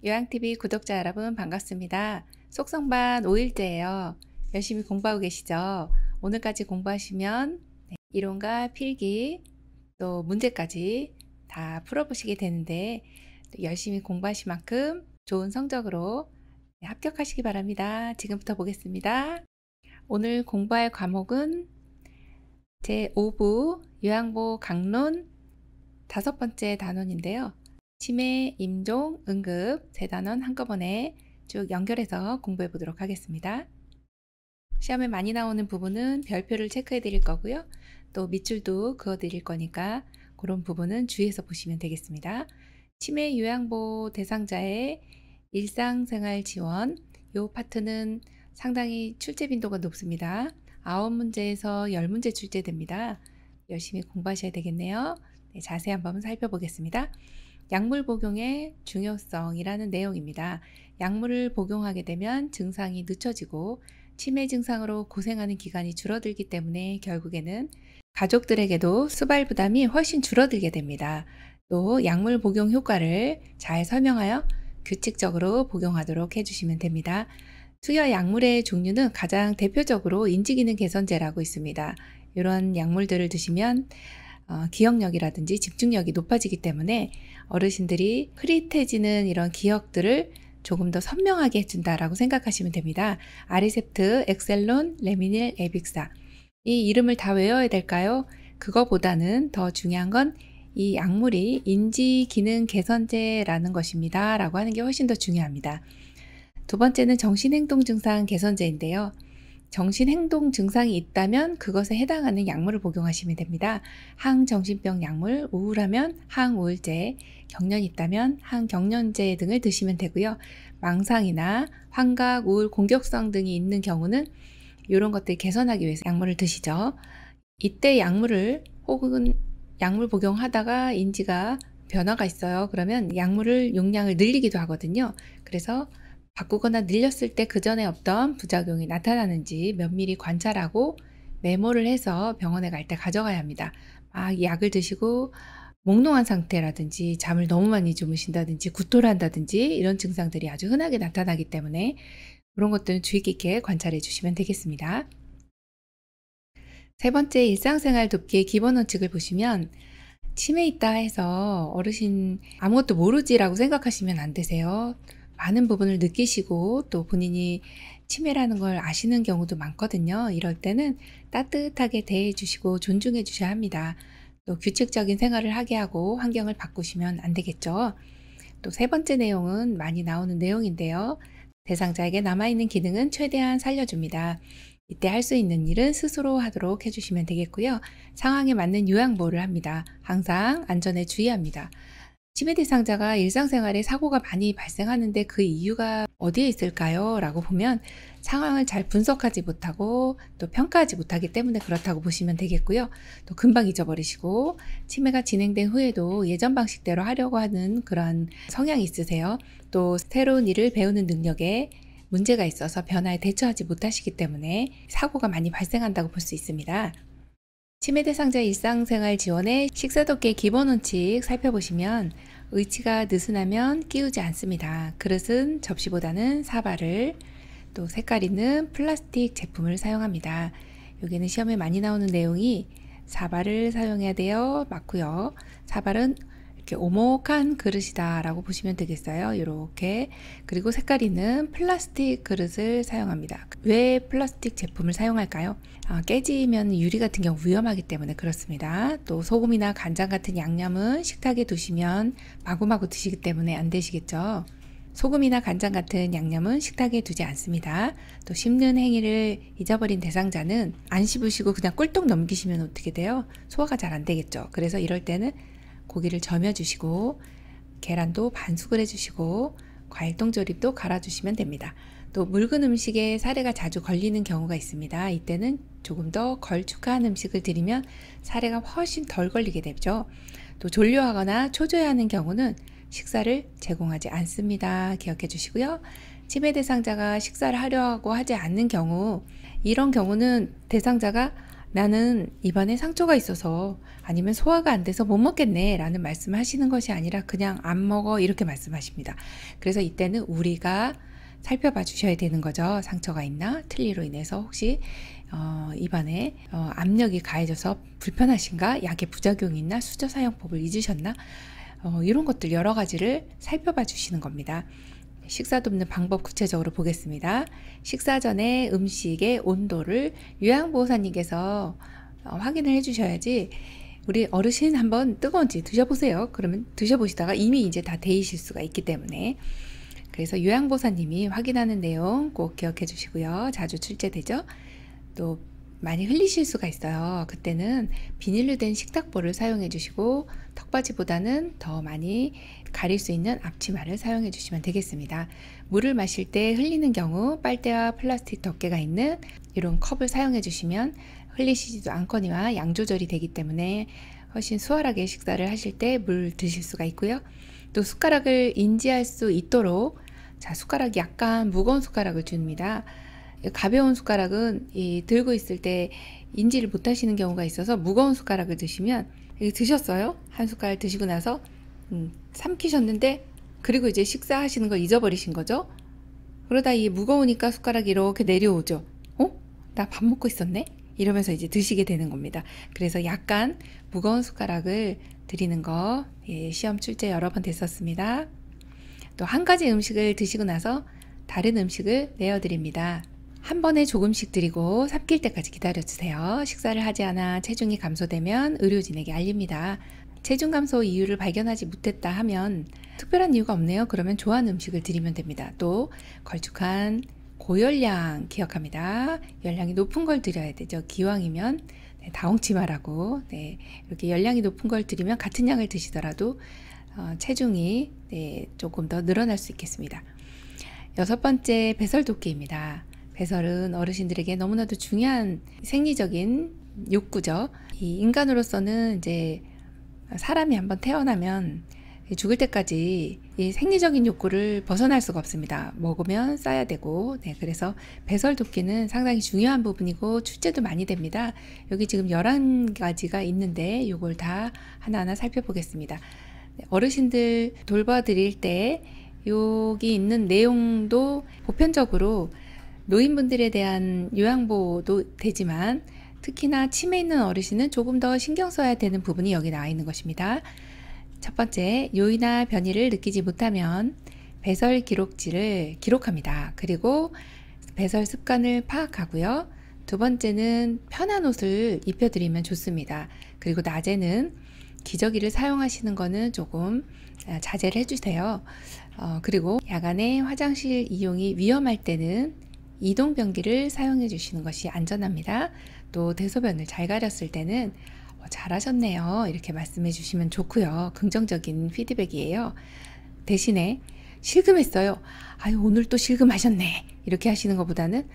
요양TV 구독자 여러분 반갑습니다. 속성반 5일째예요. 열심히 공부하고 계시죠? 오늘까지 공부하시면 이론과 필기 또 문제까지 다 풀어보시게 되는데 열심히 공부하신 만큼 좋은 성적으로 합격하시기 바랍니다. 지금부터 보겠습니다. 오늘 공부할 과목은 제5부 요양보 강론 5번째 단원인데요. 치매, 임종, 응급 세 단원 한꺼번에 쭉 연결해서 공부해 보도록 하겠습니다. 시험에 많이 나오는 부분은 별표를 체크해 드릴 거고요. 또 밑줄도 그어 드릴 거니까 그런 부분은 주의해서 보시면 되겠습니다. 치매 요양보 대상자의 일상생활 지원 이 파트는 상당히 출제 빈도가 높습니다. 9문제에서 10문제 출제됩니다. 열심히 공부하셔야 되겠네요. 네, 자세히 한번 살펴보겠습니다. 약물 복용의 중요성이라는 내용입니다. 약물을 복용하게 되면 증상이 늦춰지고 치매 증상으로 고생하는 기간이 줄어들기 때문에 결국에는 가족들에게도 수발 부담이 훨씬 줄어들게 됩니다. 또 약물 복용 효과를 잘 설명하여 규칙적으로 복용하도록 해주시면 됩니다. 투여 약물의 종류는 가장 대표적으로 인지기능 개선제라고 있습니다. 이런 약물들을 드시면 기억력이라든지 집중력이 높아지기 때문에 어르신들이 흐릿해지는 이런 기억들을 조금 더 선명하게 해준다라고 생각하시면 됩니다. 아리셉트, 엑셀론, 레미닐, 에빅사 이 이름을 다 외워야 될까요? 그거보다는 더 중요한 건 이 약물이 인지기능 개선제라는 것입니다 라고 하는 게 훨씬 더 중요합니다. 두 번째는 정신행동 증상 개선제인데요. 정신행동 증상이 있다면 그것에 해당하는 약물을 복용하시면 됩니다. 항정신병 약물, 우울하면 항우울제, 경련이 있다면 항경련제 등을 드시면 되고요. 망상이나 환각, 우울, 공격성 등이 있는 경우는 이런 것들 개선하기 위해서 약물을 드시죠. 이때 약물을 혹은 약물 복용하다가 인지가 변화가 있어요. 그러면 약물을 용량을 늘리기도 하거든요. 그래서 바꾸거나 늘렸을 때 그 전에 없던 부작용이 나타나는지 면밀히 관찰하고 메모를 해서 병원에 갈 때 가져가야 합니다. 막 약을 드시고 몽롱한 상태라든지 잠을 너무 많이 주무신다든지 구토를 한다든지 이런 증상들이 아주 흔하게 나타나기 때문에 그런 것들은 주의 깊게 관찰해 주시면 되겠습니다. 세 번째, 일상생활 돕기의 기본 원칙을 보시면 치매 있다 해서 어르신 아무것도 모르지라고 생각하시면 안 되세요. 많은 부분을 느끼시고 또 본인이 치매라는 걸 아시는 경우도 많거든요. 이럴 때는 따뜻하게 대해 주시고 존중해 주셔야 합니다. 또 규칙적인 생활을 하게 하고 환경을 바꾸시면 안 되겠죠. 또 세 번째 내용은 많이 나오는 내용인데요. 대상자에게 남아있는 기능은 최대한 살려줍니다. 이때 할 수 있는 일은 스스로 하도록 해주시면 되겠고요. 상황에 맞는 요양보호를 합니다. 항상 안전에 주의합니다. 치매 대상자가 일상생활에 사고가 많이 발생하는데 그 이유가 어디에 있을까요? 라고 보면 상황을 잘 분석하지 못하고 또 평가하지 못하기 때문에 그렇다고 보시면 되겠고요. 또 금방 잊어버리시고 치매가 진행된 후에도 예전 방식대로 하려고 하는 그런 성향이 있으세요. 또 새로운 일을 배우는 능력에 문제가 있어서 변화에 대처하지 못하시기 때문에 사고가 많이 발생한다고 볼 수 있습니다. 치매 대상자 일상생활 지원의 식사덮개의 기본 원칙 살펴보시면 의치가 느슨하면 끼우지 않습니다. 그릇은 접시보다는 사발을, 또 색깔 있는 플라스틱 제품을 사용합니다. 여기는 시험에 많이 나오는 내용이 사발을 사용해야 돼요. 맞고요. 사발은 이렇게 오목한 그릇이다 라고 보시면 되겠어요. 이렇게. 그리고 색깔 있는 플라스틱 그릇을 사용합니다. 왜 플라스틱 제품을 사용할까요? 깨지면 유리 같은 경우 위험하기 때문에 그렇습니다. 또 소금이나 간장 같은 양념은 식탁에 두시면 마구마구 드시기 때문에 안 되시겠죠. 소금이나 간장 같은 양념은 식탁에 두지 않습니다. 또 씹는 행위를 잊어버린 대상자는 안 씹으시고 그냥 꿀떡 넘기시면 어떻게 돼요? 소화가 잘 안 되겠죠. 그래서 이럴 때는 고기를 저며주시고 계란도 반숙을 해주시고 과일 통조림도 갈아주시면 됩니다. 또 묽은 음식에 사례가 자주 걸리는 경우가 있습니다. 이때는 조금 더 걸쭉한 음식을 드리면 사례가 훨씬 덜 걸리게 되죠. 또 졸려하거나 초조해하는 경우는 식사를 제공하지 않습니다. 기억해 주시고요. 치매 대상자가 식사를 하려고 하지 않는 경우, 이런 경우는 대상자가 나는 입안에 상처가 있어서 아니면 소화가 안 돼서 못 먹겠네 라는 말씀을 하시는 것이 아니라 그냥 안 먹어 이렇게 말씀하십니다. 그래서 이때는 우리가 살펴봐 주셔야 되는 거죠. 상처가 있나? 틀니로 인해서 혹시 입안에 압력이 가해져서 불편하신가? 약의 부작용이 있나? 수저 사용법을 잊으셨나? 이런 것들 여러 가지를 살펴봐 주시는 겁니다. 식사 돕는 방법 구체적으로 보겠습니다. 식사 전에 음식의 온도를 요양보호사님께서 확인을 해주셔야지. 우리 어르신 한번 뜨거운지 드셔보세요. 그러면 드셔보시다가 이미 이제 다 데이실 수가 있기 때문에. 그래서 요양보호사님이 확인하는 내용 꼭 기억해 주시고요. 자주 출제되죠. 또 많이 흘리실 수가 있어요. 그때는 비닐로 된 식탁볼을 사용해 주시고 턱받이보다는 더 많이 가릴 수 있는 앞치마를 사용해 주시면 되겠습니다. 물을 마실 때 흘리는 경우 빨대와 플라스틱 덮개가 있는 이런 컵을 사용해 주시면 흘리시지도 않거니와 양 조절이 되기 때문에 훨씬 수월하게 식사를 하실 때 물 드실 수가 있고요. 또 숟가락을 인지할 수 있도록 자, 숟가락이 약간 무거운 숟가락을 줍니다. 가벼운 숟가락은 들고 있을 때 인지를 못 하시는 경우가 있어서 무거운 숟가락을 드시면 드셨어요? 한 숟갈 드시고 나서 삼키셨는데 그리고 이제 식사하시는 걸 잊어버리신 거죠? 그러다 이 무거우니까 숟가락이 이렇게 내려오죠. 나 밥 먹고 있었네? 이러면서 이제 드시게 되는 겁니다. 그래서 약간 무거운 숟가락을 드리는 거 시험 출제 여러 번 됐었습니다. 또 한 가지 음식을 드시고 나서 다른 음식을 내어드립니다. 한 번에 조금씩 드리고 삼킬 때까지 기다려주세요. 식사를 하지 않아 체중이 감소되면 의료진에게 알립니다. 체중 감소 이유를 발견하지 못했다 하면 특별한 이유가 없네요. 그러면 좋아하는 음식을 드리면 됩니다. 또 걸쭉한 고열량 기억합니다. 열량이 높은 걸 드려야 되죠. 기왕이면 다홍치마라고 이렇게 열량이 높은 걸 드리면 같은 양을 드시더라도 체중이 조금 더 늘어날 수 있겠습니다. 6번째 배설도끼입니다. 배설은 어르신들에게 너무나도 중요한 생리적인 욕구죠. 이 인간으로서는 이제 사람이 한번 태어나면 죽을 때까지 이 생리적인 욕구를 벗어날 수가 없습니다. 먹으면 싸야 되고, 그래서 배설도끼는 상당히 중요한 부분이고 출제도 많이 됩니다. 여기 지금 11가지가 있는데 이걸 다 하나하나 살펴보겠습니다. 어르신들 돌봐드릴 때 여기 있는 내용도 보편적으로 노인분들에 대한 요양보호도 되지만 특히나 치매 있는 어르신은 조금 더 신경 써야 되는 부분이 여기 나와 있는 것입니다. 첫 번째, 요이나 변이를 느끼지 못하면 배설 기록지를 기록합니다. 그리고 배설 습관을 파악하고요. 두 번째는 편한 옷을 입혀드리면 좋습니다. 그리고 낮에는 기저귀를 사용하시는 거는 조금 자제를 해주세요. 그리고 야간에 화장실 이용이 위험할 때는 이동변기를 사용해 주시는 것이 안전합니다. 또 대소변을 잘 가렸을 때는 잘하셨네요 이렇게 말씀해 주시면 좋고요. 긍정적인 피드백이에요. 대신에 실금했어요. 아유 오늘 또 실금하셨네 이렇게 하시는 것보다는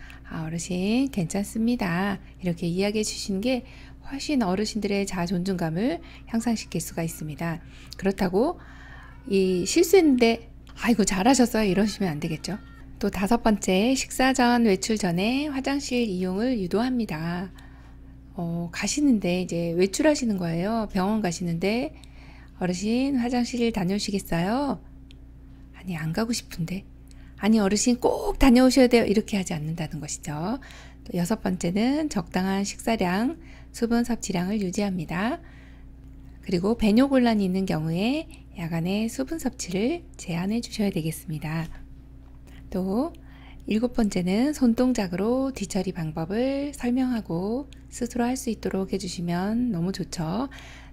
어르신 괜찮습니다 이렇게 이야기해 주시는 게 훨씬 어르신들의 자아 존중감을 향상시킬 수가 있습니다. 그렇다고 이 실수했는데 아이고 잘하셨어요 이러시면 안 되겠죠. 또 5번째, 식사 전 외출 전에 화장실 이용을 유도합니다. 가시는데 이제 외출하시는 거예요. 병원 가시는데 어르신 화장실 다녀오시겠어요? 아니 안 가고 싶은데. 아니 어르신 꼭 다녀오셔야 돼요. 이렇게 하지 않는다는 것이죠. 또 6번째는 적당한 식사량, 수분 섭취량을 유지합니다. 그리고 배뇨곤란이 있는 경우에 야간에 수분 섭취를 제한해 주셔야 되겠습니다. 또 7번째는 손동작으로 뒤처리 방법을 설명하고 스스로 할 수 있도록 해주시면 너무 좋죠.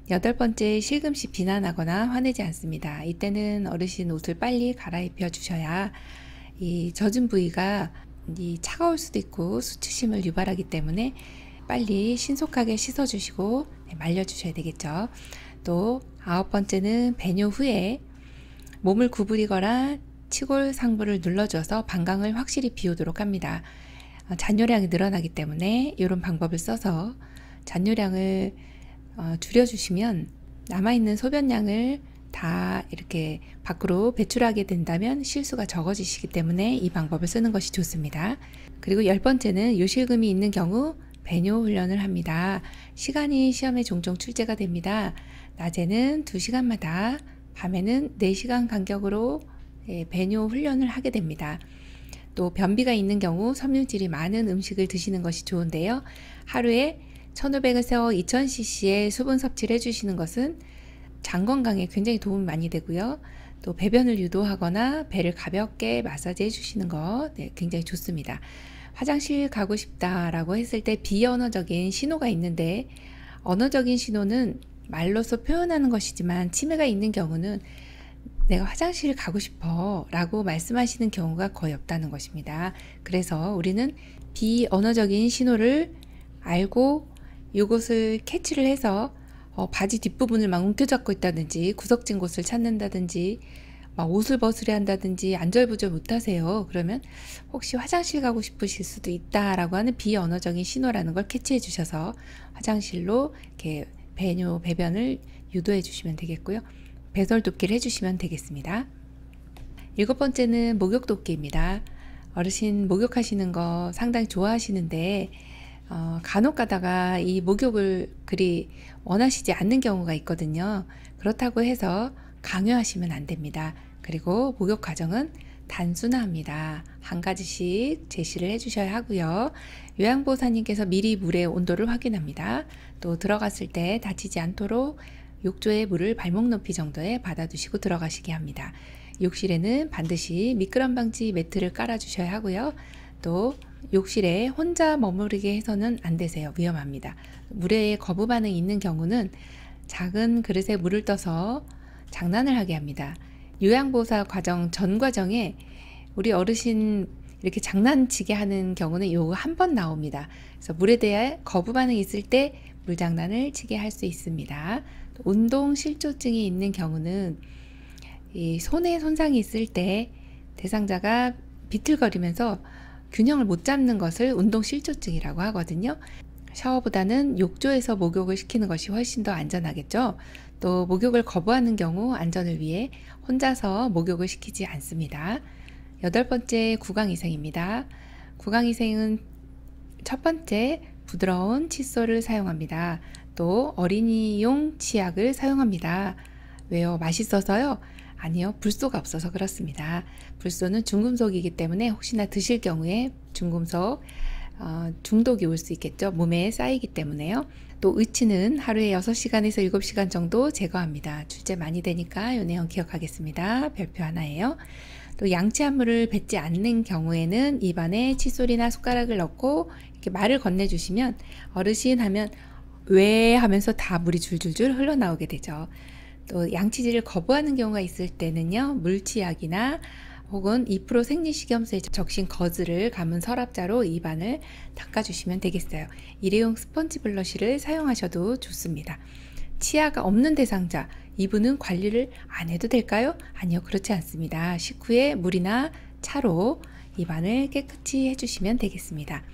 8번째, 실금 시 비난하거나 화내지 않습니다. 이때는 어르신 옷을 빨리 갈아입혀 주셔야 이 젖은 부위가 차가울 수도 있고 수치심을 유발하기 때문에 빨리 신속하게 씻어주시고 말려주셔야 되겠죠. 또 9번째는 배뇨 후에 몸을 구부리거나 치골 상부를 눌러줘서 방광을 확실히 비우도록 합니다. 잔뇨량이 늘어나기 때문에 이런 방법을 써서 잔뇨량을 줄여주시면 남아있는 소변량을 다 이렇게 밖으로 배출하게 된다면 실수가 적어지시기 때문에 이 방법을 쓰는 것이 좋습니다. 그리고 10번째는 요실금이 있는 경우 배뇨 훈련을 합니다. 시간이 시험에 종종 출제가 됩니다. 낮에는 2시간마다, 밤에는 4시간 간격으로 배뇨 훈련을 하게 됩니다. 또 변비가 있는 경우 섬유질이 많은 음식을 드시는 것이 좋은데요. 하루에 1500에서 2000cc의 수분 섭취를 해주시는 것은 장 건강에 굉장히 도움이 많이 되고요. 또 배변을 유도하거나 배를 가볍게 마사지 해주시는 것 굉장히 좋습니다. 화장실 가고 싶다라고 했을 때 비언어적인 신호가 있는데, 언어적인 신호는 말로써 표현하는 것이지만 치매가 있는 경우는 내가 화장실 가고 싶어 라고 말씀하시는 경우가 거의 없다는 것입니다. 그래서 우리는 비언어적인 신호를 알고 이것을 캐치를 해서 바지 뒷부분을 막 움켜잡고 있다든지, 구석진 곳을 찾는다든지, 막 옷을 벗으려 한다든지 안절부절 못하세요. 그러면 혹시 화장실 가고 싶으실 수도 있다라고 하는 비언어적인 신호라는 걸 캐치해 주셔서 화장실로 이렇게 배뇨, 배변을 유도해 주시면 되겠고요. 배설 돕기를 해주시면 되겠습니다. 7번째는 목욕 돕기입니다. 어르신 목욕하시는 거 상당히 좋아하시는데 간혹 가다가 이 목욕을 그리 원하시지 않는 경우가 있거든요. 그렇다고 해서 강요하시면 안 됩니다. 그리고 목욕 과정은 단순합니다. 한 가지씩 제시를 해주셔야 하고요. 요양보호사님께서 미리 물의 온도를 확인합니다. 또 들어갔을 때 다치지 않도록 욕조에 물을 발목 높이 정도에 받아두시고 들어가시게 합니다. 욕실에는 반드시 미끄럼 방지 매트를 깔아주셔야 하고요. 또 욕실에 혼자 머무르게 해서는 안 되세요. 위험합니다. 물에 거부 반응이 있는 경우는 작은 그릇에 물을 떠서 장난을 하게 합니다. 요양보호사 과정 전 과정에 우리 어르신 이렇게 장난치게 하는 경우는 요거 한 번 나옵니다. 그래서 물에 대해 거부 반응이 있을 때 물장난을 치게 할 수 있습니다. 운동 실조증이 있는 경우는 이 손에 손상이 있을 때 대상자가 비틀거리면서 균형을 못 잡는 것을 운동 실조증이라고 하거든요. 샤워보다는 욕조에서 목욕을 시키는 것이 훨씬 더 안전하겠죠. 또 목욕을 거부하는 경우 안전을 위해 혼자서 목욕을 시키지 않습니다. 8번째 구강위생입니다. 구강위생은 첫 번째 부드러운 칫솔을 사용합니다. 또 어린이용 치약을 사용합니다. 왜요? 맛있어서요? 아니요, 불소가 없어서 그렇습니다. 불소는 중금속이기 때문에 혹시나 드실 경우에 중금속 중독이 올 수 있겠죠. 몸에 쌓이기 때문에요. 또 의치는 하루에 6시간에서 7시간 정도 제거합니다. 출제 많이 되니까 이 내용 기억하겠습니다. 별표 하나예요. 또 양치한물을 뱉지 않는 경우에는 입안에 칫솔이나 숟가락을 넣고 이렇게 말을 건네주시면 어르신 하면 왜 하면서 다 물이 줄줄줄 흘러나오게 되죠. 또 양치질을 거부하는 경우가 있을 때는요, 물치약이나 혹은 2% 생리식염수에 적신 거즈를 감은 서랍자로 입안을 닦아주시면 되겠어요. 일회용 스펀지 블러쉬를 사용하셔도 좋습니다. 치아가 없는 대상자, 이분은 관리를 안 해도 될까요? 아니요, 그렇지 않습니다. 식후에 물이나 차로 입안을 깨끗이 해주시면 되겠습니다.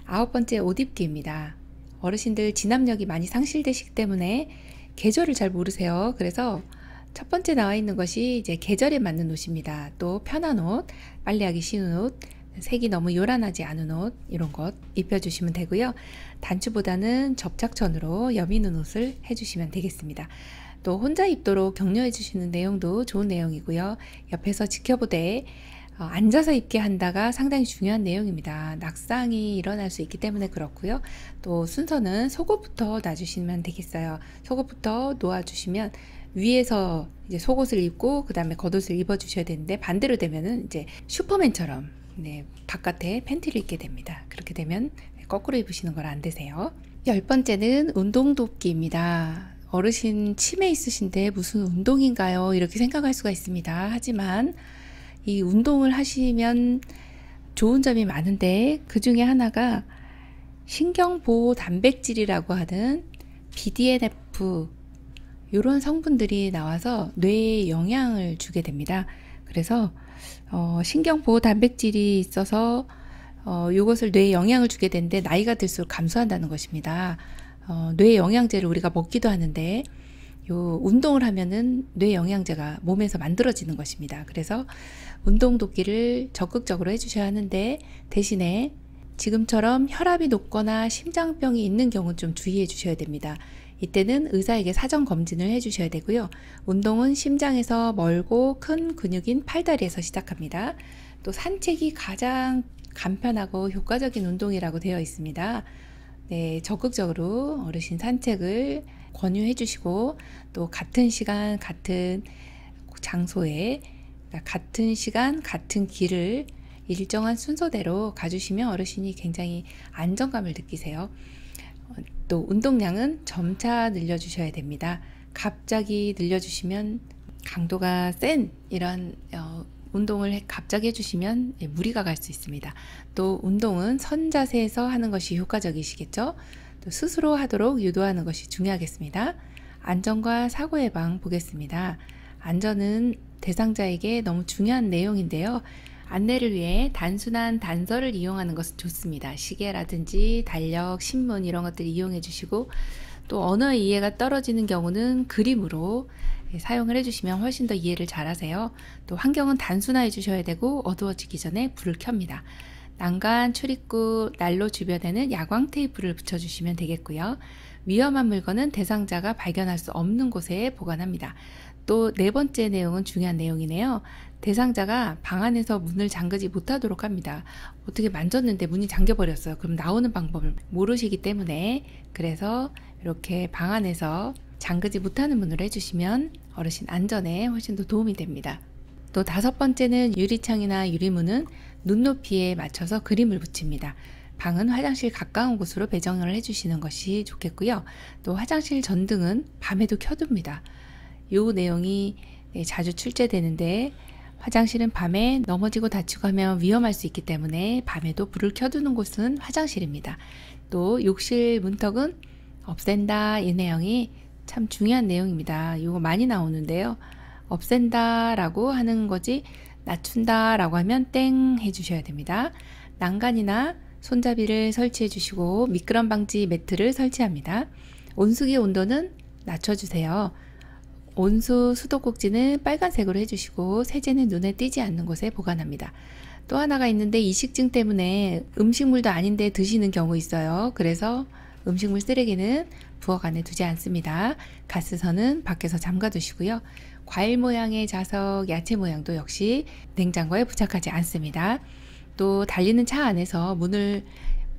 9번째 옷 입기입니다. 어르신들 진압력이 많이 상실되시기 때문에 계절을 잘 모르세요. 그래서 첫 번째 나와 있는 것이 이제 계절에 맞는 옷입니다. 또 편한 옷, 빨래하기 쉬운 옷, 색이 너무 요란하지 않은 옷, 이런 것 입혀주시면 되고요. 단추보다는 접착천으로 여미 있는 옷을 해주시면 되겠습니다. 또 혼자 입도록 격려해 주시는 내용도 좋은 내용이고요. 옆에서 지켜보되 앉아서 입게 한다가 상당히 중요한 내용입니다. 낙상이 일어날 수 있기 때문에 그렇고요. 또 순서는 속옷부터 놔주시면 되겠어요. 속옷부터 놓아주시면 위에서 이제 속옷을 입고 그 다음에 겉옷을 입어주셔야 되는데, 반대로 되면은 이제 슈퍼맨처럼 바깥에 팬티를 입게 됩니다. 그렇게 되면 거꾸로 입으시는 걸 안 되세요. 10번째는 운동 돕기입니다. 어르신 치매 있으신데 무슨 운동인가요? 이렇게 생각할 수가 있습니다. 하지만 이 운동을 하시면 좋은 점이 많은데 그 중에 하나가 신경보호 단백질이라고 하는 BDNF 이런 성분들이 나와서 뇌에 영향을 주게 됩니다. 그래서 신경보호 단백질이 있어서 이것을 뇌에 영향을 주게 되는데 나이가 들수록 감소한다는 것입니다. 뇌 영양제를 우리가 먹기도 하는데 요 운동을 하면은 뇌 영양제가 몸에서 만들어지는 것입니다. 그래서 운동 돕기를 적극적으로 해주셔야 하는데, 대신에 지금처럼 혈압이 높거나 심장병이 있는 경우 좀 주의해 주셔야 됩니다. 이때는 의사에게 사전 검진을 해 주셔야 되고요. 운동은 심장에서 멀고 큰 근육인 팔다리에서 시작합니다. 또 산책이 가장 간편하고 효과적인 운동이라고 되어 있습니다. 네, 적극적으로 어르신 산책을 권유해 주시고, 또 같은 시간 같은 장소에, 그러니까 같은 시간 같은 길을 일정한 순서대로 가주시면 어르신이 굉장히 안정감을 느끼세요. 또 운동량은 점차 늘려주셔야 됩니다. 갑자기 늘려주시면, 강도가 센 이런 운동을 갑자기 해주시면 무리가 갈 수 있습니다. 또 운동은 선 자세에서 하는 것이 효과적이시겠죠. 또 스스로 하도록 유도하는 것이 중요하겠습니다. 안전과 사고 예방 보겠습니다. 안전은 대상자에게 너무 중요한 내용인데요. 안내를 위해 단순한 단서를 이용하는 것은 좋습니다. 시계라든지 달력, 신문 이런 것들 이용해 주시고, 또 언어의 이해가 떨어지는 경우는 그림으로 사용을 해주시면 훨씬 더 이해를 잘 하세요. 또 환경은 단순화해 주셔야 되고, 어두워지기 전에 불을 켭니다. 난간, 출입구, 난로 주변에는 야광 테이프를 붙여주시면 되겠고요. 위험한 물건은 대상자가 발견할 수 없는 곳에 보관합니다. 또 네 번째 내용은 중요한 내용이네요. 대상자가 방 안에서 문을 잠그지 못하도록 합니다. 어떻게 만졌는데 문이 잠겨버렸어요. 그럼 나오는 방법을 모르시기 때문에, 그래서 이렇게 방 안에서 잠그지 못하는 문으로 해주시면 어르신 안전에 훨씬 더 도움이 됩니다. 또 다섯 번째는 유리창이나 유리문은 눈높이에 맞춰서 그림을 붙입니다. 방은 화장실 가까운 곳으로 배정을 해주시는 것이 좋겠고요. 또 화장실 전등은 밤에도 켜둡니다. 이 내용이 자주 출제되는데, 화장실은 밤에 넘어지고 다치고 하면 위험할 수 있기 때문에 밤에도 불을 켜두는 곳은 화장실입니다. 또 욕실 문턱은 없앤다, 이 내용이 참 중요한 내용입니다. 이거 많이 나오는데요. 없앤다 라고 하는 거지, 낮춘다 라고 하면 땡 해주셔야 됩니다. 난간이나 손잡이를 설치해 주시고, 미끄럼 방지 매트를 설치합니다. 온수기 온도는 낮춰주세요. 온수 수도꼭지는 빨간색으로 해주시고, 세제는 눈에 띄지 않는 곳에 보관합니다. 또 하나가 있는데, 이식증 때문에 음식물도 아닌데 드시는 경우 있어요. 그래서 음식물 쓰레기는 부엌 안에 두지 않습니다. 가스선은 밖에서 잠가 두시고요. 과일 모양의 자석, 야채 모양도 역시 냉장고에 부착하지 않습니다. 또 달리는 차 안에서 문을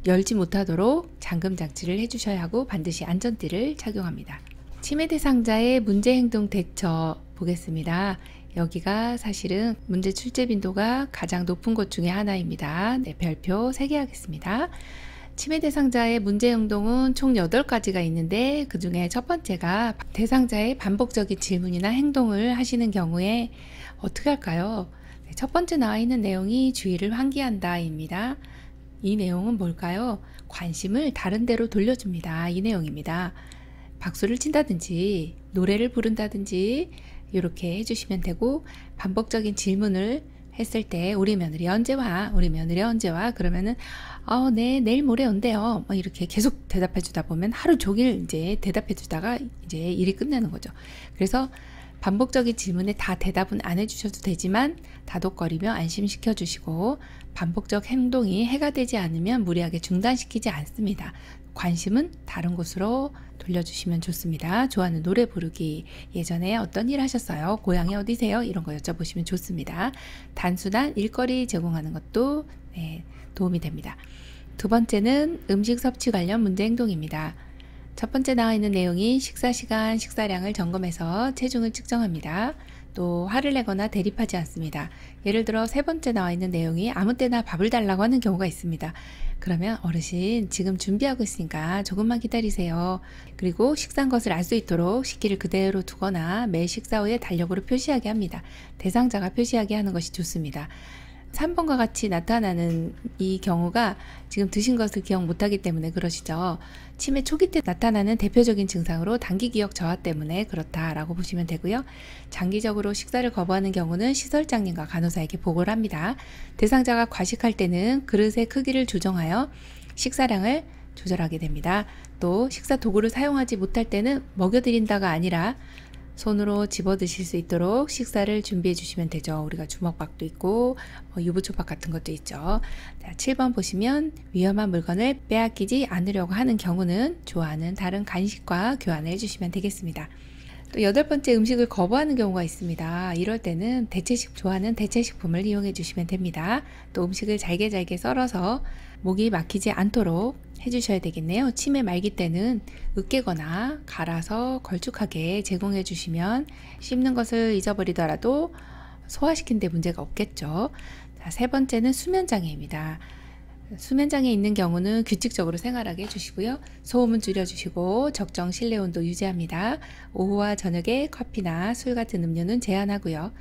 열지 못하도록 잠금 장치를 해주셔야 하고, 반드시 안전띠를 착용합니다. 치매 대상자의 문제 행동 대처 보겠습니다. 여기가 사실은 문제 출제 빈도가 가장 높은 곳 중에 하나입니다. 네, 별표 3개 하겠습니다. 치매 대상자의 문제 행동은 총 8가지가 있는데, 그 중에 첫 번째가 대상자의 반복적인 질문이나 행동을 하시는 경우에 어떻게 할까요? 네, 첫 번째 나와 있는 내용이 주의를 환기한다 입니다. 이 내용은 뭘까요? 관심을 다른 데로 돌려줍니다. 이 내용입니다. 박수를 친다든지 노래를 부른다든지 이렇게 해주시면 되고, 반복적인 질문을 했을 때 우리 며느리 언제 와? 우리 며느리 언제 와? 그러면은 네, 내일 모레 온대요. 이렇게 계속 대답해 주다 보면 하루 종일 이제 대답해 주다가 이제 일이 끝나는 거죠. 그래서 반복적인 질문에 다 대답은 안 해주셔도 되지만, 다독거리며 안심시켜 주시고, 반복적 행동이 해가 되지 않으면 무리하게 중단시키지 않습니다. 관심은 다른 곳으로 돌려주시면 좋습니다. 좋아하는 노래 부르기, 예전에 어떤 일 하셨어요? 고향이 어디세요? 이런 거 여쭤보시면 좋습니다. 단순한 일거리 제공하는 것도 도움이 됩니다. 두 번째는 음식 섭취 관련 문제 행동입니다. 첫 번째 나와 있는 내용이 식사 시간, 식사량을 점검해서 체중을 측정합니다. 또 화를 내거나 대립하지 않습니다. 예를 들어 세 번째 나와 있는 내용이 아무 때나 밥을 달라고 하는 경우가 있습니다. 그러면 어르신 지금 준비하고 있으니까 조금만 기다리세요. 그리고 식사한 것을 알 수 있도록 식기를 그대로 두거나 매 식사 후에 달력으로 표시하게 합니다. 대상자가 표시하게 하는 것이 좋습니다. 3번과 같이 나타나는 이 경우가 지금 드신 것을 기억 못하기 때문에 그러시죠. 치매 초기 때 나타나는 대표적인 증상으로 단기 기억 저하 때문에 그렇다라고 보시면 되고요. 장기적으로 식사를 거부하는 경우는 시설장님과 간호사에게 보고를 합니다. 대상자가 과식할 때는 그릇의 크기를 조정하여 식사량을 조절하게 됩니다. 또 식사 도구를 사용하지 못할 때는 먹여드린다가 아니라 손으로 집어 드실 수 있도록 식사를 준비해 주시면 되죠. 우리가 주먹밥도 있고 유부초밥 같은 것도 있죠. 자, 7번 보시면 위험한 물건을 빼앗기지 않으려고 하는 경우는 좋아하는 다른 간식과 교환을 해주시면 되겠습니다. 또 8번째, 음식을 거부하는 경우가 있습니다. 이럴 때는 좋아하는 대체식품을 이용해 주시면 됩니다. 또 음식을 잘게 썰어서 목이 막히지 않도록 해주셔야 되겠네요. 치매 말기 때는 으깨거나 갈아서 걸쭉하게 제공해 주시면 씹는 것을 잊어버리더라도 소화시키는 데 문제가 없겠죠. 자, 3번째는 수면장애입니다. 수면장애 있는 경우는 규칙적으로 생활하게 해주시고요. 소음은 줄여주시고 적정 실내 온도 유지합니다. 오후와 저녁에 커피나 술 같은 음료는 제한하고요.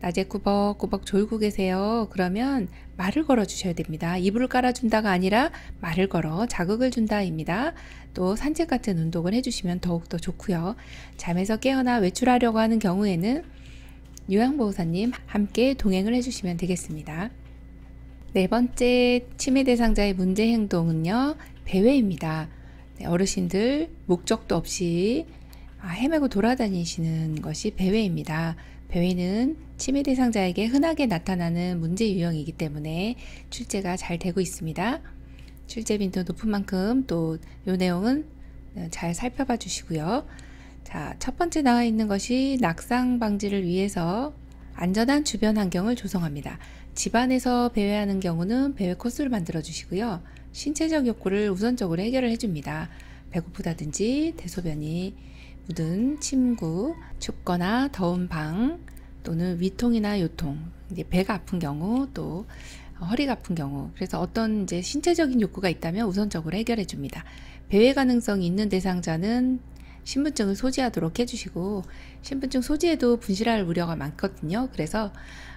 낮에 꾸벅꾸벅 졸고 계세요. 그러면 말을 걸어 주셔야 됩니다. 이불을 깔아준다가 아니라 말을 걸어 자극을 준다입니다. 또 산책 같은 운동을 해주시면 더욱더 좋고요. 잠에서 깨어나 외출하려고 하는 경우에는 요양보호사님 함께 동행을 해주시면 되겠습니다. 4번째 치매 대상자의 문제 행동은요, 배회입니다. 어르신들 목적도 없이 헤매고 돌아다니시는 것이 배회입니다. 배회는 치매 대상자에게 흔하게 나타나는 문제 유형이기 때문에 출제가 잘 되고 있습니다. 출제 빈도 높은 만큼 또 이 내용은 잘 살펴봐 주시고요. 자, 첫 번째 나와 있는 것이 낙상 방지를 위해서 안전한 주변 환경을 조성합니다. 집안에서 배회하는 경우는 배회 코스를 만들어 주시고요. 신체적 욕구를 우선적으로 해결을 해줍니다. 배고프다든지 대소변이 묻은 침구, 춥거나 더운 방, 또는 위통이나 요통, 이제 배가 아픈 경우, 또 허리가 아픈 경우, 그래서 어떤 이제 신체적인 욕구가 있다면 우선적으로 해결해 줍니다. 배회 가능성이 있는 대상자는 신분증을 소지하도록 해주시고, 신분증 소지에도 분실할 우려가 많거든요. 그래서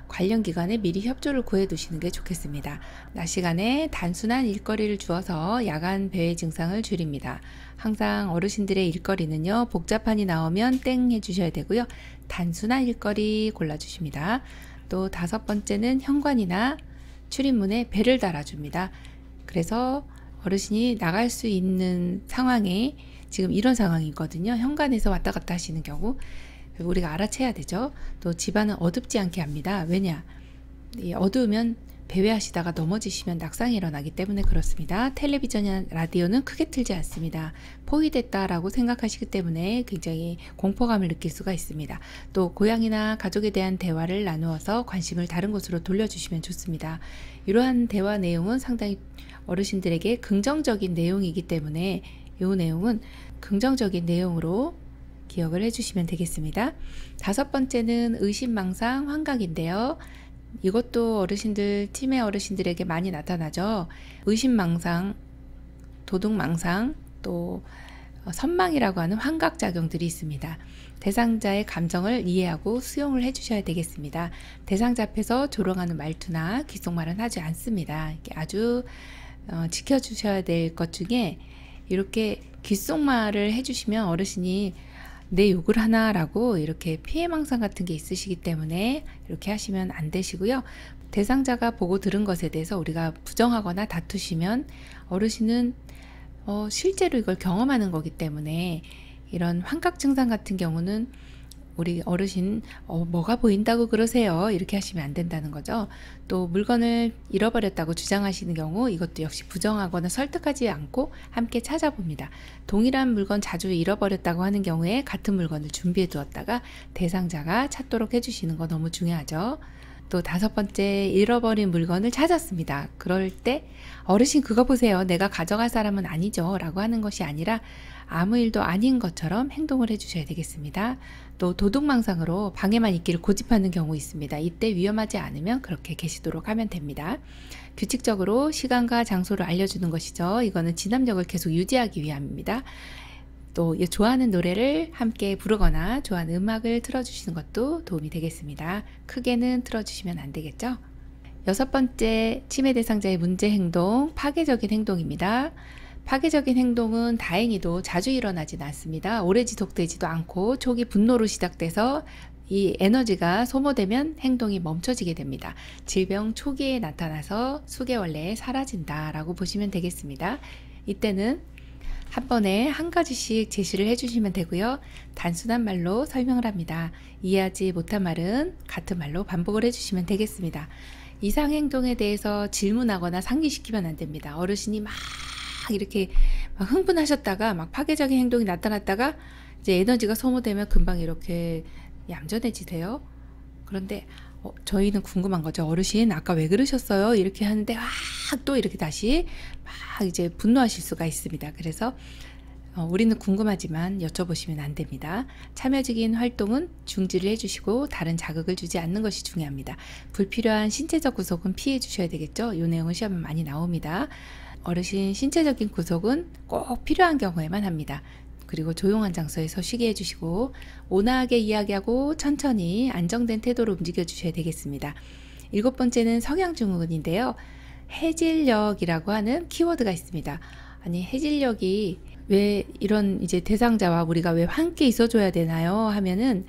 관련 기관에 미리 협조를 구해 두시는 게 좋겠습니다. 낮 시간에 단순한 일거리를 주어서 야간 배회 증상을 줄입니다. 항상 어르신들의 일거리는요, 복잡한이 나오면 땡 해주셔야 되고요. 단순한 일거리 골라주십니다. 또 5번째는 현관이나 출입문에 벨을 달아줍니다. 그래서 어르신이 나갈 수 있는 상황에 지금 이런 상황이거든요. 현관에서 왔다 갔다 하시는 경우 우리가 알아채야 되죠. 또 집안은 어둡지 않게 합니다. 왜냐? 어두우면 배회하시다가 넘어지시면 낙상이 일어나기 때문에 그렇습니다. 텔레비전이나 라디오는 크게 틀지 않습니다. 포위됐다라고 생각하시기 때문에 굉장히 공포감을 느낄 수가 있습니다. 또 고양이나 가족에 대한 대화를 나누어서 관심을 다른 곳으로 돌려주시면 좋습니다. 이러한 대화 내용은 상당히 어르신들에게 긍정적인 내용이기 때문에 이 내용은 긍정적인 내용으로 기억을 해주시면 되겠습니다. 5번째는 의심망상 환각인데요. 이것도 치매 어르신들에게 많이 나타나죠. 의심망상, 도둑망상, 또 선망이라고 하는 환각작용들이 있습니다. 대상자의 감정을 이해하고 수용을 해주셔야 되겠습니다. 대상자 앞에서 조롱하는 말투나 귓속말은 하지 않습니다. 아주 지켜주셔야 될 것 중에 이렇게 귓속말을 해주시면 어르신이 내 욕을 하나라고 이렇게 피해망상 같은 게 있으시기 때문에 이렇게 하시면 안 되시고요. 대상자가 보고 들은 것에 대해서 우리가 부정하거나 다투시면 어르신은 실제로 이걸 경험하는 거기 때문에 이런 환각 증상 같은 경우는 우리 어르신 뭐가 보인다고 그러세요? 이렇게 하시면 안 된다는 거죠. 또 물건을 잃어버렸다고 주장하시는 경우 이것도 역시 부정하거나 설득하지 않고 함께 찾아봅니다. 동일한 물건 자주 잃어버렸다고 하는 경우에 같은 물건을 준비해 두었다가 대상자가 찾도록 해주시는 거 너무 중요하죠. 또 5번째, 잃어버린 물건을 찾았습니다. 그럴 때 어르신 그거 보세요. 내가 가져갈 사람은 아니죠. 라고 하는 것이 아니라 아무 일도 아닌 것처럼 행동을 해주셔야 되겠습니다. 또 도둑망상으로 방에만 있기를 고집하는 경우 있습니다. 이때 위험하지 않으면 그렇게 계시도록 하면 됩니다. 규칙적으로 시간과 장소를 알려주는 것이죠. 이거는 진압력을 계속 유지하기 위함입니다. 또 좋아하는 노래를 함께 부르거나 좋아하는 음악을 틀어주시는 것도 도움이 되겠습니다. 크게는 틀어주시면 안 되겠죠? 6번째, 치매 대상자의 문제 행동, 파괴적인 행동입니다. 파괴적인 행동은 다행히도 자주 일어나진 않습니다. 오래 지속되지도 않고 초기 분노로 시작돼서 이 에너지가 소모되면 행동이 멈춰지게 됩니다. 질병 초기에 나타나서 수개월 내에 사라진다라고 보시면 되겠습니다. 이때는 한 번에 한 가지씩 제시를 해주시면 되고요. 단순한 말로 설명을 합니다. 이해하지 못한 말은 같은 말로 반복을 해주시면 되겠습니다. 이상행동에 대해서 질문하거나 상기시키면 안 됩니다. 어르신이 막 이렇게 막 흥분하셨다가 막 파괴적인 행동이 나타났다가 이제 에너지가 소모되면 금방 이렇게 얌전해지세요. 그런데 저희는 궁금한 거죠. 어르신 아까 왜 그러셨어요? 이렇게 하는데 또 이렇게 다시 막 이제 분노하실 수가 있습니다. 그래서 우리는 궁금하지만 여쭤보시면 안 됩니다. 참여적인 활동은 중지를 해주시고 다른 자극을 주지 않는 것이 중요합니다. 불필요한 신체적 구속은 피해 주셔야 되겠죠. 이 내용은 시험에 많이 나옵니다. 어르신 신체적인 구속은 꼭 필요한 경우에만 합니다. 그리고 조용한 장소에서 쉬게 해주시고 온화하게 이야기하고 천천히 안정된 태도로 움직여 주셔야 되겠습니다. 7번째는 성향증후군인데요. 해질녘이라고 하는 키워드가 있습니다. 아니 해질녘이 왜 이런 이제 대상자와 우리가 왜 함께 있어줘야 되나요? 하면은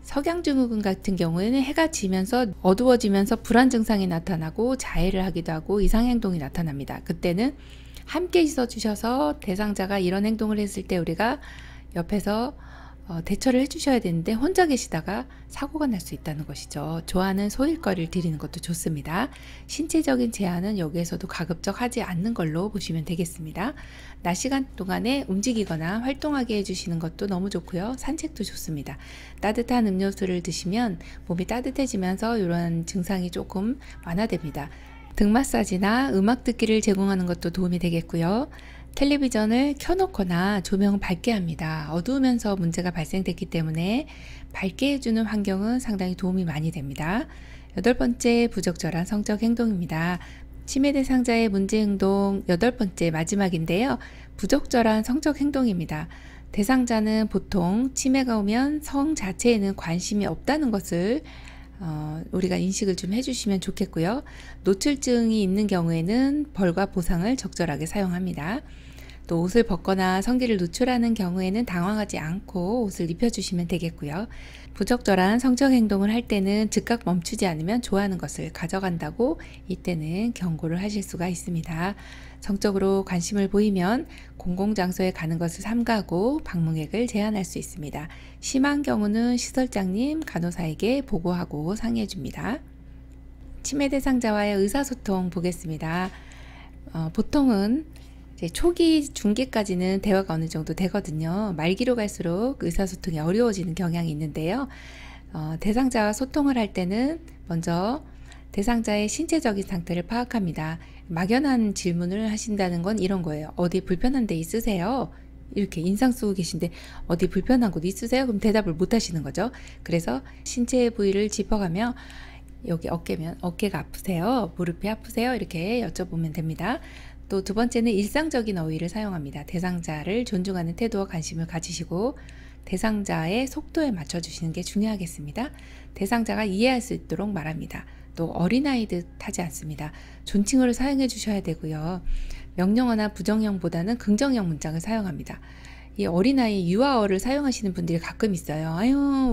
석양증후군 같은 경우에는 해가 지면서 어두워지면서 불안 증상이 나타나고 자해를 하기도 하고 이상행동이 나타납니다. 그때는 함께 있어 주셔서 대상자가 이런 행동을 했을 때 우리가 옆에서 대처를 해주셔야 되는데 혼자 계시다가 사고가 날 수 있다는 것이죠. 좋아하는 소일거리를 드리는 것도 좋습니다. 신체적인 제한은 여기에서도 가급적 하지 않는 걸로 보시면 되겠습니다. 낮 시간 동안에 움직이거나 활동하게 해주시는 것도 너무 좋고요. 산책도 좋습니다. 따뜻한 음료수를 드시면 몸이 따뜻해지면서 이런 증상이 조금 완화됩니다. 등 마사지나 음악 듣기를 제공하는 것도 도움이 되겠고요. 텔레비전을 켜놓거나 조명을 밝게 합니다. 어두우면서 문제가 발생됐기 때문에 밝게 해주는 환경은 상당히 도움이 많이 됩니다. 8번째 부적절한 성적 행동입니다. 치매 대상자의 문제 행동 8번째 마지막인데요. 부적절한 성적 행동입니다. 대상자는 보통 치매가 오면 성 자체에는 관심이 없다는 것을 우리가 인식을 좀 해주시면 좋겠고요. 노출증이 있는 경우에는 벌과 보상을 적절하게 사용합니다. 또 옷을 벗거나 성기를 노출하는 경우에는 당황하지 않고 옷을 입혀주시면 되겠고요. 부적절한 성적 행동을 할 때는 즉각 멈추지 않으면 좋아하는 것을 가져간다고 이때는 경고를 하실 수가 있습니다. 성적으로 관심을 보이면 공공장소에 가는 것을 삼가하고 방문객을 제한할 수 있습니다. 심한 경우는 시설장님, 간호사에게 보고하고 상의해 줍니다. 치매 대상자와의 의사소통 보겠습니다. 보통은 이제 초기, 중기까지는 대화가 어느 정도 되거든요. 말기로 갈수록 의사소통이 어려워지는 경향이 있는데요. 대상자와 소통을 할 때는 먼저 대상자의 신체적인 상태를 파악합니다. 막연한 질문을 하신다는 건 이런 거예요. 어디 불편한 데 있으세요? 이렇게 인상 쓰고 계신데 어디 불편한 곳 있으세요? 그럼 대답을 못 하시는 거죠. 그래서 신체 부위를 짚어가며 여기 어깨면 어깨가 아프세요? 무릎이 아프세요? 이렇게 여쭤보면 됩니다. 또 2번째는 일상적인 어휘를 사용합니다. 대상자를 존중하는 태도와 관심을 가지시고 대상자의 속도에 맞춰주시는 게 중요하겠습니다. 대상자가 이해할 수 있도록 말합니다. 또 어린아이듯 하지 않습니다. 존칭어를 사용해 주셔야 되고요. 명령어나 부정형보다는 긍정형 문장을 사용합니다. 이 어린아이 유아어를 사용하시는 분들이 가끔 있어요. 아유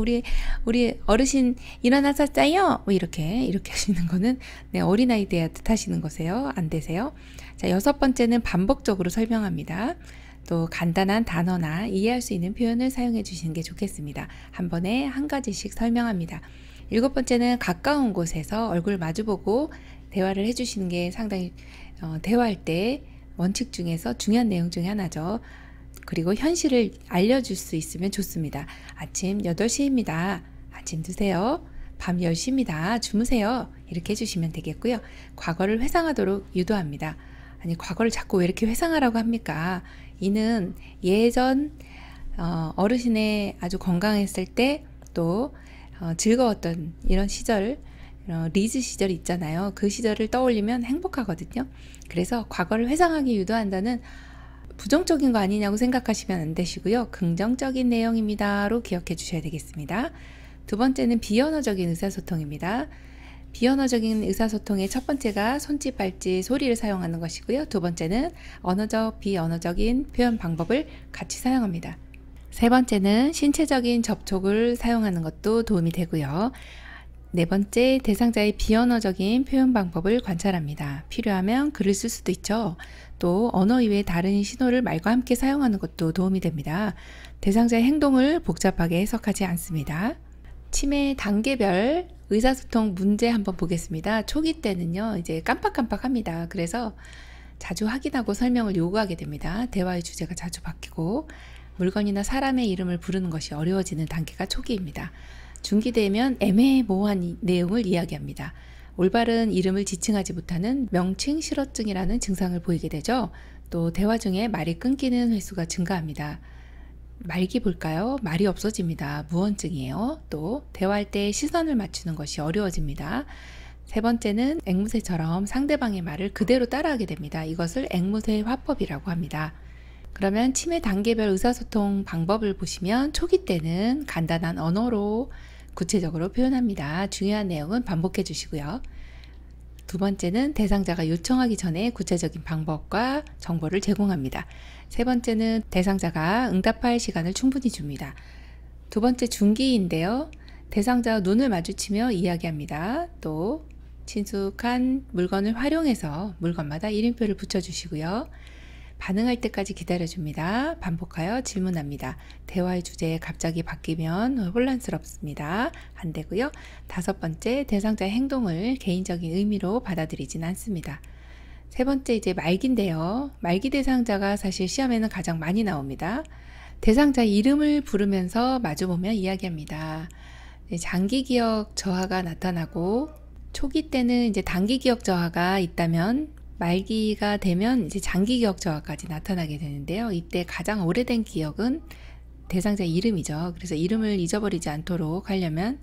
우리 어르신 일어나셨어요? 뭐 이렇게 하시는 거는 어린아이 대하 뜻 하시는 거세요. 안 되세요? 자, 6번째는 반복적으로 설명합니다. 또 간단한 단어나 이해할 수 있는 표현을 사용해 주시는 게 좋겠습니다. 한 번에 한 가지씩 설명합니다. 7번째는 가까운 곳에서 얼굴 마주보고 대화를 해주시는 게 상당히 대화할 때 원칙 중에서 중요한 내용 중에 하나죠. 그리고 현실을 알려줄 수 있으면 좋습니다. 아침 8시입니다. 아침 드세요. 밤 10시입니다. 주무세요. 이렇게 해주시면 되겠고요. 과거를 회상하도록 유도합니다. 아니 과거를 자꾸 왜 이렇게 회상하라고 합니까? 이는 예전 어르신의 아주 건강했을 때 또 즐거웠던 이런 시절 리즈 시절 있잖아요. 그 시절을 떠올리면 행복하거든요. 그래서 과거를 회상하기 유도한다는 부정적인 거 아니냐고 생각하시면 안 되시고요. 긍정적인 내용입니다로 기억해 주셔야 되겠습니다. 2번째는 비언어적인 의사소통입니다. 비언어적인 의사소통의 첫 번째가 손짓, 발짓, 소리를 사용하는 것이고요. 2번째는 언어적, 비언어적인 표현 방법을 같이 사용합니다. 3번째는 신체적인 접촉을 사용하는 것도 도움이 되고요. 네 번째, 대상자의 비언어적인 표현 방법을 관찰합니다. 필요하면 글을 쓸 수도 있죠. 또 언어 이외의 다른 신호를 말과 함께 사용하는 것도 도움이 됩니다. 대상자의 행동을 복잡하게 해석하지 않습니다. 치매 단계별 의사소통 문제 한번 보겠습니다. 초기 때는요, 이제 깜빡깜빡합니다. 그래서 자주 확인하고 설명을 요구하게 됩니다. 대화의 주제가 자주 바뀌고 물건이나 사람의 이름을 부르는 것이 어려워지는 단계가 초기입니다. 중기되면 애매모호한 내용을 이야기합니다. 올바른 이름을 지칭하지 못하는 명칭 실어증이라는 증상을 보이게 되죠. 또 대화 중에 말이 끊기는 횟수가 증가합니다. 말기 볼까요? 말이 없어집니다. 무언증이에요. 또 대화할 때 시선을 맞추는 것이 어려워집니다. 세 번째는 앵무새처럼 상대방의 말을 그대로 따라하게 됩니다. 이것을 앵무새 화법이라고 합니다. 그러면 치매 단계별 의사소통 방법을 보시면 초기 때는 간단한 언어로 구체적으로 표현합니다. 중요한 내용은 반복해 주시고요. 두 번째는 대상자가 요청하기 전에 구체적인 방법과 정보를 제공합니다. 세 번째는 대상자가 응답할 시간을 충분히 줍니다. 두 번째 중기인데요. 대상자와 눈을 마주치며 이야기합니다. 또 친숙한 물건을 활용해서 물건마다 이름표를 붙여주시고요. 반응할 때까지 기다려줍니다. 반복하여 질문합니다. 대화의 주제에 갑자기 바뀌면 혼란스럽습니다. 안 되고요. 다섯 번째, 대상자의 행동을 개인적인 의미로 받아들이진 않습니다. 세 번째, 이제 말기인데요. 말기 대상자가 사실 시험에는 가장 많이 나옵니다. 대상자의 이름을 부르면서 마주보며 이야기합니다. 장기 기억 저하가 나타나고 초기 때는 이제 단기 기억 저하가 있다면 말기가 되면 이제 장기 기억 저하까지 나타나게 되는데요. 이때 가장 오래된 기억은 대상자의 이름이죠. 그래서 이름을 잊어버리지 않도록 하려면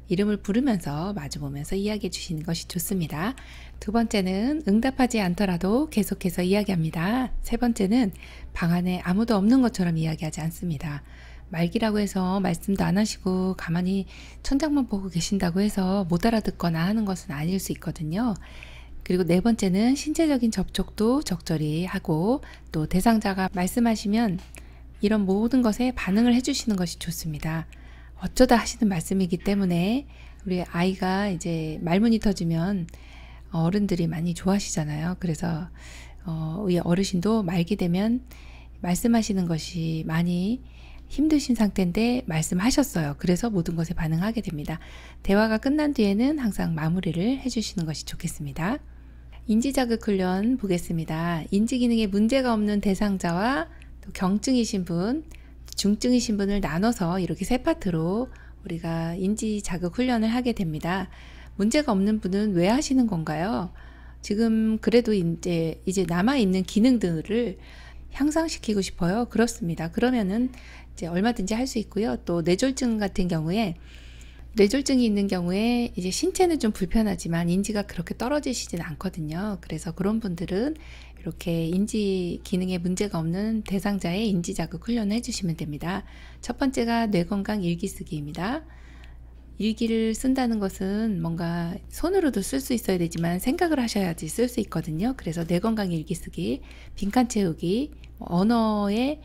이름을 부르면서 마주보면서 이야기해 주시는 것이 좋습니다. 두 번째는 응답하지 않더라도 계속해서 이야기합니다. 세 번째는 방 안에 아무도 없는 것처럼 이야기하지 않습니다. 말기라고 해서 말씀도 안 하시고 가만히 천장만 보고 계신다고 해서 못 알아듣거나 하는 것은 아닐 수 있거든요. 그리고 네 번째는 신체적인 접촉도 적절히 하고 또 대상자가 말씀하시면 이런 모든 것에 반응을 해주시는 것이 좋습니다. 어쩌다 하시는 말씀이기 때문에 우리 아이가 이제 말문이 터지면 어른들이 많이 좋아하시잖아요. 그래서 우리 어르신도 말기 되면 말씀하시는 것이 많이 힘드신 상태인데 말씀하셨어요. 그래서 모든 것에 반응하게 됩니다. 대화가 끝난 뒤에는 항상 마무리를 해주시는 것이 좋겠습니다. 인지자극 훈련 보겠습니다. 인지기능에 문제가 없는 대상자와 또 경증이신 분, 중증이신 분을 나눠서 이렇게 세 파트로 우리가 인지자극 훈련을 하게 됩니다. 문제가 없는 분은 왜 하시는 건가요? 지금 그래도 이제 남아있는 기능들을 향상시키고 싶어요. 그렇습니다. 그러면은 이제 얼마든지 할 수 있고요. 또 뇌졸중 같은 경우에 뇌졸중이 있는 경우에 이제 신체는 좀 불편하지만 인지가 그렇게 떨어지시진 않거든요. 그래서 그런 분들은 이렇게 인지 기능에 문제가 없는 대상자의 인지 자극 훈련을 해주시면 됩니다. 첫 번째가 뇌건강 일기 쓰기입니다. 일기를 쓴다는 것은 뭔가 손으로도 쓸 수 있어야 되지만 생각을 하셔야지 쓸 수 있거든요. 그래서 뇌건강 일기 쓰기, 빈칸 채우기, 언어의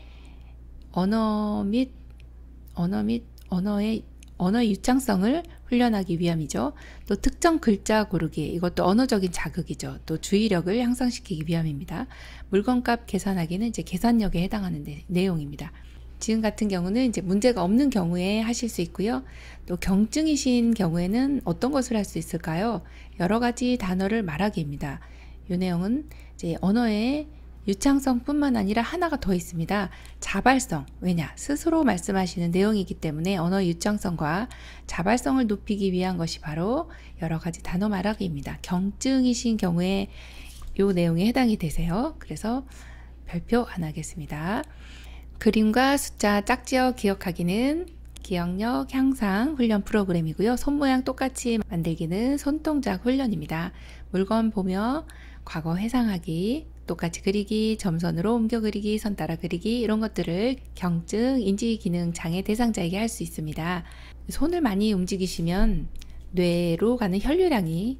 유창성을 훈련하기 위함이죠. 또 특정 글자 고르기, 이것도 언어적인 자극이죠. 또 주의력을 향상시키기 위함입니다. 물건값 계산하기는 이제 계산력에 해당하는 내용입니다. 지금 같은 경우는 이제 문제가 없는 경우에 하실 수 있고요. 또 경증이신 경우에는 어떤 것을 할 수 있을까요? 여러 가지 단어를 말하기입니다. 이 내용은 이제 언어의 유창성뿐만 아니라 하나가 더 있습니다. 자발성. 왜냐? 스스로 말씀하시는 내용이기 때문에 언어 유창성과 자발성을 높이기 위한 것이 바로 여러 가지 단어 말하기입니다. 경증이신 경우에 이 내용에 해당이 되세요. 그래서 별표 안 하겠습니다. 그림과 숫자 짝지어 기억하기는 기억력 향상 훈련 프로그램이고요. 손 모양 똑같이 만들기는 손동작 훈련입니다. 물건 보며 과거 회상하기, 똑같이 그리기, 점선으로 옮겨 그리기, 선 따라 그리기, 이런 것들을 경증, 인지기능 장애 대상자에게 할 수 있습니다. 손을 많이 움직이시면 뇌로 가는 혈류량이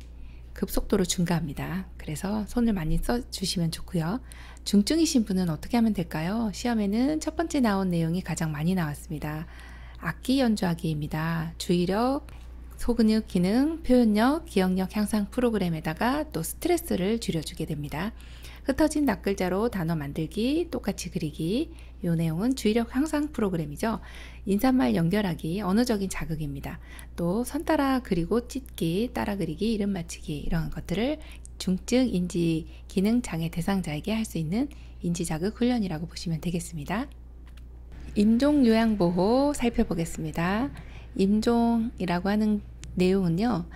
급속도로 증가합니다. 그래서 손을 많이 써주시면 좋고요. 중증이신 분은 어떻게 하면 될까요? 시험에는 첫 번째 나온 내용이 가장 많이 나왔습니다. 악기 연주하기입니다. 주의력, 소근육 기능, 표현력, 기억력 향상 프로그램에다가 또 스트레스를 줄여주게 됩니다. 흩어진 낱글자로 단어 만들기, 똑같이 그리기. 이 내용은 주의력 향상 프로그램이죠. 인사말 연결하기, 언어적인 자극입니다. 또 선 따라 그리고 찢기, 따라 그리기, 이름 맞히기 이런 것들을 중증 인지 기능 장애 대상자에게 할 수 있는 인지 자극 훈련이라고 보시면 되겠습니다. 임종 요양보호 살펴보겠습니다. 임종이라고 하는 내용은요,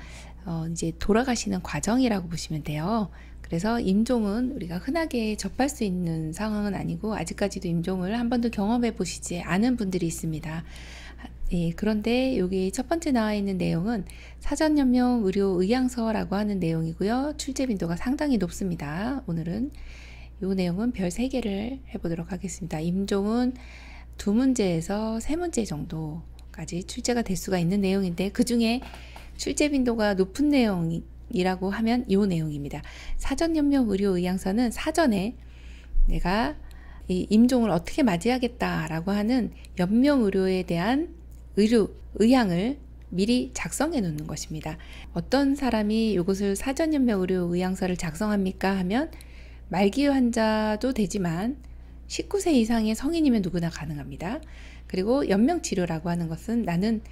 이제 돌아가시는 과정이라고 보시면 돼요. 그래서 임종은 우리가 흔하게 접할 수 있는 상황은 아니고 아직까지도 임종을 한 번도 경험해 보시지 않은 분들이 있습니다. 예, 그런데 여기 첫 번째 나와 있는 내용은 사전연명 의료 의향서라고 하는 내용이고요. 출제 빈도가 상당히 높습니다. 오늘은 이 내용은 별 3개를 해보도록 하겠습니다. 임종은 2문제에서 3문제 정도까지 출제가 될 수가 있는 내용인데 그 중에 출제 빈도가 높은 내용이라고 하면 이 내용입니다. 사전연명 의료 의향서는 사전에 내가 이 임종을 어떻게 맞이하겠다라고 하는 연명 의료에 대한 의향을 미리 작성해 놓는 것입니다. 어떤 사람이 이것을 사전연명 의료 의향서를 작성합니까 하면 말기 환자도 되지만 19세 이상의 성인이면 누구나 가능합니다. 그리고 연명치료라고 하는 것은 나는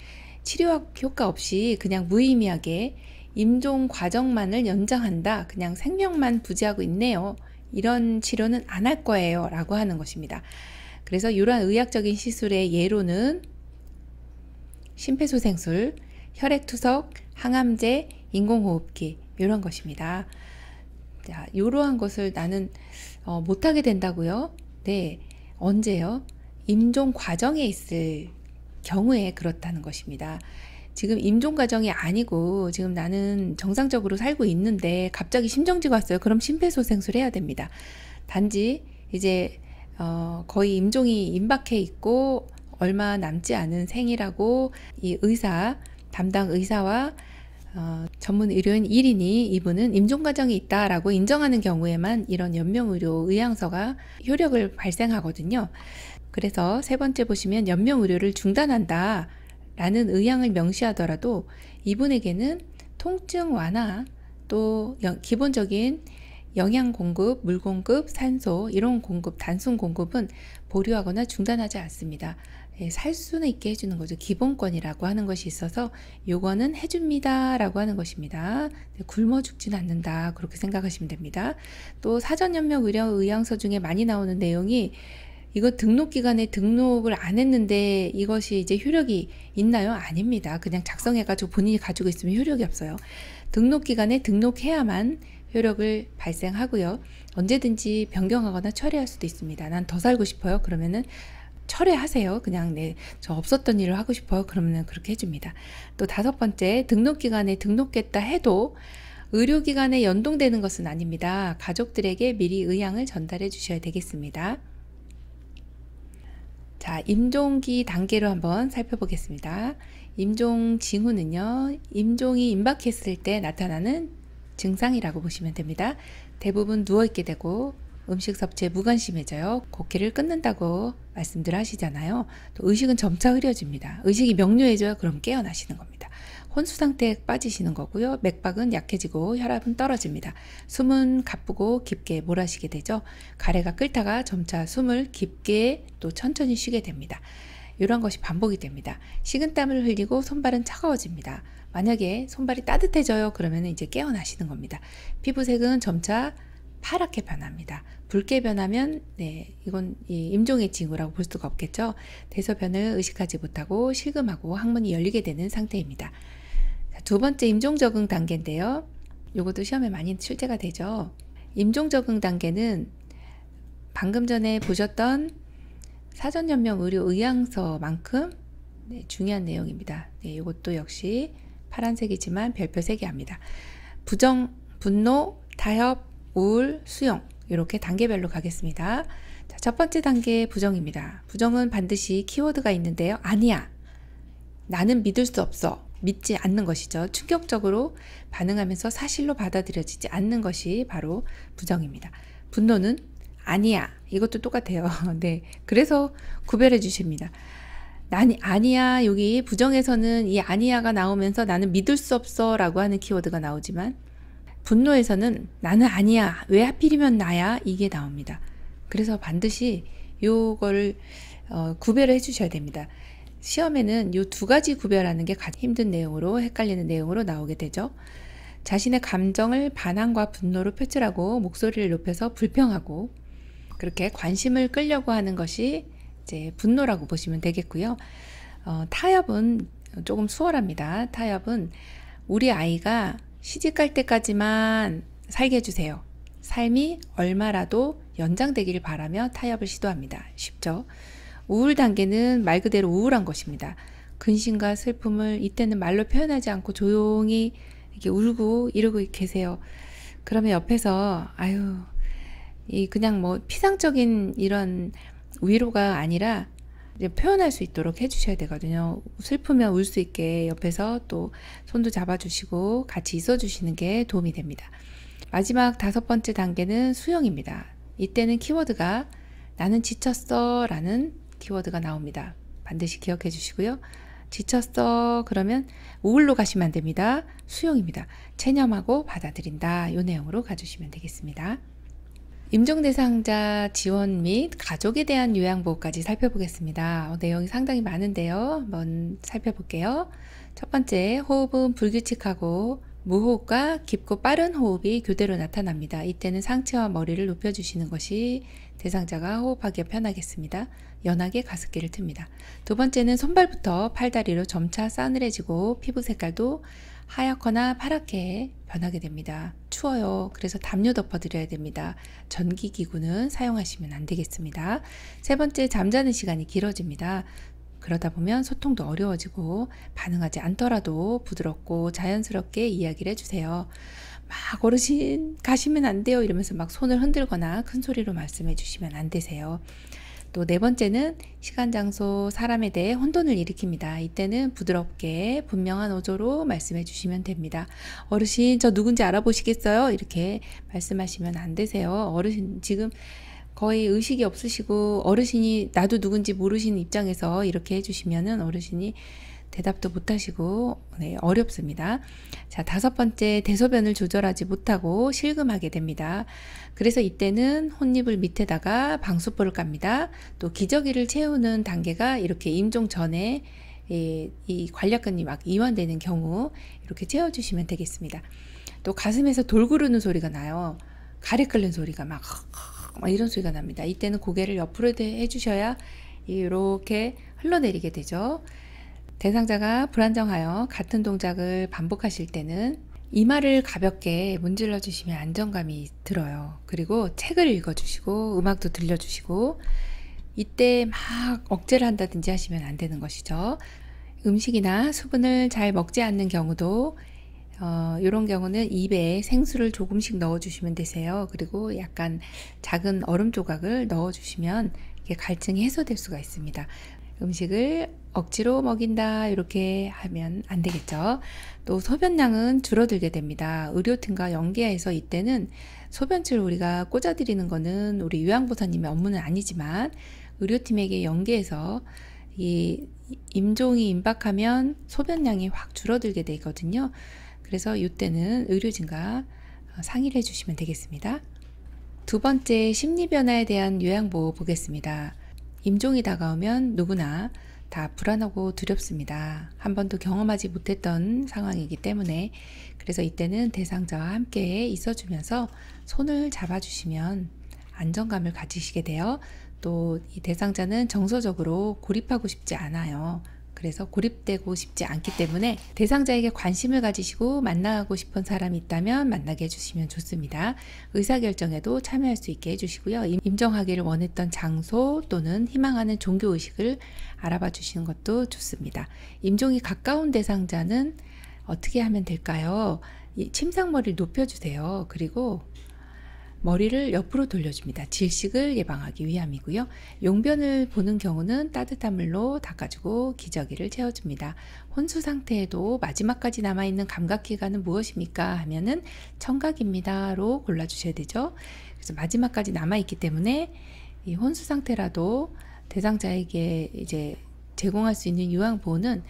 치료 효과 없이 그냥 무의미하게 임종 과정만을 연장한다. 그냥 생명만 부지하고 있네요. 이런 치료는 안 할 거예요. 라고 하는 것입니다. 그래서 이러한 의학적인 시술의 예로는 심폐소생술, 혈액투석, 항암제, 인공호흡기 이런 것입니다. 자, 이러한 것을 나는 못하게 된다고요? 네, 언제요? 임종 과정에 있을 경우에 그렇다는 것입니다. 지금 임종 과정이 아니고 지금 나는 정상적으로 살고 있는데 갑자기 심정지가 왔어요. 그럼 심폐소생술 해야 됩니다. 단지 이제 거의 임종이 임박해 있고 얼마 남지 않은 생이라고 이 담당 의사와 전문 의료인 1인이 이분은 임종 과정이 있다라고 인정하는 경우에만 이런 연명의료 의향서가 효력을 발생하거든요. 그래서 3번째 보시면 연명의료를 중단한다 라는 의향을 명시하더라도 이분에게는 통증 완화 또 기본적인 영양 공급, 물 공급, 산소 이런 공급, 단순 공급은 보류하거나 중단하지 않습니다. 살 수는 있게 해주는 거죠. 기본권이라고 하는 것이 있어서 요거는 해줍니다 라고 하는 것입니다. 굶어 죽진 않는다 그렇게 생각하시면 됩니다. 또 사전연명 의료 의향서 중에 많이 나오는 내용이 이거 등록기간에 등록을 안 했는데 이것이 이제 효력이 있나요? 아닙니다. 그냥 작성해가지고 본인이 가지고 있으면 효력이 없어요. 등록기간에 등록해야만 효력을 발생하고요. 언제든지 변경하거나 철회할 수도 있습니다. 난 더 살고 싶어요. 그러면은 철회하세요. 그냥 저 없었던 일을 하고 싶어요. 그러면 그렇게 해줍니다. 또 5번째, 등록기간에 등록했다 해도 의료기관에 연동되는 것은 아닙니다. 가족들에게 미리 의향을 전달해 주셔야 되겠습니다. 자, 임종기 단계로 한번 살펴보겠습니다. 임종 징후는요, 임종이 임박했을 때 나타나는 증상이라고 보시면 됩니다. 대부분 누워있게 되고 음식 섭취에 무관심해져요. 곡기를 끊는다고 말씀들 하시잖아요. 또 의식은 점차 흐려집니다. 의식이 명료해져요. 그럼 깨어나시는 겁니다. 혼수 상태에 빠지시는 거고요. 맥박은 약해지고 혈압은 떨어집니다. 숨은 가쁘고 깊게 몰아쉬게 되죠. 가래가 끓다가 점차 숨을 깊게 또 천천히 쉬게 됩니다. 이런 것이 반복이 됩니다. 식은땀을 흘리고 손발은 차가워집니다. 만약에 손발이 따뜻해져요. 그러면 이제 깨어나시는 겁니다. 피부색은 점차 파랗게 변합니다. 붉게 변하면 이건 임종의 징후라고 볼 수가 없겠죠. 대소변을 의식하지 못하고 실금하고 항문이 열리게 되는 상태입니다. 자, 2번째 임종 적응 단계인데요. 이것도 시험에 많이 출제가 되죠. 임종 적응 단계는 방금 전에 보셨던 사전연명 의료 의향서만큼 중요한 내용입니다. 이것도 역시 파란색이지만 별표 3개 합니다. 부정, 분노, 타협, 우울, 수용 이렇게 단계별로 가겠습니다. 자, 첫 번째 단계 부정입니다. 부정은 반드시 키워드가 있는데요. 아니야. 나는 믿을 수 없어. 믿지 않는 것이죠. 충격적으로 반응하면서 사실로 받아들여지지 않는 것이 바로 부정입니다. 분노는 아니야. 이것도 똑같아요. 네, 그래서 구별해 주십니다. 난 아니야, 여기 부정에서는 이 아니야가 나오면서 나는 믿을 수 없어 라고 하는 키워드가 나오지만 분노에서는 나는 아니야, 왜 하필이면 나야, 이게 나옵니다. 그래서 반드시 요거를 구별을 해 주셔야 됩니다. 시험에는 요 두 가지 구별하는 게 가장 힘든 내용으로, 헷갈리는 내용으로 나오게 되죠. 자신의 감정을 반항과 분노로 표출하고 목소리를 높여서 불평하고 그렇게 관심을 끌려고 하는 것이 이제 분노라고 보시면 되겠고요. 타협은 조금 수월합니다. 타협은 우리 아이가 시집갈 때까지만 살게 해주세요. 삶이 얼마라도 연장되기를 바라며 타협을 시도합니다. 쉽죠? 우울 단계는 말 그대로 우울한 것입니다. 근심과 슬픔을 이때는 말로 표현하지 않고 조용히 이렇게 울고 이러고 계세요. 그러면 옆에서 아유, 그냥 뭐 피상적인 이런 위로가 아니라 이제 표현할 수 있도록 해주셔야 되거든요. 슬프면 울 수 있게 옆에서 또 손도 잡아주시고 같이 있어주시는 게 도움이 됩니다. 마지막 5번째 단계는 수용입니다. 이때는 키워드가 나는 지쳤어 라는 키워드가 나옵니다. 반드시 기억해 주시고요. 지쳤어 그러면 우울로 가시면 안 됩니다. 수용입니다. 체념하고 받아들인다. 이 내용으로 가주시면 되겠습니다. 임종 대상자 지원 및 가족에 대한 요양보호까지 살펴보겠습니다. 내용이 상당히 많은데요. 한번 살펴볼게요. 첫 번째, 호흡은 불규칙하고 무호흡과 깊고 빠른 호흡이 교대로 나타납니다. 이때는 상체와 머리를 높여주시는 것이 대상자가 호흡하기에 편하겠습니다. 연하게 가습기를 틉니다. 두 번째는 손발부터 팔다리로 점차 싸늘해지고 피부 색깔도 하얗거나 파랗게 변하게 됩니다. 추워요. 그래서 담요 덮어드려야 됩니다. 전기기구는 사용하시면 안 되겠습니다. 세 번째, 잠자는 시간이 길어집니다. 그러다 보면 소통도 어려워지고 반응하지 않더라도 부드럽고 자연스럽게 이야기를 해주세요. 막 어르신 가시면 안 돼요 이러면서 막 손을 흔들거나 큰 소리로 말씀해 주시면 안 되세요. 또 네 번째는 시간, 장소, 사람에 대해 혼돈을 일으킵니다. 이때는 부드럽게 분명한 어조로 말씀해 주시면 됩니다. 어르신 저 누군지 알아보시겠어요? 이렇게 말씀하시면 안 되세요. 어르신 지금 거의 의식이 없으시고 어르신이 나도 누군지 모르시는 입장에서 이렇게 해주시면은 어르신이 대답도 못하시고 어렵습니다. 자, 5번째, 대소변을 조절하지 못하고 실금하게 됩니다. 그래서 이때는 혼입을 밑에다가 방수포를 깝니다. 또 기저귀를 채우는 단계가 이렇게 임종 전에 이 관략근이 막 이완되는 경우 이렇게 채워주시면 되겠습니다. 또 가슴에서 돌 구르는 소리가 나요. 가래 끓는 소리가 막 이런 소리가 납니다. 이때는 고개를 옆으로 해주셔야 이렇게 흘러내리게 되죠. 대상자가 불안정하여 같은 동작을 반복하실 때는 이마를 가볍게 문질러 주시면 안정감이 들어요. 그리고 책을 읽어주시고 음악도 들려주시고 이때 막 억제를 한다든지 하시면 안 되는 것이죠. 음식이나 수분을 잘 먹지 않는 경우도 이런 경우는 입에 생수를 조금씩 넣어주시면 되세요. 그리고 약간 작은 얼음 조각을 넣어주시면 이게 갈증이 해소될 수가 있습니다. 음식을 억지로 먹인다 이렇게 하면 안 되겠죠. 또 소변량은 줄어들게 됩니다. 의료팀과 연계해서 이때는 소변치를 우리가 꽂아드리는 거는 우리 요양보사님의 업무는 아니지만 의료팀에게 연계해서 이 임종이 임박하면 소변량이 확 줄어들게 되거든요. 그래서 이때는 의료진과 상의를 해주시면 되겠습니다. 두 번째, 심리변화에 대한 요양보호 보겠습니다. 임종이 다가오면 누구나 다 불안하고 두렵습니다. 한 번도 경험하지 못했던 상황이기 때문에 그래서 이때는 대상자와 함께 있어주면서 손을 잡아주시면 안정감을 가지시게 돼요. 또 이 대상자는 정서적으로 고립하고 싶지 않아요. 그래서 고립되고 싶지 않기 때문에 대상자에게 관심을 가지시고 만나고 싶은 사람이 있다면 만나게 해주시면 좋습니다. 의사결정에도 참여할 수 있게 해주시고요. 임종하기를 원했던 장소 또는 희망하는 종교의식을 알아봐 주시는 것도 좋습니다. 임종이 가까운 대상자는 어떻게 하면 될까요? 침상머리를 높여주세요. 그리고 머리를 옆으로 돌려줍니다. 질식을 예방하기 위함이고요. 용변을 보는 경우는 따뜻한 물로 닦아주고 기저귀를 채워줍니다. 혼수 상태에도 마지막까지 남아있는 감각기관은 무엇입니까? 하면은 청각입니다로 골라주셔야 되죠. 그래서 마지막까지 남아있기 때문에 이 혼수 상태라도 대상자에게 이제 제공할 수 있는 요양보호는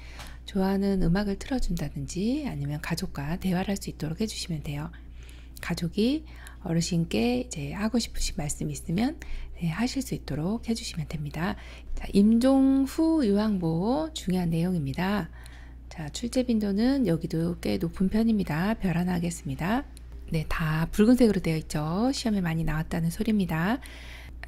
좋아하는 음악을 틀어준다든지 아니면 가족과 대화를 할 수 있도록 해주시면 돼요. 가족이 어르신께 이제 하고 싶으신 말씀 있으면 하실 수 있도록 해주시면 됩니다. 자, 임종 후 요양보호 중요한 내용입니다. 자, 출제 빈도는 여기도 꽤 높은 편입니다. 별 하나 하겠습니다. 네, 다 붉은색으로 되어 있죠. 시험에 많이 나왔다는 소리입니다.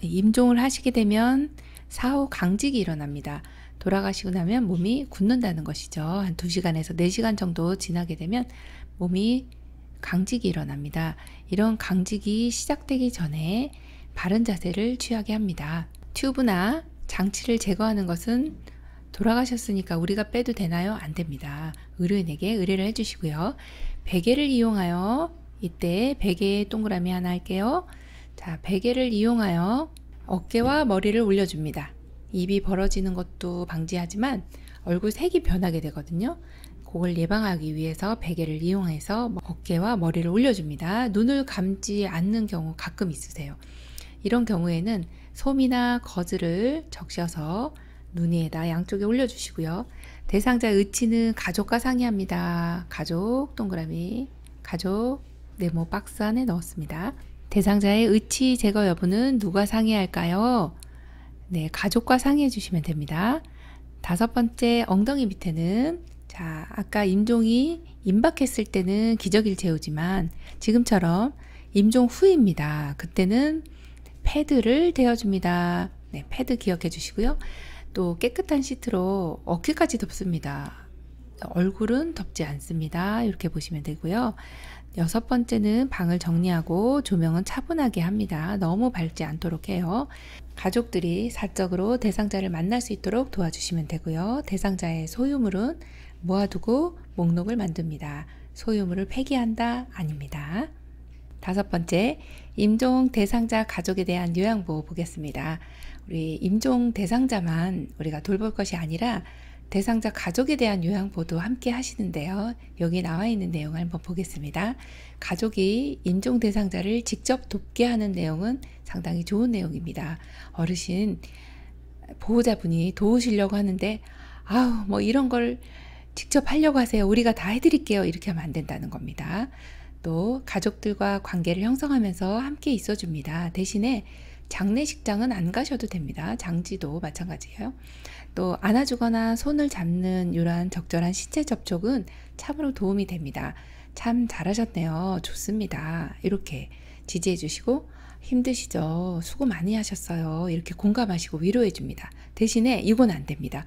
임종을 하시게 되면 사후 강직이 일어납니다. 돌아가시고 나면 몸이 굳는다는 것이죠. 한 2시간에서 4시간 정도 지나게 되면 몸이 강직이 일어납니다. 이런 강직이 시작되기 전에 바른 자세를 취하게 합니다. 튜브나 장치를 제거하는 것은 돌아가셨으니까 우리가 빼도 되나요? 안 됩니다. 의료인에게 의뢰를 해주시고요. 베개를 이용하여, 이때 베개 동그라미 하나 할게요. 자, 베개를 이용하여 어깨와 머리를 올려줍니다. 입이 벌어지는 것도 방지하지만 얼굴 색이 변하게 되거든요. 그걸 예방하기 위해서 베개를 이용해서 어깨와 머리를 올려줍니다. 눈을 감지 않는 경우 가끔 있으세요. 이런 경우에는 솜이나 거즈를 적셔서 눈 위에다 양쪽에 올려주시고요. 대상자의 의치는 가족과 상의합니다. 가족 동그라미, 가족 네모 박스 안에 넣었습니다. 대상자의 의치 제거 여부는 누가 상의할까요? 네, 가족과 상의해 주시면 됩니다. 5번째, 엉덩이 밑에는, 자, 아까 임종이 임박했을 때는 기저귀를 지금처럼 임종 후입니다. 그때는 패드를 대어줍니다. 네, 패드 기억해 주시고요. 또 깨끗한 시트로 어깨까지 덮습니다. 얼굴은 덮지 않습니다. 이렇게 보시면 되고요. 6번째는 방을 정리하고 조명은 차분하게 합니다. 너무 밝지 않도록 해요. 가족들이 사적으로 대상자를 만날 수 있도록 도와주시면 되고요. 대상자의 소유물은 모아두고 목록을 만듭니다. 소유물을 폐기한다? 아닙니다. 5번째, 임종 대상자 가족에 대한 요양보호 보겠습니다. 우리 임종 대상자만 우리가 돌볼 것이 아니라 대상자 가족에 대한 요양보호도 함께 하시는데요. 여기 나와 있는 내용을 한번 보겠습니다. 가족이 임종 대상자를 직접 돕게 하는 내용은 상당히 좋은 내용입니다. 어르신 보호자분이 도우시려고 하는데 아우 뭐 이런 걸 직접 하려고 하세요. 우리가 다 해드릴게요. 이렇게 하면 안 된다는 겁니다. 또 가족들과 관계를 형성하면서 함께 있어줍니다. 대신에 장례식장은 안 가셔도 됩니다. 장지도 마찬가지예요. 또 안아주거나 손을 잡는 이러한 적절한 신체 접촉은 참으로 도움이 됩니다. 참 잘하셨네요. 좋습니다. 이렇게 지지해 주시고 힘드시죠? 수고 많이 하셨어요. 이렇게 공감하시고 위로해 줍니다. 대신에 이건 안 됩니다.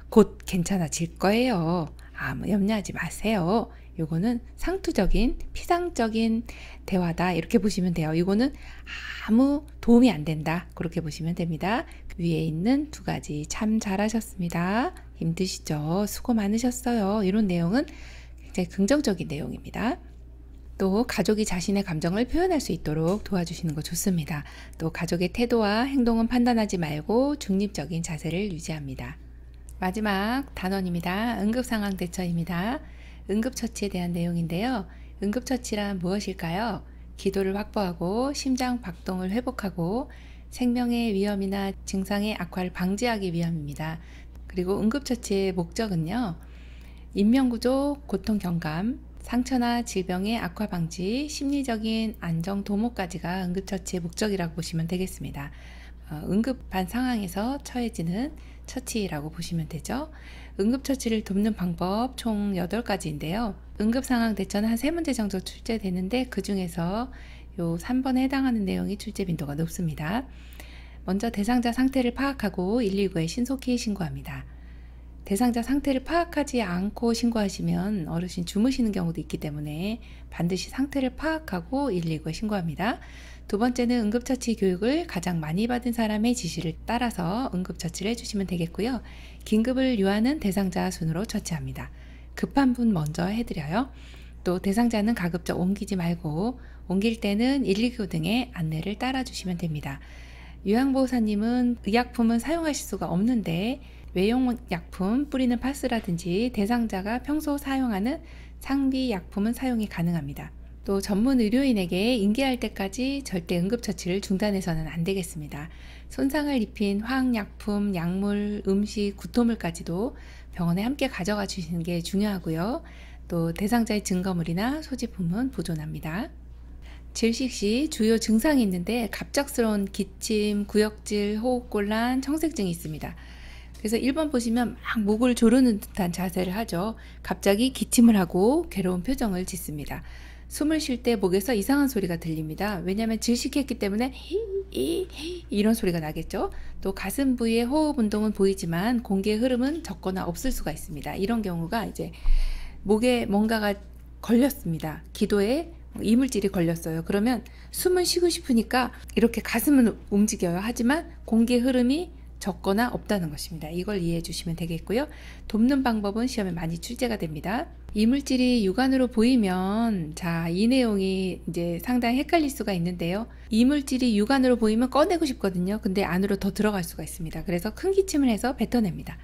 곧 괜찮아질 거예요. 아무 염려하지 마세요. 요거는 상투적인 피상적인 대화다 이렇게 보시면 돼요. 이거는 아무 도움이 안 된다 그렇게 보시면 됩니다. 위에 있는 2가지 참 잘하셨습니다. 힘드시죠? 수고 많으셨어요. 이런 내용은 굉장히 긍정적인 내용입니다. 또 가족이 자신의 감정을 표현할 수 있도록 도와주시는 거 좋습니다. 또 가족의 태도와 행동은 판단하지 말고 중립적인 자세를 유지합니다. 마지막 단원입니다. 응급상황대처입니다. 응급처치에 대한 내용인데요. 응급처치란 무엇일까요? 기도를 확보하고 심장 박동을 회복하고 생명의 위험이나 증상의 악화를 방지하기 위함입니다. 그리고 응급처치의 목적은요. 인명구조, 고통 경감, 상처나 질병의 악화 방지, 심리적인 안정 도모까지가 응급처치의 목적이라고 보시면 되겠습니다. 응급한 상황에서 처해지는 처치라고 보시면 되죠. 응급처치를 돕는 방법 총 8가지인데요. 응급상황 대처는 한 3문제 정도 출제되는데 그 중에서 요 3번에 해당하는 내용이 출제 빈도가 높습니다. 먼저 대상자 상태를 파악하고 119에 신속히 신고합니다. 대상자 상태를 파악하지 않고 신고하시면 어르신 주무시는 경우도 있기 때문에 반드시 상태를 파악하고 119에 신고합니다. 2번째는 응급처치 교육을 가장 많이 받은 사람의 지시를 따라서 응급처치를 해주시면 되겠고요. 긴급을 요하는 대상자 순으로 처치합니다. 급한 분 먼저 해드려요. 또 대상자는 가급적 옮기지 말고 옮길 때는 119 등의 안내를 따라주시면 됩니다. 요양보호사님은 의약품은 사용하실 수가 없는데 외용약품 뿌리는 파스라든지 대상자가 평소 사용하는 상비 약품은 사용이 가능합니다. 또 전문 의료인에게 인계할 때까지 절대 응급처치를 중단해서는 안 되겠습니다. 손상을 입힌 화학약품, 약물, 음식, 구토물까지도 병원에 함께 가져가 주시는 게 중요하고요. 또 대상자의 증거물이나 소지품은 보존합니다. 질식 시 주요 증상이 있는데 갑작스러운 기침, 구역질, 호흡곤란, 청색증이 있습니다. 그래서 1번 보시면 막 목을 조르는 듯한 자세를 하죠. 갑자기 기침을 하고 괴로운 표정을 짓습니다. 숨을 쉴 때 목에서 이상한 소리가 들립니다. 왜냐하면 질식했기 때문에 이런 소리가 나겠죠. 또 가슴 부위의 호흡 운동은 보이지만 공기의 흐름은 적거나 없을 수가 있습니다. 이런 경우가 이제 목에 뭔가가 걸렸습니다. 기도에 이물질이 걸렸어요. 그러면 숨은 쉬고 싶으니까 이렇게 가슴은 움직여요. 하지만 공기의 흐름이 적거나 없다는 것입니다. 이걸 이해해 주시면 되겠고요. 돕는 방법은 시험에 많이 출제가 됩니다. 이물질이 육안으로 보이면 이 내용이 이제 상당히 헷갈릴 수가 있는데요. 이물질이 육안으로 보이면 꺼내고 싶거든요. 근데 안으로 더 들어갈 수가 있습니다. 그래서 큰 기침을 해서 뱉어냅니다.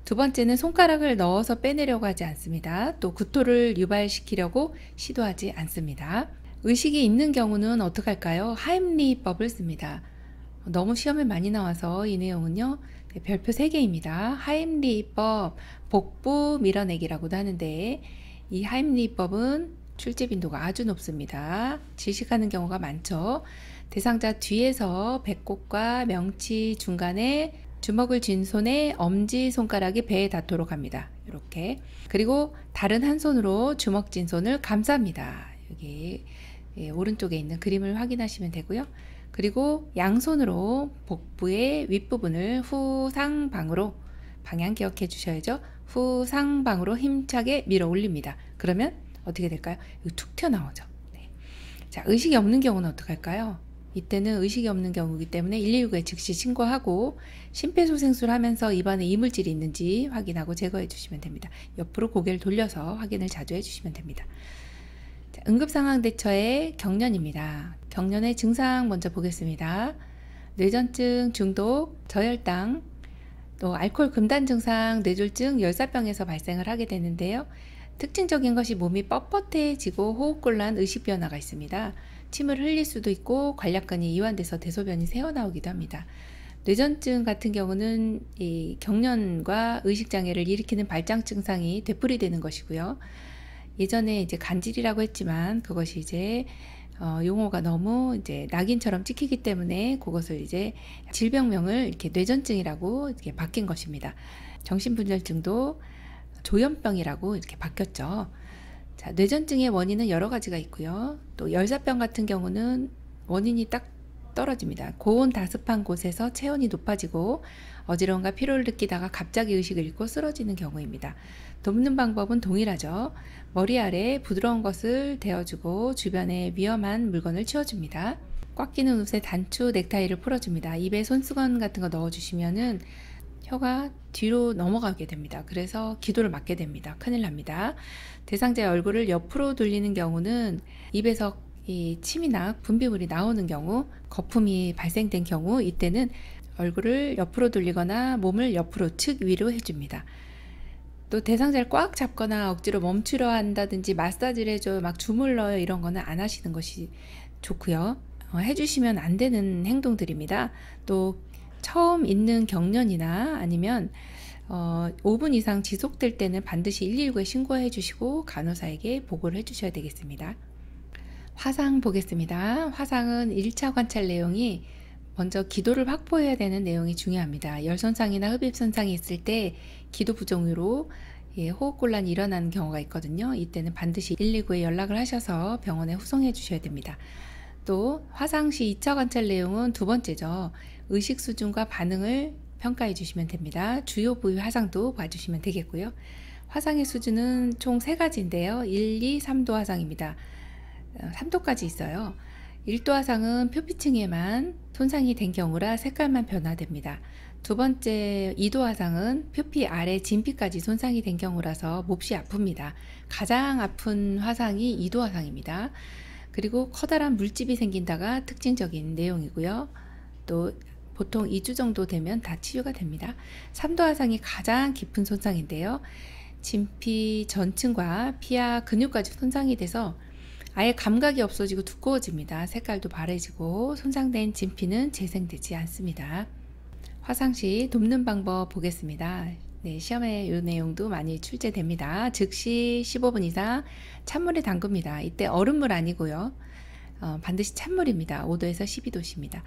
두 번째는 손가락을 넣어서 빼내려고 하지 않습니다. 또 구토를 유발시키려고 시도하지 않습니다. 의식이 있는 경우는 어떻게 할까요? 하임리히법을 씁니다. 너무 시험에 많이 나와서 이 내용은요, 별표 3개입니다. 하임리히법, 복부 밀어내기라고도 하는데, 이 하임리히법은 출제 빈도가 아주 높습니다. 질식하는 경우가 많죠. 대상자 뒤에서 배꼽과 명치 중간에 주먹을 쥔 손에 엄지 손가락이 배에 닿도록 합니다. 이렇게. 그리고 다른 한 손으로 주먹 쥔 손을 감쌉니다. 여기 오른쪽에 있는 그림을 확인하시면 되고요. 그리고 양손으로 복부의 윗부분을 후상방으로, 방향 기억해 주셔야죠. 후상방으로 힘차게 밀어 올립니다. 그러면 어떻게 될까요? 이거 툭 튀어나오죠. 네. 자, 의식이 없는 경우는 어떻게 할까요? 이때는 의식이 없는 경우이기 때문에 119에 즉시 신고하고 심폐소생술 하면서 입안에 이물질이 있는지 확인하고 제거해 주시면 됩니다. 옆으로 고개를 돌려서 확인을 자주 해 주시면 됩니다. 자, 응급상황 대처의 경련입니다. 경련의 증상 먼저 보겠습니다. 뇌전증, 중독, 저혈당, 또 알코올 금단 증상, 뇌졸중, 열사병에서 발생을 하게 되는데요. 특징적인 것이 몸이 뻣뻣해지고 호흡곤란, 의식 변화가 있습니다. 침을 흘릴 수도 있고 관략근이 이완돼서 대소변이 새어나오기도 합니다. 뇌전증 같은 경우는 이 경련과 의식장애를 일으키는 발작 증상이 되풀이되는 것이고요. 예전에 이제 간질이라고 했지만 그것이 이제 용어가 너무 이제 낙인처럼 찍히기 때문에 그것을 이제 질병명을 이렇게 뇌전증이라고 이렇게 바뀐 것입니다. 정신분열증도 조현병이라고 이렇게 바뀌었죠. 자, 뇌전증의 원인은 여러 가지가 있고요. 또 열사병 같은 경우는 원인이 딱 떨어집니다. 고온 다습한 곳에서 체온이 높아지고 어지러움과 피로를 느끼다가 갑자기 의식을 잃고 쓰러지는 경우입니다. 돕는 방법은 동일하죠. 머리 아래 부드러운 것을 대어주고 주변에 위험한 물건을 치워줍니다. 꽉 끼는 옷에 단추, 넥타이를 풀어줍니다. 입에 손수건 같은 거 넣어주시면은 혀가 뒤로 넘어가게 됩니다. 그래서 기도를 막게 됩니다. 큰일 납니다. 대상자의 얼굴을 옆으로 돌리는 경우는 입에서 이 침이나 분비물이 나오는 경우, 거품이 발생된 경우, 이때는 얼굴을 옆으로 돌리거나 몸을 옆으로 측 위로 해줍니다. 또 대상자를 꽉 잡거나 억지로 멈추려 한다든지 마사지를 해줘요, 막 주물러요, 이런 거는 안 하시는 것이 좋고요. 해주시면 안 되는 행동들입니다. 또 처음 있는 경련이나 아니면 5분 이상 지속될 때는 반드시 119에 신고해 주시고 간호사에게 보고를 해 주셔야 되겠습니다. 화상 보겠습니다. 화상은 1차 관찰 내용이 먼저 기도를 확보해야 되는 내용이 중요합니다. 열손상이나 흡입손상이 있을 때 기도 부종으로 호흡곤란이 일어나는 경우가 있거든요. 이때는 반드시 119에 연락을 하셔서 병원에 후송해 주셔야 됩니다. 또 화상 시 2차 관찰 내용은 두 번째죠. 의식 수준과 반응을 평가해 주시면 됩니다. 주요 부위 화상도 봐주시면 되겠고요. 화상의 수준은 총 3가지인데요. 1, 2, 3도 화상입니다. 3도까지 있어요. 1도 화상은 표피층에만 손상이 된 경우라 색깔만 변화됩니다. 두 번째 2도 화상은 표피 아래 진피까지 손상이 된 경우라서 몹시 아픕니다. 가장 아픈 화상이 2도 화상입니다. 그리고 커다란 물집이 생긴다가 특징적인 내용이고요. 또 보통 2주 정도 되면 다 치유가 됩니다. 3도 화상이 가장 깊은 손상인데요. 진피 전층과 피하 근육까지 손상이 돼서 아예 감각이 없어지고 두꺼워집니다. 색깔도 바래지고 손상된 진피는 재생되지 않습니다. 화상 시 돕는 방법 보겠습니다. 네, 시험에 이 내용도 많이 출제됩니다. 즉시 15분 이상 찬물에 담급니다. 이때 얼음물 아니고요. 반드시 찬물입니다. 5도에서 12도씨입니다.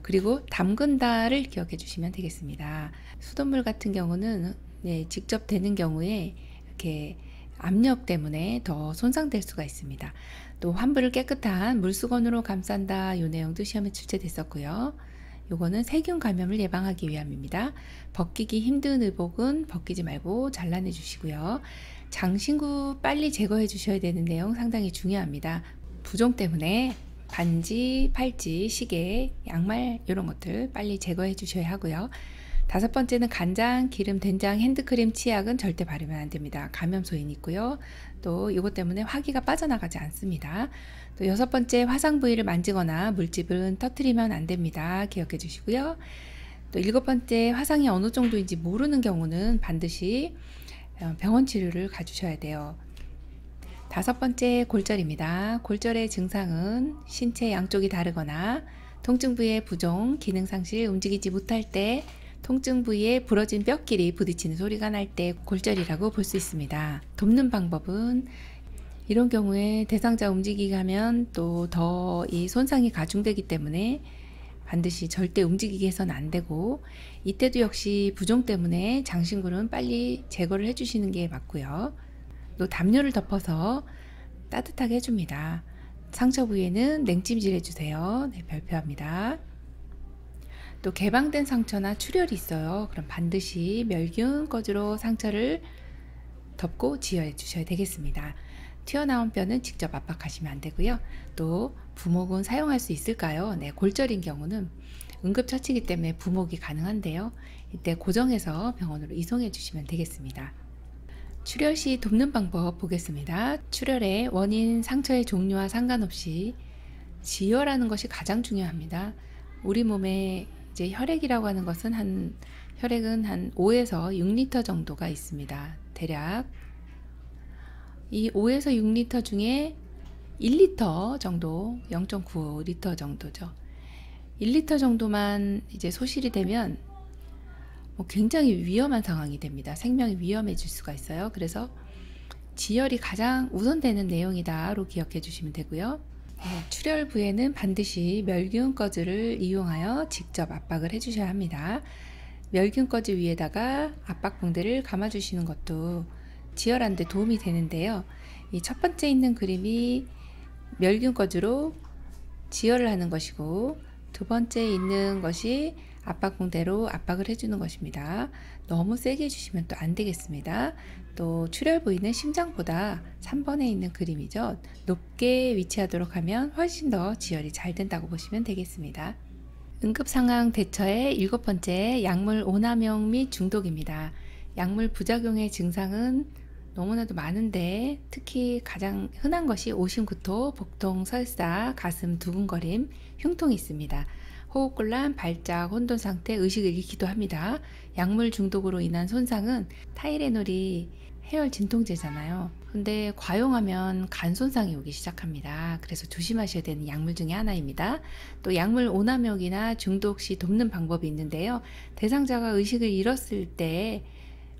그리고 담근다를 기억해 주시면 되겠습니다. 수돗물 같은 경우는 직접 되는 경우에 이렇게 압력 때문에 더 손상될 수가 있습니다. 또 환부를 깨끗한 물수건으로 감싼다. 이 내용도 시험에 출제됐었고요. 요거는 세균 감염을 예방하기 위함입니다. 벗기기 힘든 의복은 벗기지 말고 잘라내 주시고요. 장신구 빨리 제거해 주셔야 되는 내용 상당히 중요합니다. 부종 때문에 반지, 팔찌, 시계, 양말 이런 것들 빨리 제거해 주셔야 하고요. 5번째는 간장, 기름, 된장, 핸드크림, 치약은 절대 바르면 안 됩니다. 감염소인이 있고요. 또 이것 때문에 화기가 빠져나가지 않습니다. 또 6번째, 화상 부위를 만지거나 물집은 터뜨리면 안 됩니다. 기억해 주시고요. 또 7번째, 화상이 어느 정도인지 모르는 경우는 반드시 병원 치료를 가주셔야 돼요. 5번째, 골절입니다. 골절의 증상은 신체 양쪽이 다르거나 통증 부위의 부종, 기능 상실, 움직이지 못할 때, 통증 부위에 부러진 뼈끼리 부딪히는 소리가 날 때 골절이라고 볼 수 있습니다. 돕는 방법은 이런 경우에 대상자 움직이게 하면 또 더 이 손상이 가중되기 때문에 반드시 절대 움직이게 해서는 안 되고, 이때도 역시 부종 때문에 장신구는 빨리 제거를 해주시는 게 맞고요. 또 담요를 덮어서 따뜻하게 해줍니다. 상처 부위에는 냉찜질 해주세요. 네, 별표합니다. 또 개방된 상처나 출혈이 있어요. 그럼 반드시 멸균 꺼즈로 상처를 덮고 지혈해 주셔야 되겠습니다. 튀어나온 뼈는 직접 압박하시면 안 되고요. 또 부목은 사용할 수 있을까요? 네, 골절인 경우는 응급처치이기 때문에 부목이 가능한데요. 이때 고정해서 병원으로 이송해 주시면 되겠습니다. 출혈 시 돕는 방법 보겠습니다. 출혈의 원인, 상처의 종류와 상관없이 지혈하는 것이 가장 중요합니다. 우리 몸에 이제 혈액이라고 하는 것은 혈액은 한 5에서 6리터 정도가 있습니다. 대략 이 5에서 6리터 중에 1리터 정도, 0.95리터 정도죠. 1리터 정도만 이제 소실이 되면 굉장히 위험한 상황이 됩니다. 생명이 위험해질 수가 있어요. 그래서 지혈이 가장 우선되는 내용이다로 기억해 주시면 되고요. 출혈 부에는 반드시 멸균 꺼즈를 이용하여 직접 압박을 해주셔야 합니다. 멸균 꺼즈 위에다가 압박봉대를 감아주시는 것도 지혈하는 데 도움이 되는데요. 이 첫 번째 있는 그림이 멸균 꺼즈로 지혈을 하는 것이고, 두 번째 있는 것이 압박봉대로 압박을 해주는 것입니다. 너무 세게 해주시면 또 안 되겠습니다. 또 출혈 부위는 심장보다 3번에 있는 그림이죠. 높게 위치하도록 하면 훨씬 더 지혈이 잘 된다고 보시면 되겠습니다. 응급상황 대처의 7번째, 약물 오남용 및 중독입니다. 약물 부작용의 증상은 너무나도 많은데 특히 가장 흔한 것이 오심구토, 복통, 설사, 가슴 두근거림, 흉통이 있습니다. 호흡곤란, 발작, 혼돈 상태, 의식을 잃기도 합니다. 약물 중독으로 인한 손상은 타이레놀이 해열 진통제잖아요. 근데 과용하면 간 손상이 오기 시작합니다. 그래서 조심하셔야 되는 약물 중에 하나입니다. 또 약물 오남용이나 중독 시 돕는 방법이 있는데요. 대상자가 의식을 잃었을 때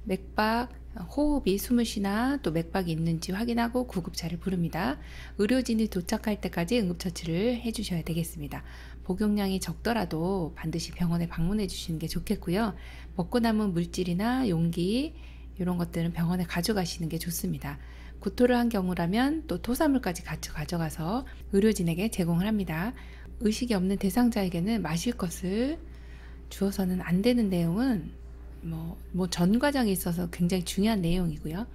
맥박, 호흡이 숨을 쉬나 또 맥박이 있는지 확인하고 구급차를 부릅니다. 의료진이 도착할 때까지 응급처치를 해주셔야 되겠습니다. 복용량이 적더라도 반드시 병원에 방문해 주시는 게 좋겠고요. 먹고 남은 물질이나 용기 이런 것들은 병원에 가져가시는 게 좋습니다. 구토를 한 경우라면 또 토사물까지 같이 가져가서 의료진에게 제공을 합니다. 의식이 없는 대상자에게는 마실 것을 주어서는 안 되는 내용은 전 과정에 있어서 굉장히 중요한 내용이고요.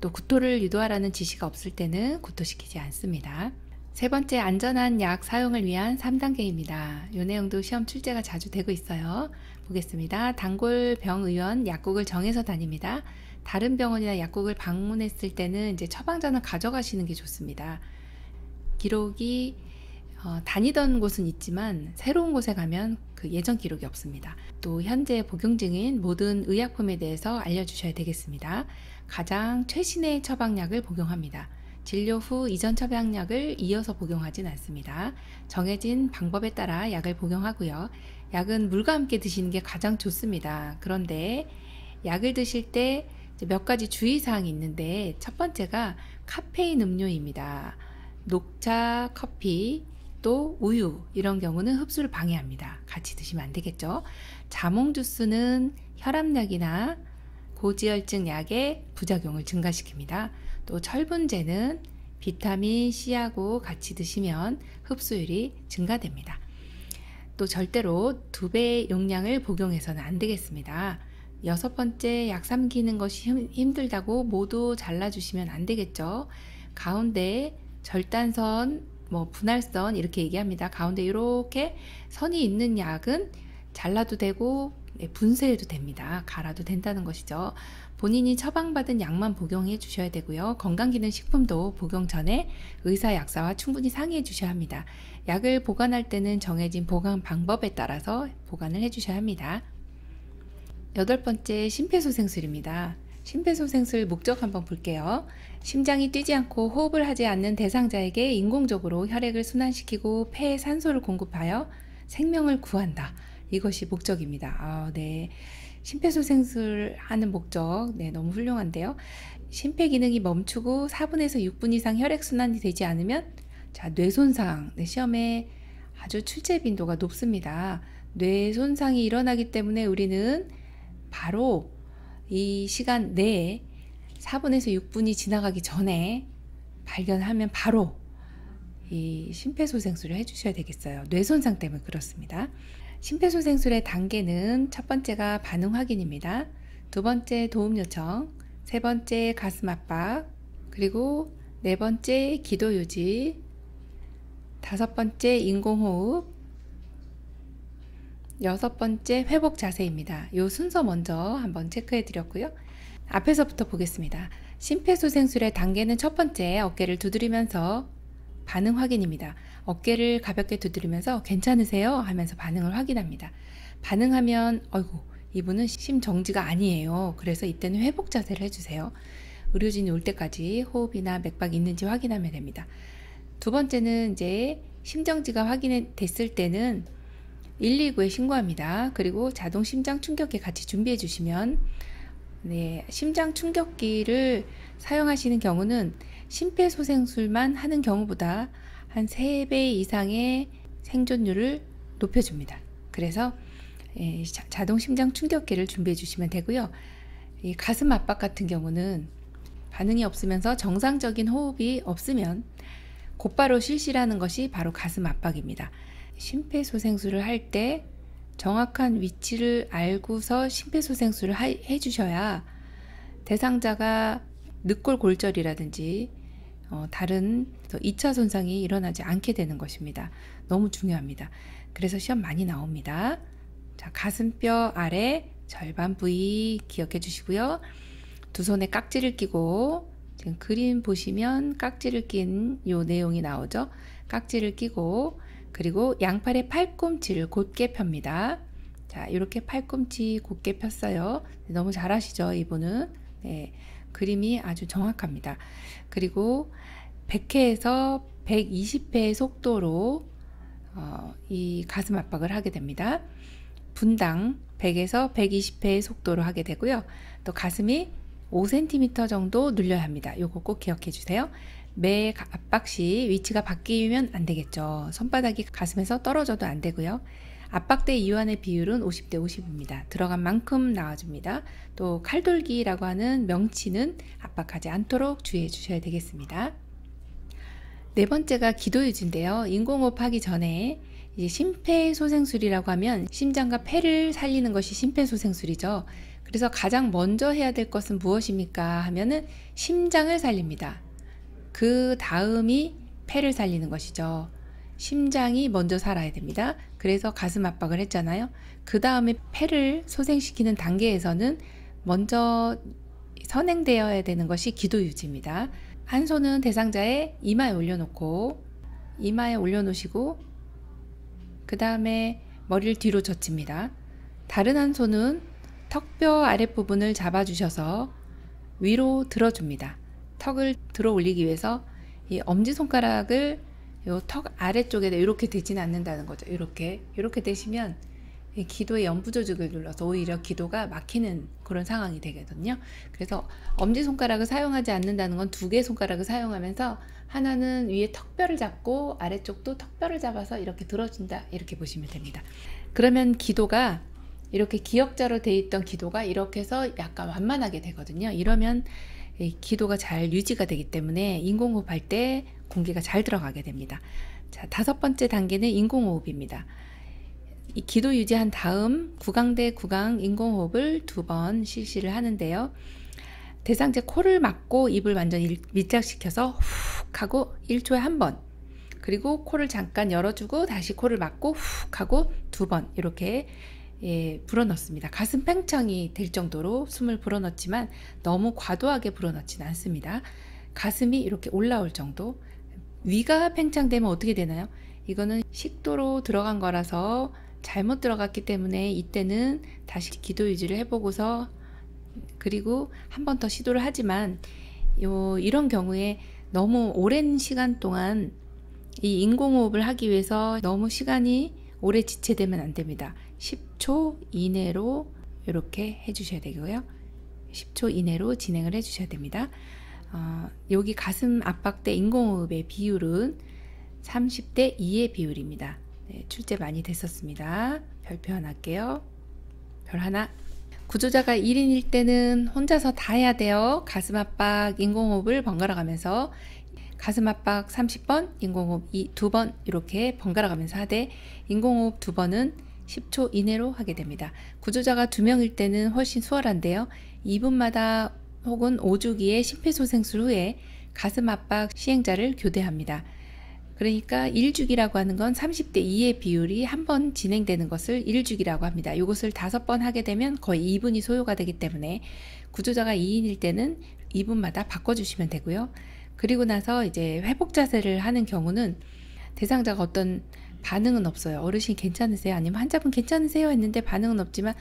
또 구토를 유도하라는 지시가 없을 때는 구토시키지 않습니다. 세 번째, 안전한 약 사용을 위한 3단계입니다. 이 내용도 시험 출제가 자주 되고 있어요. 보겠습니다. 단골 병의원 약국을 정해서 다닙니다. 다른 병원이나 약국을 방문했을 때는 이제 처방전을 가져가시는 게 좋습니다. 기록이 다니던 곳은 있지만 새로운 곳에 가면 그 예전 기록이 없습니다. 또 현재 복용 중인 모든 의약품에 대해서 알려주셔야 되겠습니다. 가장 최신의 처방약을 복용합니다. 진료 후 이전 처방약을 이어서 복용하진 않습니다. 정해진 방법에 따라 약을 복용하고요. 약은 물과 함께 드시는 게 가장 좋습니다. 그런데 약을 드실 때 몇 가지 주의사항이 있는데, 첫 번째가 카페인 음료입니다. 녹차, 커피, 또 우유, 이런 경우는 흡수를 방해합니다. 같이 드시면 안 되겠죠. 자몽 주스는 혈압약이나 고지혈증 약의 부작용을 증가시킵니다. 또 철분제는 비타민 C하고 같이 드시면 흡수율이 증가됩니다. 또 절대로 2배의 용량을 복용해서는 안 되겠습니다. 6번째, 약 삼키는 것이 힘들다고 모두 잘라주시면 안 되겠죠. 가운데 절단선, 분할선 이렇게 얘기합니다. 가운데 이렇게 선이 있는 약은 잘라도 되고 분쇄해도 됩니다. 갈아도 된다는 것이죠. 본인이 처방받은 약만 복용해 주셔야 되고요. 건강기능식품도 복용 전에 의사 약사와 충분히 상의해 주셔야 합니다. 약을 보관할 때는 정해진 보관 방법에 따라서 보관을 해 주셔야 합니다. 8번째, 심폐소생술입니다. 심폐소생술 목적 한번 볼게요. 심장이 뛰지 않고 호흡을 하지 않는 대상자에게 인공적으로 혈액을 순환시키고 폐에 산소를 공급하여 생명을 구한다. 이것이 목적입니다. 네. 심폐소생술 하는 목적, 너무 훌륭한데요. 심폐 기능이 멈추고 4분에서 6분 이상 혈액순환이 되지 않으면 뇌 손상, 시험에 아주 출제 빈도가 높습니다. 뇌 손상이 일어나기 때문에 우리는 바로 이 시간 내에 4분에서 6분이 지나가기 전에 발견하면 바로 이 심폐소생술을 해주셔야 되겠어요. 뇌 손상 때문에 그렇습니다. 심폐소생술의 단계는 첫 번째가 반응 확인입니다. 두 번째 도움 요청, 세 번째 가슴 압박, 그리고 네 번째 기도 유지, 다섯 번째 인공호흡, 여섯 번째 회복 자세입니다. 이 순서 먼저 한번 체크해 드렸고요. 앞에서부터 보겠습니다. 심폐소생술의 단계는 첫 번째, 어깨를 두드리면서 반응 확인입니다. 어깨를 가볍게 두드리면서 괜찮으세요? 하면서 반응을 확인합니다. 반응하면 어이구, 이분은 심정지가 아니에요. 그래서 이때는 회복 자세를 해주세요. 의료진이 올 때까지 호흡이나 맥박이 있는지 확인하면 됩니다. 두 번째는 이제 심정지가 확인됐을 때는 119에 신고합니다. 그리고 자동 심장 충격기 같이 준비해 주시면, 심장 충격기를 사용하시는 경우는 심폐소생술만 하는 경우보다 한 3배 이상의 생존율을 높여줍니다. 그래서 자동 심장 충격기를 준비해 주시면 되고요. 이 가슴 압박 같은 경우는 반응이 없으면서 정상적인 호흡이 없으면 곧바로 실시하는 것이 바로 가슴 압박입니다. 심폐소생술을 할 때 정확한 위치를 알고서 심폐소생술을 해주셔야 대상자가 늑골골절이라든지 다른 2차 손상이 일어나지 않게 되는 것입니다. 너무 중요합니다. 그래서 시험 많이 나옵니다. 자, 가슴뼈 아래 절반 부위 기억해 주시고요. 두 손에 깍지를 끼고, 지금 그림 보시면 깍지를 낀 요 내용이 나오죠. 깍지를 끼고, 그리고 양팔의 팔꿈치를 곧게 펴니다. 자, 이렇게 팔꿈치 곧게 폈어요. 너무 잘하시죠, 이분은. 그림이 아주 정확합니다. 그리고 100회에서 120회의 속도로 이 가슴 압박을 하게 됩니다. 분당 100에서 120회의 속도로 하게 되고요. 또 가슴이 5cm 정도 눌려야 합니다. 이거 꼭 기억해 주세요. 매 압박 시 위치가 바뀌면 안 되겠죠. 손바닥이 가슴에서 떨어져도 안 되고요. 압박대 이완의 비율은 50대 50입니다. 들어간 만큼 나와줍니다. 또 칼돌기라고 하는 명치는 압박하지 않도록 주의해 주셔야 되겠습니다. 네 번째가 기도유지인데요. 인공호흡 하기 전에 이제 심폐소생술이라고 하면 심장과 폐를 살리는 것이 심폐소생술이죠. 그래서 가장 먼저 해야 될 것은 무엇입니까? 하면은 심장을 살립니다. 그 다음이 폐를 살리는 것이죠. 심장이 먼저 살아야 됩니다. 그래서 가슴 압박을 했잖아요. 그 다음에 폐를 소생시키는 단계에서는 먼저 선행되어야 되는 것이 기도 유지입니다. 한 손은 대상자의 이마에 올려놓고, 그 다음에 머리를 뒤로 젖힙니다. 다른 한 손은 턱뼈 아랫부분을 잡아주셔서 위로 들어줍니다. 턱을 들어 올리기 위해서 이 엄지손가락을 요 턱 아래쪽에다 이렇게 대지는 않는다는 거죠. 이렇게 대시면 이 기도의 연부조직을 눌러서 오히려 기도가 막히는 그런 상황이 되거든요. 그래서 엄지손가락을 사용하지 않는다는 건 두 개의 손가락을 사용하면서 하나는 위에 턱뼈를 잡고 아래쪽도 턱뼈를 잡아서 이렇게 들어준다, 이렇게 보시면 됩니다. 그러면 기도가 이렇게 기역자로 돼 있던 기도가 이렇게 해서 약간 완만하게 되거든요. 이러면 이 기도가 잘 유지가 되기 때문에 인공호흡 할 때 공기가 잘 들어가게 됩니다. 자, 5번째 단계는 인공호흡입니다. 이 기도 유지한 다음 구강 대 구강 인공호흡을 2번 실시를 하는데요. 대상제 코를 막고 입을 완전히 밀착시켜서 훅 하고 1초에 1번, 그리고 코를 잠깐 열어주고 다시 코를 막고 훅 하고 2번 이렇게 불어넣습니다. 가슴 팽창이 될 정도로 숨을 불어넣지만 너무 과도하게 불어넣지는 않습니다. 가슴이 이렇게 올라올 정도. 위가 팽창되면 어떻게 되나요? 이거는 식도로 들어간 거라서 잘못 들어갔기 때문에 이때는 다시 기도 유지를 해보고서 그리고 한 번 더 시도를 하지만 이런 경우에 너무 오랜 시간 동안 이 인공호흡을 하기 위해서 너무 시간이 오래 지체되면 안 됩니다. 10초 이내로 이렇게 해주셔야 되고요. 10초 이내로 진행을 해주셔야 됩니다. 여기 가슴 압박 대 인공호흡의 비율은 30대 2의 비율입니다. 네, 출제 많이 됐었습니다. 별표 하나 할게요. 별 하나. 구조자가 1인일 때는 혼자서 다 해야 돼요. 가슴 압박, 인공호흡을 번갈아 가면서 가슴 압박 30번, 인공호흡 2번 이렇게 번갈아 가면서 하되 인공호흡 2번은 10초 이내로 하게 됩니다. 구조자가 2명일 때는 훨씬 수월한데요. 2분마다 혹은 5주기의 심폐소생술 후에 가슴 압박 시행자를 교대합니다. 그러니까 1주기라고 하는 건 30대 2의 비율이 한 번 진행되는 것을 1주기라고 합니다. 이것을 5번 하게 되면 거의 2분이 소요가 되기 때문에 구조자가 2인일 때는 2분마다 바꿔주시면 되고요. 그리고 나서 이제 회복 자세를 하는 경우는 대상자가 어떤 반응은 없어요. 어르신 괜찮으세요? 아니면 환자분 괜찮으세요? 했는데 반응은 없지만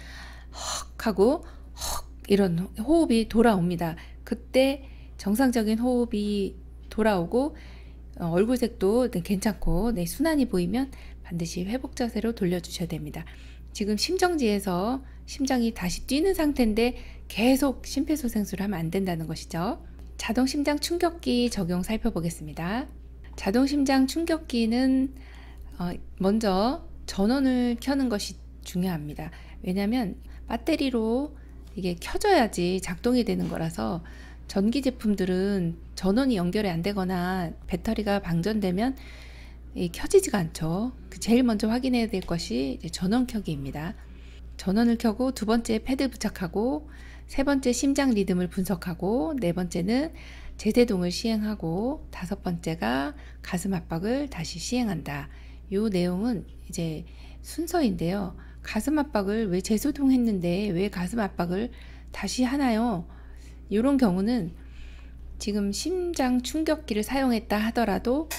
헉 하고 헉 이런 호흡이 돌아옵니다. 그때 정상적인 호흡이 돌아오고 얼굴색도 괜찮고 순환이 보이면 반드시 회복 자세로 돌려주셔야 됩니다. 지금 심정지에서 심장이 다시 뛰는 상태인데 계속 심폐소생술을 하면 안 된다는 것이죠. 자동 심장 충격기 적용 살펴보겠습니다. 자동 심장 충격기는 먼저 전원을 켜는 것이 중요합니다. 왜냐하면 배터리로 이게 켜져야지 작동이 되는 거라서 전기 제품들은 전원이 연결이 안 되거나 배터리가 방전되면 켜지지가 않죠. 제일 먼저 확인해야 될 것이 이제 전원 켜기입니다. 전원을 켜고 2번째 패드 부착하고 3번째 심장 리듬을 분석하고 4번째는 제세동을 시행하고 5번째가 가슴 압박을 다시 시행한다. 이 내용은 이제 순서인데요. 가슴 압박을 왜 제세동 했는데 왜 가슴 압박을 다시 하나요? 이런 경우는 지금 심장 충격기를 사용했다 하더라도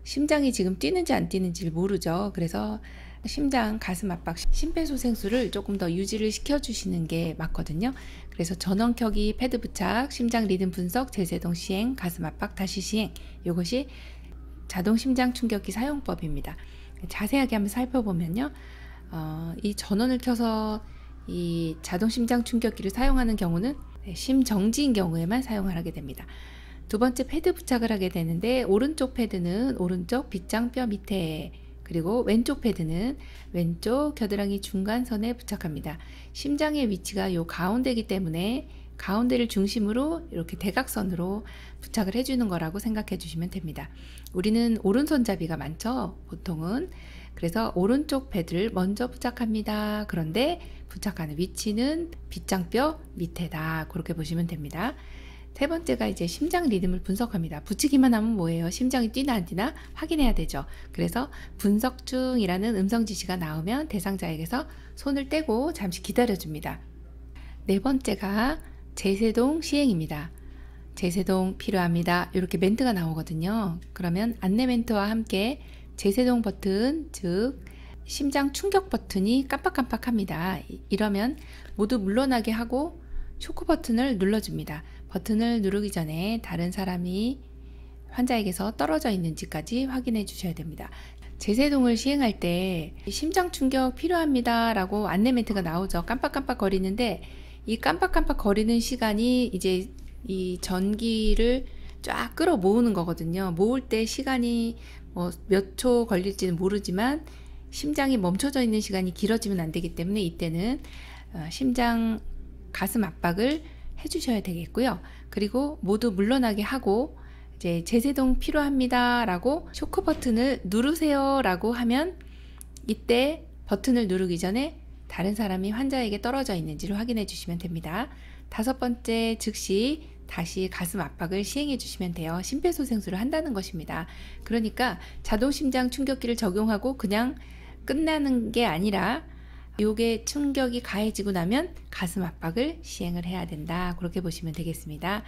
심장이 지금 뛰는지 안 뛰는지를 모르죠. 그래서 심장 가슴 압박 심폐소생술을 조금 더 유지를 시켜주시는 게 맞거든요. 그래서 전원 켜기, 패드 부착, 심장 리듬 분석, 제세동 시행, 가슴 압박 다시 시행, 이것이 자동 심장 충격기 사용법입니다. 자세하게 한번 살펴보면요, 이 전원을 켜서 이 자동 심장 충격기를 사용하는 경우는 심정지인 경우에만 사용을 하게 됩니다. 2번째 패드 부착을 하게 되는데 오른쪽 패드는 오른쪽 빗장뼈 밑에, 그리고 왼쪽 패드는 왼쪽 겨드랑이 중간선에 부착합니다. 심장의 위치가 이 가운데이기 때문에 가운데를 중심으로 이렇게 대각선으로 부착을 해주는 거라고 생각해 주시면 됩니다. 우리는 오른손잡이가 많죠, 보통은. 그래서 오른쪽 패드를 먼저 부착합니다. 그런데 부착하는 위치는 빗장뼈 밑에다, 그렇게 보시면 됩니다. 3번째가 이제 심장 리듬을 분석합니다. 붙이기만 하면 뭐예요? 심장이 뛰나 안 뛰나 확인해야 되죠. 그래서 분석 중이라는 음성 지시가 나오면 대상자에게서 손을 떼고 잠시 기다려줍니다. 4번째가 제세동 시행입니다. 제세동 필요합니다. 이렇게 멘트가 나오거든요. 그러면 안내 멘트와 함께 제세동 버튼, 즉 심장 충격 버튼이 깜빡깜빡합니다. 이러면 모두 물러나게 하고 쇼크 버튼을 눌러줍니다. 버튼을 누르기 전에 다른 사람이 환자에게서 떨어져 있는지까지 확인해 주셔야 됩니다. 제세동을 시행할 때 심장 충격 필요합니다 라고 안내 멘트가 나오죠. 깜빡깜빡 거리는데 이 깜빡깜빡 거리는 시간이 이제 이 전기를 쫙 끌어 모으는 거거든요. 모을 때 시간이 뭐 몇 초 걸릴지는 모르지만 심장이 멈춰져 있는 시간이 길어지면 안 되기 때문에 이때는 심장 가슴 압박을 해주셔야 되겠고요. 그리고 모두 물러나게 하고 이제 제세동 필요합니다 라고 쇼크 버튼을 누르세요 라고 하면 이때 버튼을 누르기 전에 다른 사람이 환자에게 떨어져 있는지를 확인해 주시면 됩니다. 5번째, 즉시 다시 가슴 압박을 시행해 주시면 돼요. 심폐소생술을 한다는 것입니다. 그러니까 자동심장 충격기를 적용하고 그냥 끝나는 게 아니라 요게 충격이 가해지고 나면 가슴 압박을 시행을 해야 된다. 그렇게 보시면 되겠습니다.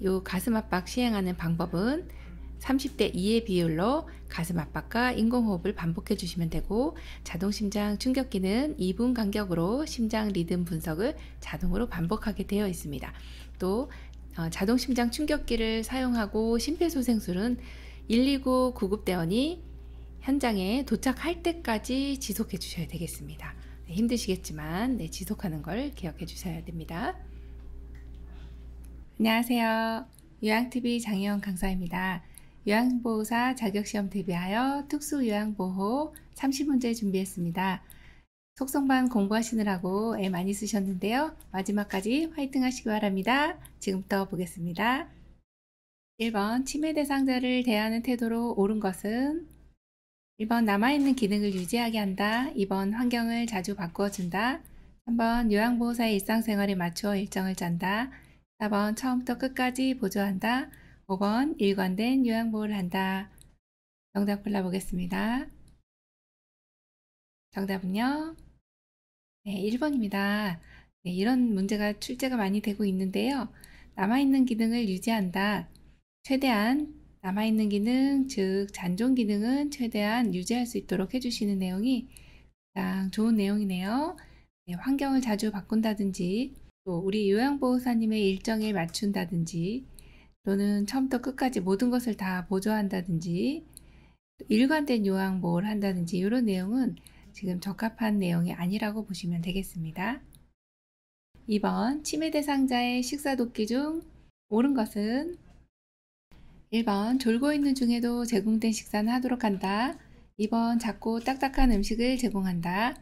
요 가슴 압박 시행하는 방법은 30대 2의 비율로 가슴 압박과 인공호흡을 반복해 주시면 되고, 자동심장 충격기는 2분 간격으로 심장 리듬 분석을 자동으로 반복하게 되어 있습니다. 또 자동심장 충격기를 사용하고 심폐소생술은 119 구급대원이 현장에 도착할 때까지 지속해 주셔야 되겠습니다. 네, 힘드시겠지만 지속하는 걸 기억해 주셔야 됩니다. 안녕하세요. 요양TV 장혜원 강사입니다. 요양보호사 자격시험 대비하여 특수요양보호 30문제 준비했습니다. 속성반 공부하시느라고 애 많이 쓰셨는데요. 마지막까지 화이팅 하시기 바랍니다. 지금부터 보겠습니다. 1번, 치매 대상자를 대하는 태도로 옳은 것은? 1번, 남아있는 기능을 유지하게 한다. 2번, 환경을 자주 바꾸어준다. 3번, 요양보호사의 일상생활에 맞추어 일정을 짠다. 4번, 처음부터 끝까지 보조한다. 5번, 일관된 요양보호를 한다. 정답 골라보겠습니다. 정답은요? 네, 1번입니다. 네, 이런 문제가 출제가 많이 되고 있는데요. 남아있는 기능을 유지한다. 최대한 남아있는 기능, 즉 잔존 기능은 최대한 유지할 수 있도록 해주시는 내용이 가장 좋은 내용이네요. 네, 환경을 자주 바꾼다든지, 또 우리 요양보호사님의 일정에 맞춘다든지, 또는 처음부터 끝까지 모든 것을 다 보조한다든지, 일관된 요양보호를 한다든지, 이런 내용은 지금 적합한 내용이 아니라고 보시면 되겠습니다. 2번, 치매 대상자의 식사 돕기 중 옳은 것은? 1번, 졸고 있는 중에도 제공된 식사는 하도록 한다. 2번, 작고 딱딱한 음식을 제공한다.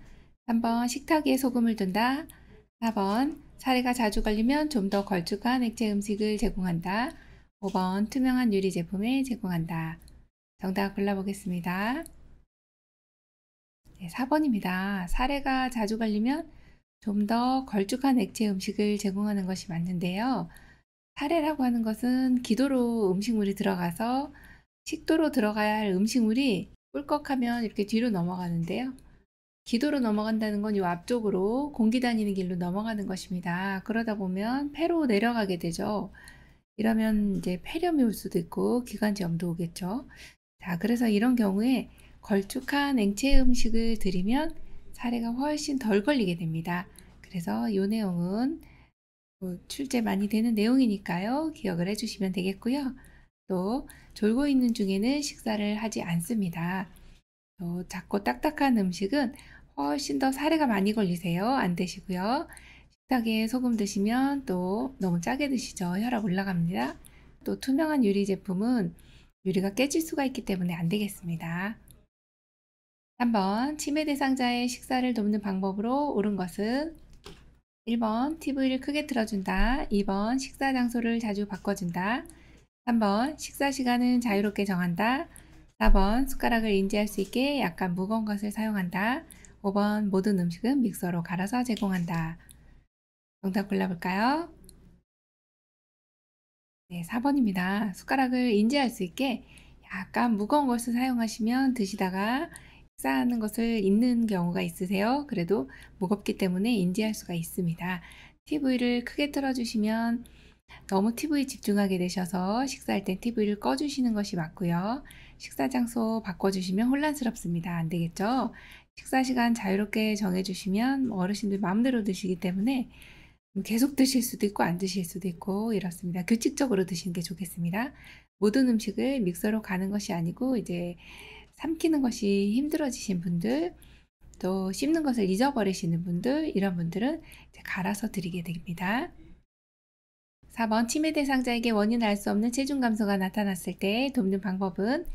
3번, 식탁 위에 소금을 둔다. 4번, 사례가 자주 걸리면 좀 더 걸쭉한 액체 음식을 제공한다. 5번, 투명한 유리 제품을 제공한다. 정답 골라보겠습니다. 네, 4번입니다. 사례가 자주 걸리면 좀 더 걸쭉한 액체 음식을 제공하는 것이 맞는데요. 사례라고 하는 것은 기도로 음식물이 들어가서 식도로 들어가야 할 음식물이 꿀꺽하면 이렇게 뒤로 넘어가는데요. 기도로 넘어간다는 건 이 앞쪽으로 공기 다니는 길로 넘어가는 것입니다. 그러다 보면 폐로 내려가게 되죠. 이러면 이제 폐렴이 올 수도 있고 기관지염도 오겠죠. 자, 그래서 이런 경우에 걸쭉한 액체 음식을 드리면 사례가 훨씬 덜 걸리게 됩니다. 그래서 이 내용은 출제 많이 되는 내용이니까요. 기억을 해주시면 되겠고요. 또 졸고 있는 중에는 식사를 하지 않습니다. 또 작고 딱딱한 음식은 훨씬 더 사례가 많이 걸리세요. 안 드시고요. 식탁에 소금 드시면 또 너무 짜게 드시죠. 혈압 올라갑니다. 또 투명한 유리 제품은 유리가 깨질 수가 있기 때문에 안 되겠습니다. 3번, 치매 대상자의 식사를 돕는 방법으로 옳은 것은? 1번, TV를 크게 틀어준다. 2번, 식사 장소를 자주 바꿔준다. 3번, 식사 시간은 자유롭게 정한다. 4번, 숟가락을 인지할 수 있게 약간 무거운 것을 사용한다. 5번, 모든 음식은 믹서로 갈아서 제공한다. 정답 골라볼까요? 네, 4번입니다. 숟가락을 인지할 수 있게 약간 무거운 것을 사용하시면 드시다가 식사하는 것을 잊는 경우가 있으세요. 그래도 무겁기 때문에 인지할 수가 있습니다. TV를 크게 틀어주시면 너무 TV에 집중하게 되셔서 식사할 땐 TV를 꺼주시는 것이 맞고요. 식사 장소 바꿔주시면 혼란스럽습니다. 안 되겠죠? 식사 시간 자유롭게 정해주시면 어르신들 마음대로 드시기 때문에 계속 드실 수도 있고 안 드실 수도 있고 이렇습니다. 규칙적으로 드시는 게 좋겠습니다. 모든 음식을 믹서로 가는 것이 아니고 이제 삼키는 것이 힘들어지신 분들, 또 씹는 것을 잊어버리시는 분들, 이런 분들은 이제 갈아서 드리게 됩니다. 4번 치매 대상자에게 원인을 알 수 없는 체중 감소가 나타났을 때 돕는 방법은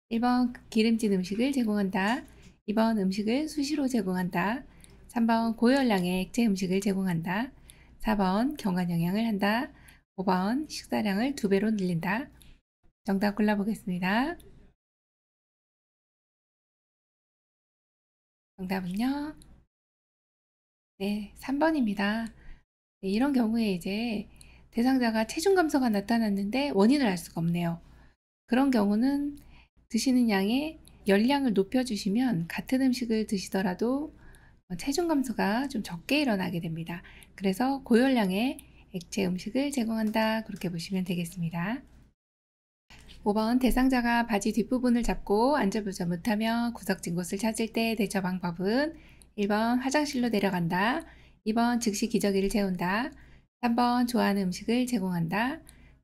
1번 기름진 음식을 제공한다. 2번 음식을 수시로 제공한다. 3번 고열량의 액체 음식을 제공한다. 4번 경관 영양을 한다. 5번 식사량을 2배로 늘린다. 정답 골라보겠습니다. 정답은요? 네, 3번입니다. 네, 이런 경우에 이제 대상자가 체중 감소가 나타났는데 원인을 알 수가 없네요. 그런 경우는 드시는 양의 열량을 높여주시면 같은 음식을 드시더라도 체중 감소가 좀 적게 일어나게 됩니다. 그래서 고열량의 액체 음식을 제공한다. 그렇게 보시면 되겠습니다. 5번 대상자가 바지 뒷부분을 잡고 앉아보자 못하며 구석진 곳을 찾을 때 대처 방법은 1번 화장실로 내려간다. 2번 즉시 기저귀를 채운다. 3번 좋아하는 음식을 제공한다.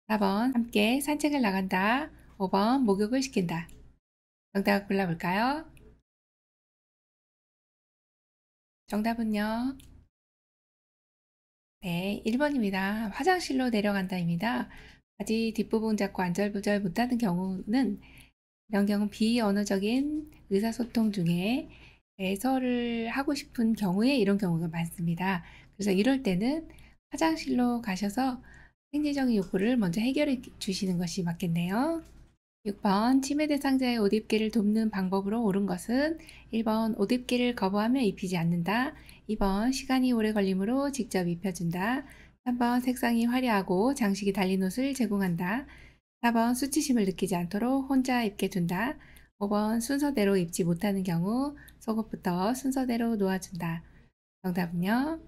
4번 함께 산책을 나간다. 5번 목욕을 시킨다. 정답 골라볼까요? 정답은요. 네, 1번입니다. 화장실로 내려간다입니다. 바지 뒷부분 잡고 안절부절 못하는 경우는 이런 경우 비언어적인 의사소통 중에 배설을 하고 싶은 경우에 이런 경우가 많습니다. 그래서 이럴 때는 화장실로 가셔서 생리적인 욕구를 먼저 해결해 주시는 것이 맞겠네요. 6번 치매 대상자의 옷 입기를 돕는 방법으로 옳은 것은 1번 옷 입기를 거부하며 입히지 않는다. 2번 시간이 오래 걸리므로 직접 입혀준다. 3번 색상이 화려하고 장식이 달린 옷을 제공한다. 4번 수치심을 느끼지 않도록 혼자 입게 둔다. 5번 순서대로 입지 못하는 경우 속옷부터 순서대로 놓아준다. 정답은요?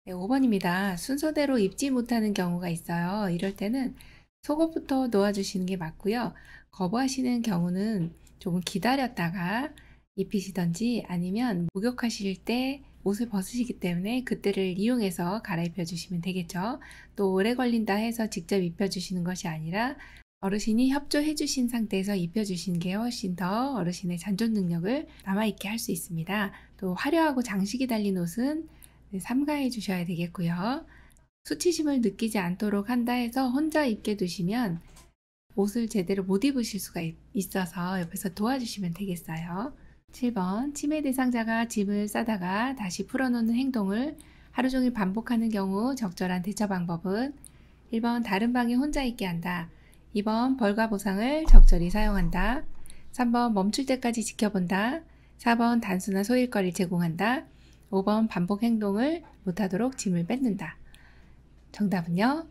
네, 5번입니다. 순서대로 입지 못하는 경우가 있어요. 이럴 때는 속옷부터 놓아주시는 게 맞고요. 거부하시는 경우는 조금 기다렸다가 입히시던지 아니면 목욕하실 때 옷을 벗으시기 때문에 그때를 이용해서 갈아입혀 주시면 되겠죠. 또 오래 걸린다 해서 직접 입혀 주시는 것이 아니라 어르신이 협조해 주신 상태에서 입혀 주시는 게 훨씬 더 어르신의 잔존 능력을 남아있게 할 수 있습니다. 또 화려하고 장식이 달린 옷은 삼가해 주셔야 되겠고요. 수치심을 느끼지 않도록 한다 해서 혼자 입게 두시면 옷을 제대로 못 입으실 수가 있어서 옆에서 도와주시면 되겠어요. 7번 치매 대상자가 짐을 싸다가 다시 풀어놓는 행동을 하루 종일 반복하는 경우 적절한 대처 방법은 1번 다른 방에 혼자 있게 한다. 2번 벌과 보상을 적절히 사용한다. 3번 멈출 때까지 지켜본다. 4번 단순한 소일거리를 제공한다. 5번 반복 행동을 못하도록 짐을 뺏는다. 정답은요?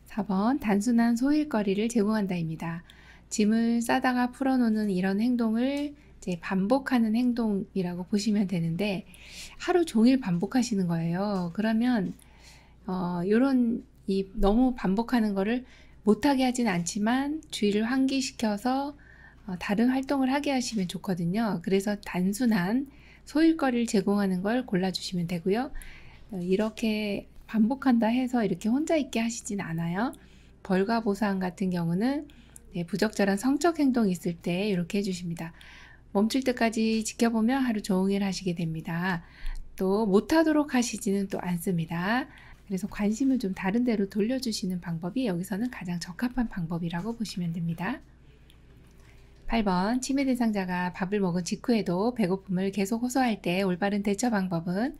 4번 단순한 소일거리를 제공한다입니다. 짐을 싸다가 풀어놓는 이런 행동을 이제 반복하는 행동이라고 보시면 되는데 하루 종일 반복하시는 거예요. 그러면 이런 너무 반복하는 거를 못하게 하진 않지만 주의를 환기시켜서 다른 활동을 하게 하시면 좋거든요. 그래서 단순한 소일거리를 제공하는 걸 골라주시면 되고요. 이렇게 반복한다 해서 이렇게 혼자 있게 하시진 않아요. 벌과 보상 같은 경우는 부적절한 성적 행동이 있을 때 이렇게 해주십니다. 멈출 때까지 지켜보며 하루 종일 하시게 됩니다. 또 못하도록 하시지는 또 않습니다. 그래서 관심을 좀 다른 데로 돌려주시는 방법이 여기서는 가장 적합한 방법이라고 보시면 됩니다. 8번 치매 대상자가 밥을 먹은 직후에도 배고픔을 계속 호소할 때 올바른 대처 방법은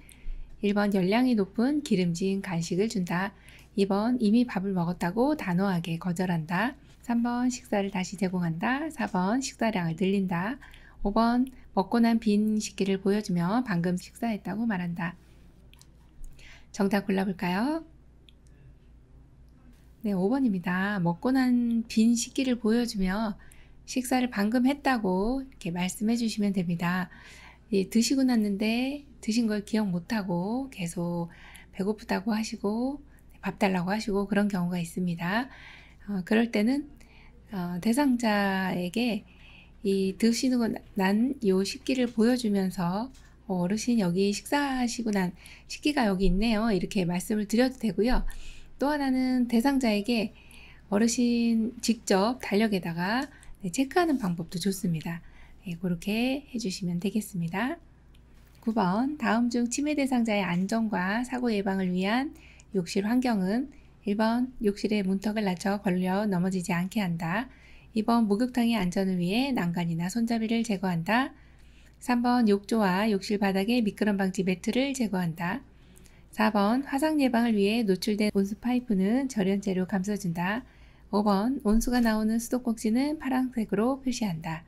1번 열량이 높은 기름진 간식을 준다. 2번 이미 밥을 먹었다고 단호하게 거절한다. 3번 식사를 다시 제공한다. 4번 식사량을 늘린다. 5번 먹고 난 빈 식기를 보여주며 방금 식사했다고 말한다. 정답 골라볼까요? 네, 5번입니다. 먹고 난 빈 식기를 보여주며 식사를 방금 했다고 이렇게 말씀해 주시면 됩니다. 드시고 났는데 드신 걸 기억 못하고 계속 배고프다고 하시고 밥 달라고 하시고 그런 경우가 있습니다. 그럴 때는 대상자에게 이 드시는 난 요 식기를 보여주면서 어르신 여기 식사하시고 난 식기가 여기 있네요. 이렇게 말씀을 드려도 되고요. 또 하나는 대상자에게 어르신 직접 달력에다가 체크하는 방법도 좋습니다. 그렇게 해주시면 되겠습니다. 9번 다음 중 치매 대상자의 안전과 사고 예방을 위한 욕실 환경은 1번 욕실의 문턱을 낮춰 걸려 넘어지지 않게 한다. 2번 목욕탕의 안전을 위해 난간이나 손잡이를 제거한다. 3번 욕조와 욕실 바닥에 미끄럼 방지 매트를 제거한다. 4번 화상 예방을 위해 노출된 온수 파이프는 절연제로 감싸준다. 5번 온수가 나오는 수도꼭지는 파란색으로 표시한다.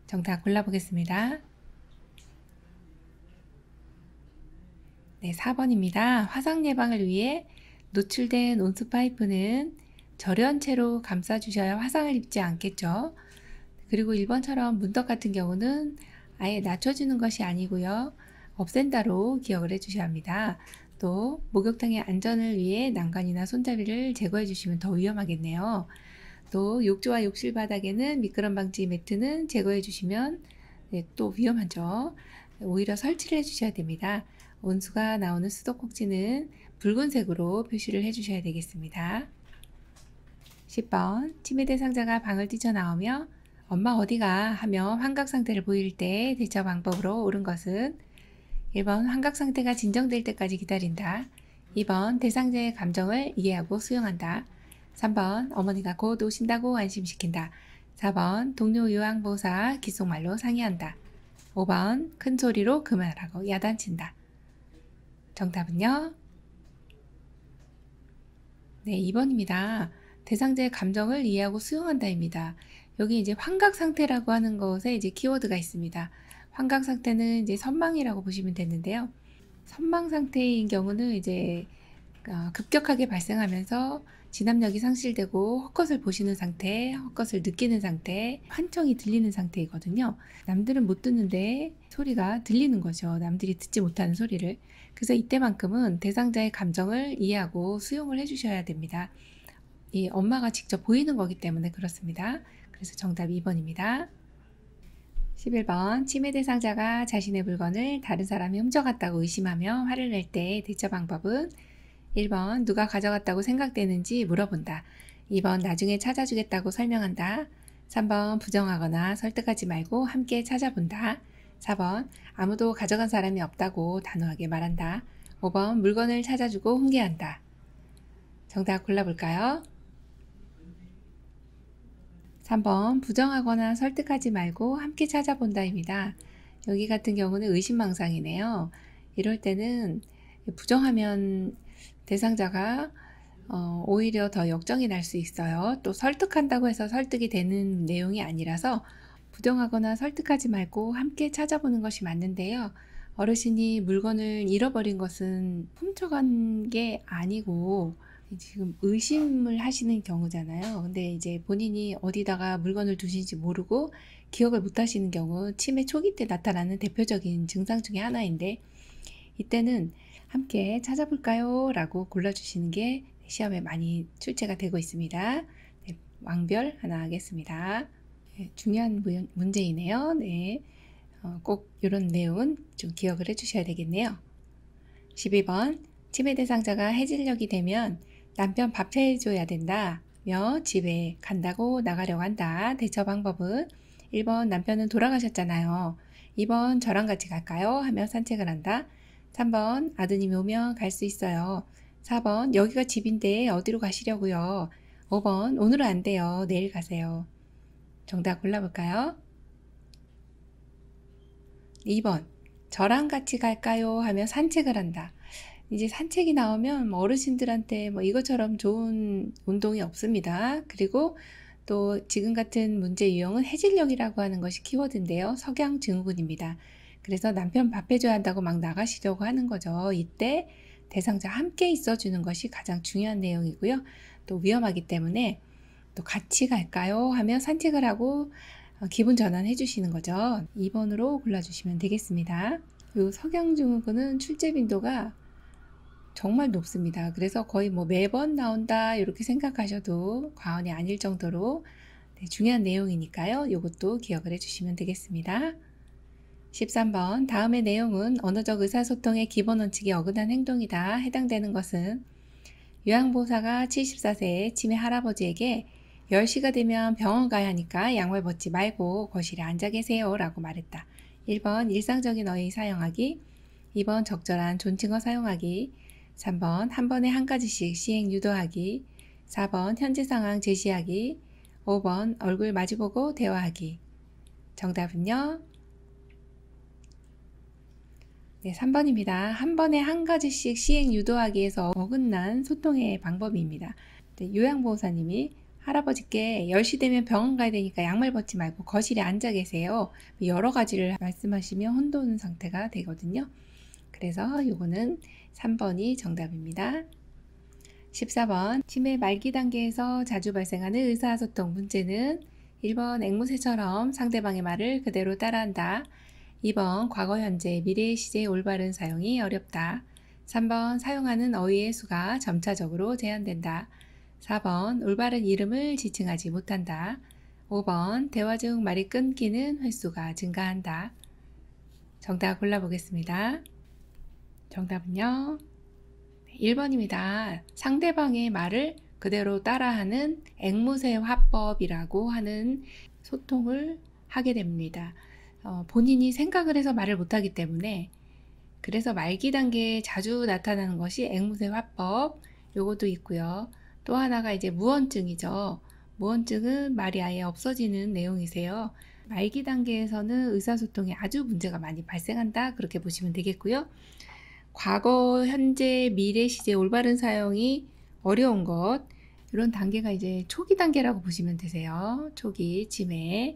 정답 골라보겠습니다. 네, 4번입니다. 화상 예방을 위해 노출된 온수 파이프는 절연체로 감싸주셔야 화상을 입지 않겠죠. 그리고 1번처럼 문턱 같은 경우는 아예 낮춰주는 것이 아니고요. 없앤다로 기억을 해주셔야 합니다. 또 목욕탕의 안전을 위해 난간이나 손잡이를 제거해 주시면 더 위험하겠네요. 또 욕조와 욕실 바닥에는 미끄럼 방지 매트는 제거해 주시면 또 위험하죠. 오히려 설치를 해 주셔야 됩니다. 온수가 나오는 수도꼭지는 붉은색으로 표시를 해 주셔야 되겠습니다. 10번 치매 대상자가 방을 뛰쳐나오며 엄마 어디가 하며 환각 상태를 보일 때 대처 방법으로 옳은 것은 1번 환각 상태가 진정될 때까지 기다린다. 2번 대상자의 감정을 이해하고 수용한다. 3번 어머니가 곧 오신다고 안심시킨다. 4번 동료 요양보호사 귓속말로 상의한다. 5번 큰 소리로 그만하라고 야단친다. 정답은요? 네, 2번입니다. 대상자의 감정을 이해하고 수용한다입니다. 여기 이제 환각 상태라고 하는 것에 이제 키워드가 있습니다. 환각 상태는 이제 선망이라고 보시면 되는데요. 선망 상태인 경우는 이제 급격하게 발생하면서 진압력이 상실되고 헛것을 보시는 상태, 헛것을 느끼는 상태, 환청이 들리는 상태이거든요. 남들은 못 듣는데 소리가 들리는 거죠. 남들이 듣지 못하는 소리를. 그래서 이때만큼은 대상자의 감정을 이해하고 수용을 해주셔야 됩니다. 이 엄마가 직접 보이는 거기 때문에 그렇습니다. 그래서 정답 2번입니다. 11번 치매 대상자가 자신의 물건을 다른 사람이 훔쳐갔다고 의심하며 화를 낼 때 대처 방법은 1번 누가 가져갔다고 생각되는지 물어본다. 2번 나중에 찾아주겠다고 설명한다. 3번 부정하거나 설득하지 말고 함께 찾아본다. 4번 아무도 가져간 사람이 없다고 단호하게 말한다. 5번 물건을 찾아주고 훈계한다. 정답 골라볼까요? 3번 부정하거나 설득하지 말고 함께 찾아본다입니다. 여기 같은 경우는 의심망상이네요. 이럴 때는 부정하면 대상자가 오히려 더 역정이 날 수 있어요. 또 설득한다고 해서 설득이 되는 내용이 아니라서 부정하거나 설득하지 말고 함께 찾아보는 것이 맞는데요. 어르신이 물건을 잃어버린 것은 훔쳐간 게 아니고 지금 의심을 하시는 경우잖아요. 근데 이제 본인이 어디다가 물건을 두신지 모르고 기억을 못 하시는 경우 치매 초기 때 나타나는 대표적인 증상 중에 하나인데 이때는 함께 찾아볼까요? 라고 골라주시는 게 시험에 많이 출제가 되고 있습니다. 네, 왕별 하나 하겠습니다. 네, 중요한 문제이네요. 네, 꼭 이런 내용은 좀 기억을 해주셔야 되겠네요. 12번 치매 대상자가 해질녘이 되면 남편 밥 해줘야 된다며 집에 간다고 나가려고 한다. 대처 방법은 1번 남편은 돌아가셨잖아요. 2번 저랑 같이 갈까요? 하며 산책을 한다. 3번 아드님이 오면 갈 수 있어요. 4번 여기가 집인데 어디로 가시려고요? 5번 오늘은 안 돼요. 내일 가세요. 정답 골라볼까요? 2번 저랑 같이 갈까요? 하며 산책을 한다. 이제 산책이 나오면 어르신들한테 이것처럼 좋은 운동이 없습니다. 그리고 또 지금 같은 문제 유형은 해질녘이라고 하는 것이 키워드인데요. 석양 증후군입니다. 그래서 남편 밥 해줘야 한다고 막 나가시려고 하는 거죠. 이때 대상자 함께 있어주는 것이 가장 중요한 내용이고요. 또 위험하기 때문에 또 같이 갈까요? 하며 산책을 하고 기분 전환해 주시는 거죠. 2번으로 골라주시면 되겠습니다. 이 석양 증후군은 출제 빈도가 정말 높습니다. 그래서 거의 매번 나온다 이렇게 생각하셔도 과언이 아닐 정도로 중요한 내용이니까요. 이것도 기억을 해주시면 되겠습니다. 13번 다음의 내용은 언어적 의사소통의 기본 원칙에 어긋난 행동이다. 해당되는 것은 요양보호사가 74세의 치매 할아버지에게 10시가 되면 병원 가야 하니까 양말 벗지 말고 거실에 앉아 계세요 라고 말했다. 1번 일상적인 어휘 사용하기, 2번 적절한 존칭어 사용하기, 3번 한 번에 한 가지씩 시행 유도하기, 4번 현재 상황 제시하기, 5번 얼굴 마주보고 대화하기. 정답은요? 네, 3번입니다. 한 번에 한 가지씩 시행 유도하기에서 어긋난 소통의 방법입니다. 네, 요양보호사님이 할아버지께 10시 되면 병원 가야 되니까 양말 벗지 말고 거실에 앉아 계세요. 여러 가지를 말씀하시면 혼돈 상태가 되거든요. 그래서 요거는 3번이 정답입니다. 14번 치매 말기 단계에서 자주 발생하는 의사소통 문제는 1번 앵무새처럼 상대방의 말을 그대로 따라한다. 2번 과거, 현재, 미래의 시제의 올바른 사용이 어렵다. 3번 사용하는 어휘의 수가 점차적으로 제한된다. 4번 올바른 이름을 지칭하지 못한다. 5번 대화 중 말이 끊기는 횟수가 증가한다. 정답 골라보겠습니다. 정답은요? 1번입니다. 상대방의 말을 그대로 따라하는 앵무새 화법이라고 하는 소통을 하게 됩니다. 본인이 생각을 해서 말을 못하기 때문에 그래서 말기 단계에 자주 나타나는 것이 앵무새 화법 요것도 있고요. 또 하나가 이제 무언증이죠. 무언증은 말이 아예 없어지는 내용이세요. 말기 단계에서는 의사소통에 아주 문제가 많이 발생한다 그렇게 보시면 되겠고요. 과거, 현재, 미래 시제 올바른 사용이 어려운 것 이런 단계가 이제 초기 단계라고 보시면 되세요. 초기 치매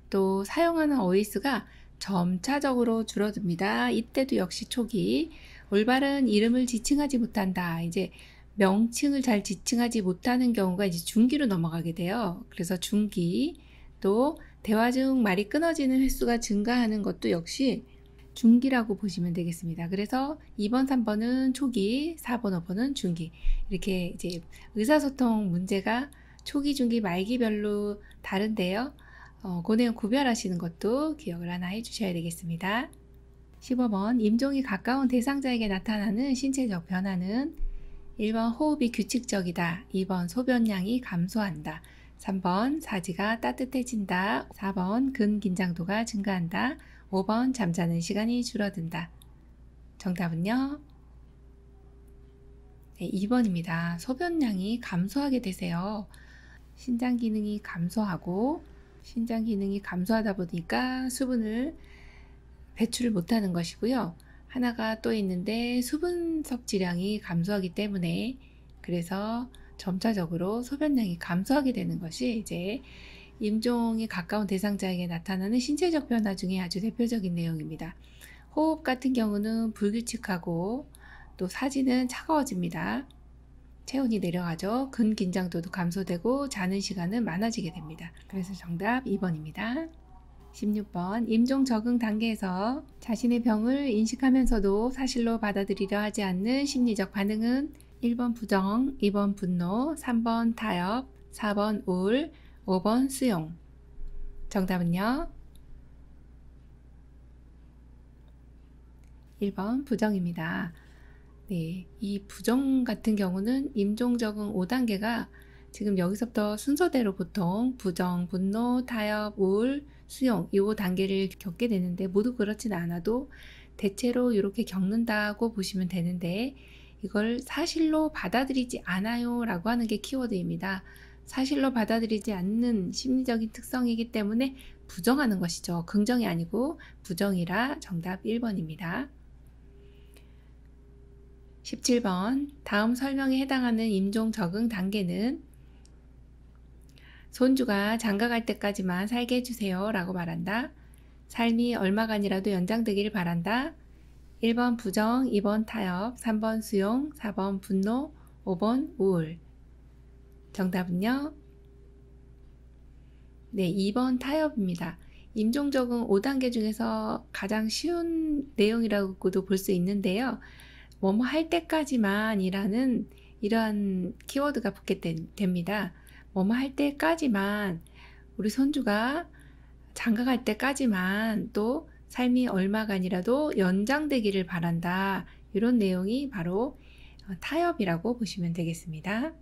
또 사용하는 어휘 수가 점차적으로 줄어듭니다. 이때도 역시 초기 올바른 이름을 지칭하지 못한다. 이제 명칭을 잘 지칭하지 못하는 경우가 이제 중기로 넘어가게 돼요. 그래서 중기 또 대화 중 말이 끊어지는 횟수가 증가하는 것도 역시 중기라고 보시면 되겠습니다. 그래서 2번, 3번은 초기, 4번, 5번은 중기. 이렇게 이제 의사소통 문제가 초기, 중기, 말기별로 다른데요. 그 내용 구별하시는 것도 기억을 하나 해주셔야 되겠습니다. 15번 임종이 가까운 대상자에게 나타나는 신체적 변화는 1번 호흡이 규칙적이다. 2번 소변량이 감소한다. 3번 사지가 따뜻해진다. 4번 근긴장도가 증가한다. 5번 잠자는 시간이 줄어든다. 정답은요? 네, 2번입니다. 소변량이 감소하게 되세요. 신장 기능이 감소하다 보니까 수분을 배출을 못하는 것이고요. 하나가 또 있는데 수분 섭취량이 감소하기 때문에 그래서 점차적으로 소변량이 감소하게 되는 것이 이제 임종이 가까운 대상자에게 나타나는 신체적 변화 중에 아주 대표적인 내용입니다. 호흡 같은 경우는 불규칙하고 또 사지는 차가워집니다. 체온이 내려가죠. 근긴장도도 감소되고 자는 시간은 많아지게 됩니다. 그래서 정답 2번입니다. 16번 임종 적응 단계에서 자신의 병을 인식하면서도 사실로 받아들이려 하지 않는 심리적 반응은 1번 부정, 2번 분노, 3번 타협, 4번 우울, 5번 수용. 정답은요? 1번 부정입니다. 네, 이 부정 같은 경우는 임종 적응 5단계가 지금 여기서부터 순서대로 보통 부정, 분노, 타협, 우울, 수용 이 5단계를 겪게 되는데 모두 그렇지는 않아도 대체로 이렇게 겪는다고 보시면 되는데 이걸 사실로 받아들이지 않아요 라고 하는 게 키워드입니다. 사실로 받아들이지 않는 심리적인 특성이기 때문에 부정하는 것이죠. 긍정이 아니고 부정이라 정답 1번입니다. 17번 다음 설명에 해당하는 임종 적응 단계는 손주가 장가갈 때까지만 살게 해주세요 라고 말한다. 삶이 얼마간이라도 연장되길 바란다. 1번 부정, 2번 타협, 3번 수용, 4번 분노, 5번 우울. 정답은요? 네, 2번 타협입니다. 임종 적응 5단계 중에서 가장 쉬운 내용이라고도 볼 수 있는데요. 뭐뭐 할 때까지만이라는 이러한 키워드가 붙게 됩니다. 뭐뭐 할 때까지만 우리 손주가 장가갈 때까지만 또 삶이 얼마간이라도 연장되기를 바란다. 이런 내용이 바로 타협이라고 보시면 되겠습니다.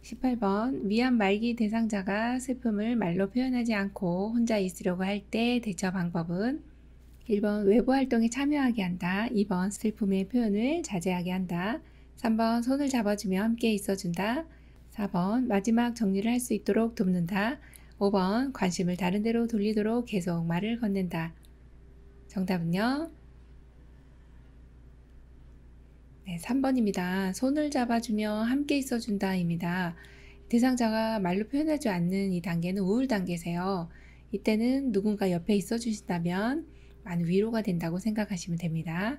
18번 위안 말기 대상자가 슬픔을 말로 표현하지 않고 혼자 있으려고 할 때 대처 방법은 1번 외부 활동에 참여하게 한다. 2번 슬픔의 표현을 자제하게 한다. 3번 손을 잡아주며 함께 있어준다. 4번 마지막 정리를 할 수 있도록 돕는다. 5번 관심을 다른 데로 돌리도록 계속 말을 건넨다. 정답은요? 네, 3번입니다. 손을 잡아주며 함께 있어준다입니다. 대상자가 말로 표현하지 않는 이 단계는 우울 단계세요. 이때는 누군가 옆에 있어주신다면 많은 위로가 된다고 생각하시면 됩니다.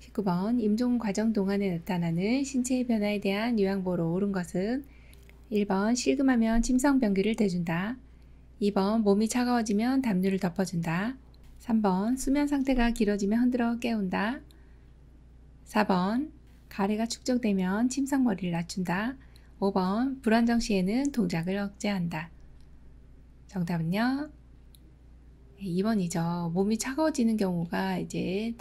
19번 임종 과정 동안에 나타나는 신체의 변화에 대한 요양보로 옳은 것은 1번 실금하면 침성병기를 대준다. 2번 몸이 차가워지면 담요를 덮어준다. 3번 수면 상태가 길어지면 흔들어 깨운다. 4번 가래가 축적되면 침상머리를 낮춘다. 5번 불안정 시에는 동작을 억제한다. 정답은요? 2번이죠. 몸이 차가워지는 경우가 이제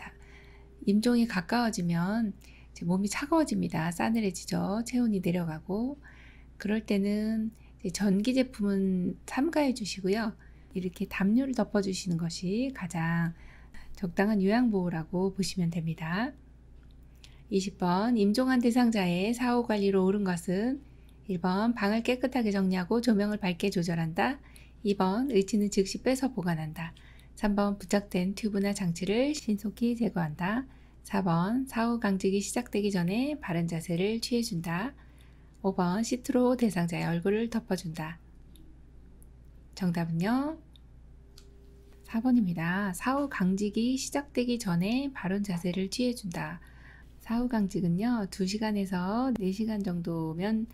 임종이 가까워지면 이제 몸이 차가워집니다. 싸늘해지죠. 체온이 내려가고 그럴 때는 이제 전기 제품은 삼가해 주시고요. 이렇게 담요를 덮어 주시는 것이 가장 적당한 요양보호라고 보시면 됩니다. 20번 임종한 대상자의 사후관리로 옳은 것은 1번 방을 깨끗하게 정리하고 조명을 밝게 조절한다. 2번 의치는 즉시 빼서 보관한다. 3번 부착된 튜브나 장치를 신속히 제거한다. 4번 사후 강직이 시작되기 전에 바른 자세를 취해준다. 5번 시트로 대상자의 얼굴을 덮어준다. 정답은요? 4번입니다. 사후 강직이 시작되기 전에 바른 자세를 취해준다. 사후 강직은요, 2시간에서 4시간 정도면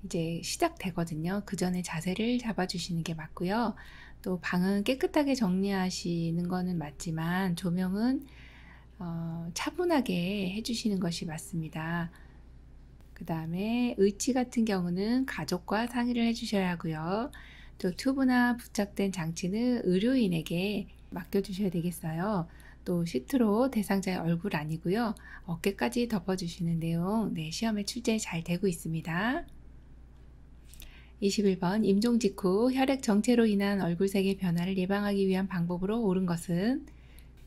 이제 시작되거든요. 그 전에 자세를 잡아주시는 게 맞고요. 또 방은 깨끗하게 정리하시는 거는 맞지만 조명은 차분하게 해주시는 것이 맞습니다. 그 다음에 의치 같은 경우는 가족과 상의를 해주셔야 하고요. 또 튜브나 부착된 장치는 의료인에게 맡겨주셔야 되겠어요. 또 시트로 대상자의 얼굴 아니고요. 어깨까지 덮어주시는 내용 시험에 출제 잘 되고 있습니다. 21번 임종 직후 혈액 정체로 인한 얼굴색의 변화를 예방하기 위한 방법으로 옳은 것은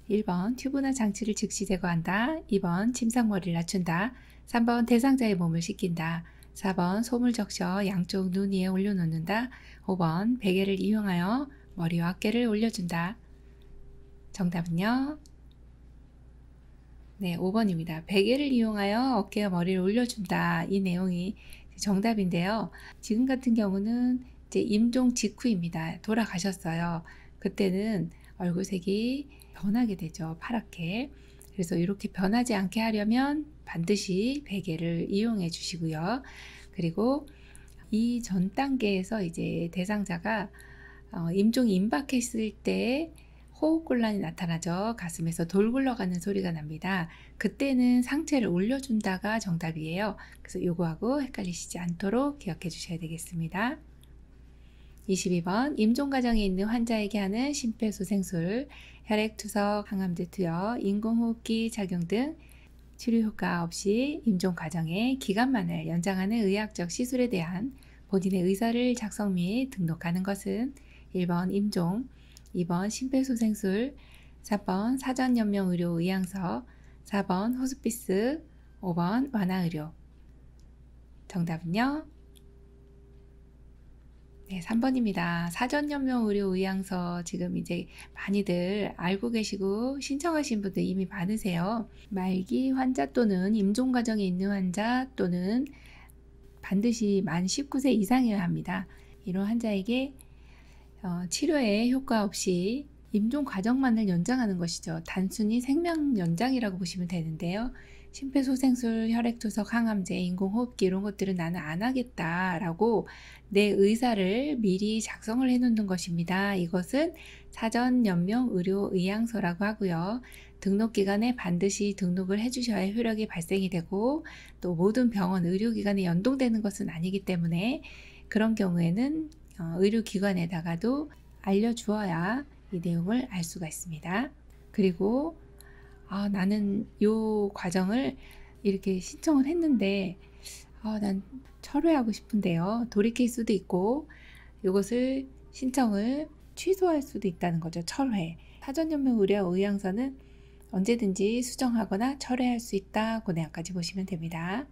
1번 튜브나 장치를 즉시 제거한다. 2번 침상머리를 낮춘다. 3번 대상자의 몸을 씻긴다. 4번 솜을 적셔 양쪽 눈 위에 올려놓는다. 5번 베개를 이용하여 머리와 어깨를 올려준다. 정답은요? 네, 5번입니다. 베개를 이용하여 어깨와 머리를 올려준다. 이 내용이 정답인데요. 지금 같은 경우는 이제 임종 직후입니다. 돌아가셨어요. 그때는 얼굴색이 변하게 되죠. 파랗게. 그래서 이렇게 변하지 않게 하려면 반드시 베개를 이용해 주시고요. 그리고 이 전 단계에서 이제 대상자가 임종이 임박했을 때 호흡곤란이 나타나죠. 가슴에서 돌 굴러가는 소리가 납니다. 그때는 상체를 올려준다가 정답이에요. 그래서 요거하고 헷갈리시지 않도록 기억해 주셔야 되겠습니다. 22번 임종 과정에 있는 환자에게 하는 심폐소생술, 혈액투석, 항암제 투여, 인공호흡기 작용 등 치료 효과 없이 임종 과정의 기간만을 연장하는 의학적 시술에 대한 본인의 의사를 작성 및 등록하는 것은 1번 임종, 2번 심폐소생술, 4번 사전연명의료의향서, 4번 호스피스, 5번 완화의료. 정답은요? 네, 3번입니다. 사전연명의료의향서 지금 이제 많이들 알고 계시고 신청하신 분들 이미 많으세요. 말기 환자 또는 임종 과정에 있는 환자 또는 반드시 만 19세 이상이어야 합니다. 이런 환자에게 치료에 효과 없이 임종 과정만을 연장하는 것이죠. 단순히 생명 연장이라고 보시면 되는데요. 심폐소생술, 혈액투석, 항암제, 인공호흡기 이런 것들은 나는 안 하겠다라고 내 의사를 미리 작성을 해놓는 것입니다. 이것은 사전연명의료의향서라고 하고요. 등록기간에 반드시 등록을 해주셔야 효력이 발생이 되고 또 모든 병원, 의료기관에 연동되는 것은 아니기 때문에 그런 경우에는 의료기관에다가도 알려주어야 이 내용을 알 수가 있습니다. 그리고 나는 이 과정을 이렇게 신청을 했는데 난 철회하고 싶은데요. 돌이킬 수도 있고 이것을 신청을 취소할 수도 있다는 거죠. 철회. 사전연맹 의뢰의향서는 언제든지 수정하거나 철회할 수 있다. 그 내용까지 보시면 됩니다.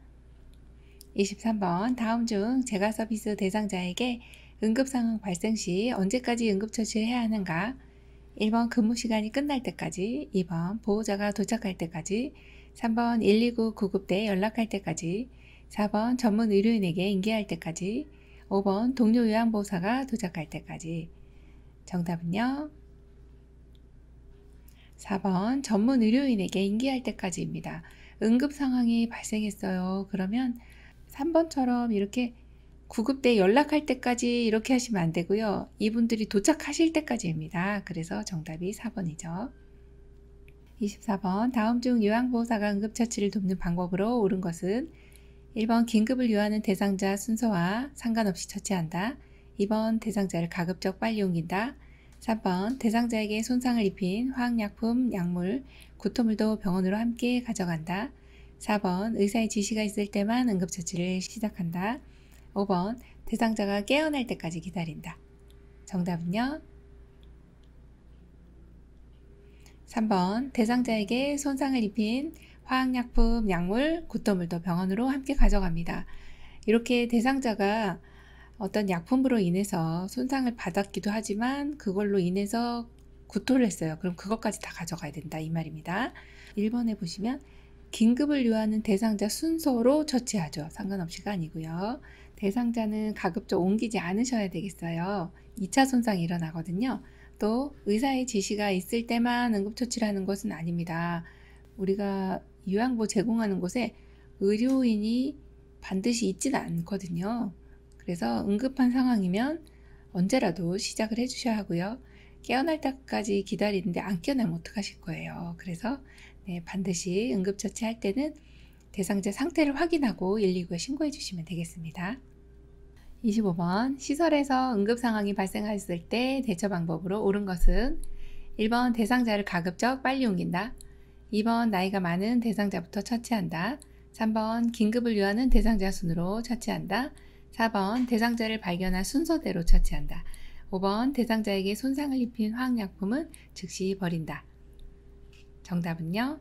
23번 다음 중 재가 서비스 대상자에게 응급상황 발생 시 언제까지 응급처치를 해야 하는가? 1번 근무 시간이 끝날 때까지, 2번 보호자가 도착할 때까지, 3번 119 구급대에 연락할 때까지, 4번 전문 의료인에게 인계할 때까지, 5번 동료 요양보호사가 도착할 때까지. 정답은요 4번 전문 의료인에게 인계할 때까지입니다. 응급 상황이 발생했어요. 그러면 3번처럼 이렇게 구급대에 연락할 때까지 이렇게 하시면 안 되고요. 이분들이 도착하실 때까지입니다. 그래서 정답이 4번이죠. 24번 다음 중 요양보호사가 응급처치를 돕는 방법으로 옳은 것은 1번 긴급을 요하는 대상자 순서와 상관없이 처치한다. 2번 대상자를 가급적 빨리 옮긴다. 3번 대상자에게 손상을 입힌 화학약품, 약물, 구토물도 병원으로 함께 가져간다. 4번 의사의 지시가 있을 때만 응급처치를 시작한다. 5번 대상자가 깨어날 때까지 기다린다. 정답은요 3번 대상자에게 손상을 입힌 화학약품, 약물, 구토물도 병원으로 함께 가져갑니다. 이렇게 대상자가 어떤 약품으로 인해서 손상을 받았기도 하지만 그걸로 인해서 구토를 했어요. 그럼 그것까지 다 가져가야 된다 이 말입니다. 1번에 보시면 긴급을 요하는 대상자 순서로 처치하죠. 상관없이가 아니고요. 대상자는 가급적 옮기지 않으셔야 되겠어요. 2차 손상이 일어나거든요. 또 의사의 지시가 있을 때만 응급처치를 하는 것은 아닙니다. 우리가 요양보 제공하는 곳에 의료인이 반드시 있지는 않거든요. 그래서 응급한 상황이면 언제라도 시작을 해주셔야 하고요. 깨어날 때까지 기다리는데 안 깨어나면 어떡하실 거예요. 그래서 반드시 응급처치할 때는 대상자 상태를 확인하고 119에 신고해 주시면 되겠습니다. 25번 시설에서 응급상황이 발생했을 때 대처 방법으로 옳은 것은 1번 대상자를 가급적 빨리 옮긴다. 2번 나이가 많은 대상자부터 처치한다. 3번 긴급을 요하는 대상자 순으로 처치한다. 4번 대상자를 발견한 순서대로 처치한다. 5번 대상자에게 손상을 입힌 화학약품은 즉시 버린다. 정답은요?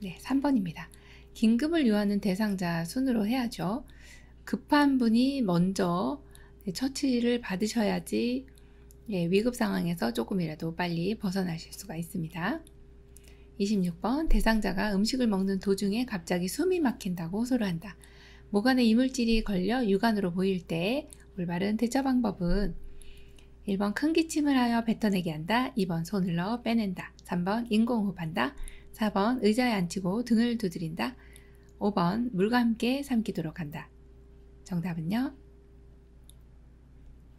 네, 3번입니다. 긴급을 요하는 대상자 순으로 해야죠. 급한 분이 먼저 처치를 받으셔야지 위급 상황에서 조금이라도 빨리 벗어나실 수가 있습니다. 26번 대상자가 음식을 먹는 도중에 갑자기 숨이 막힌다고 호소를 한다. 목안에 이물질이 걸려 육안으로 보일 때 올바른 대처 방법은 1번 큰 기침을 하여 뱉어내게 한다. 2번 손을 넣어 빼낸다. 3번 인공호흡한다. 4번 의자에 앉히고 등을 두드린다. 5번 물과 함께 삼키도록 한다. 정답은요?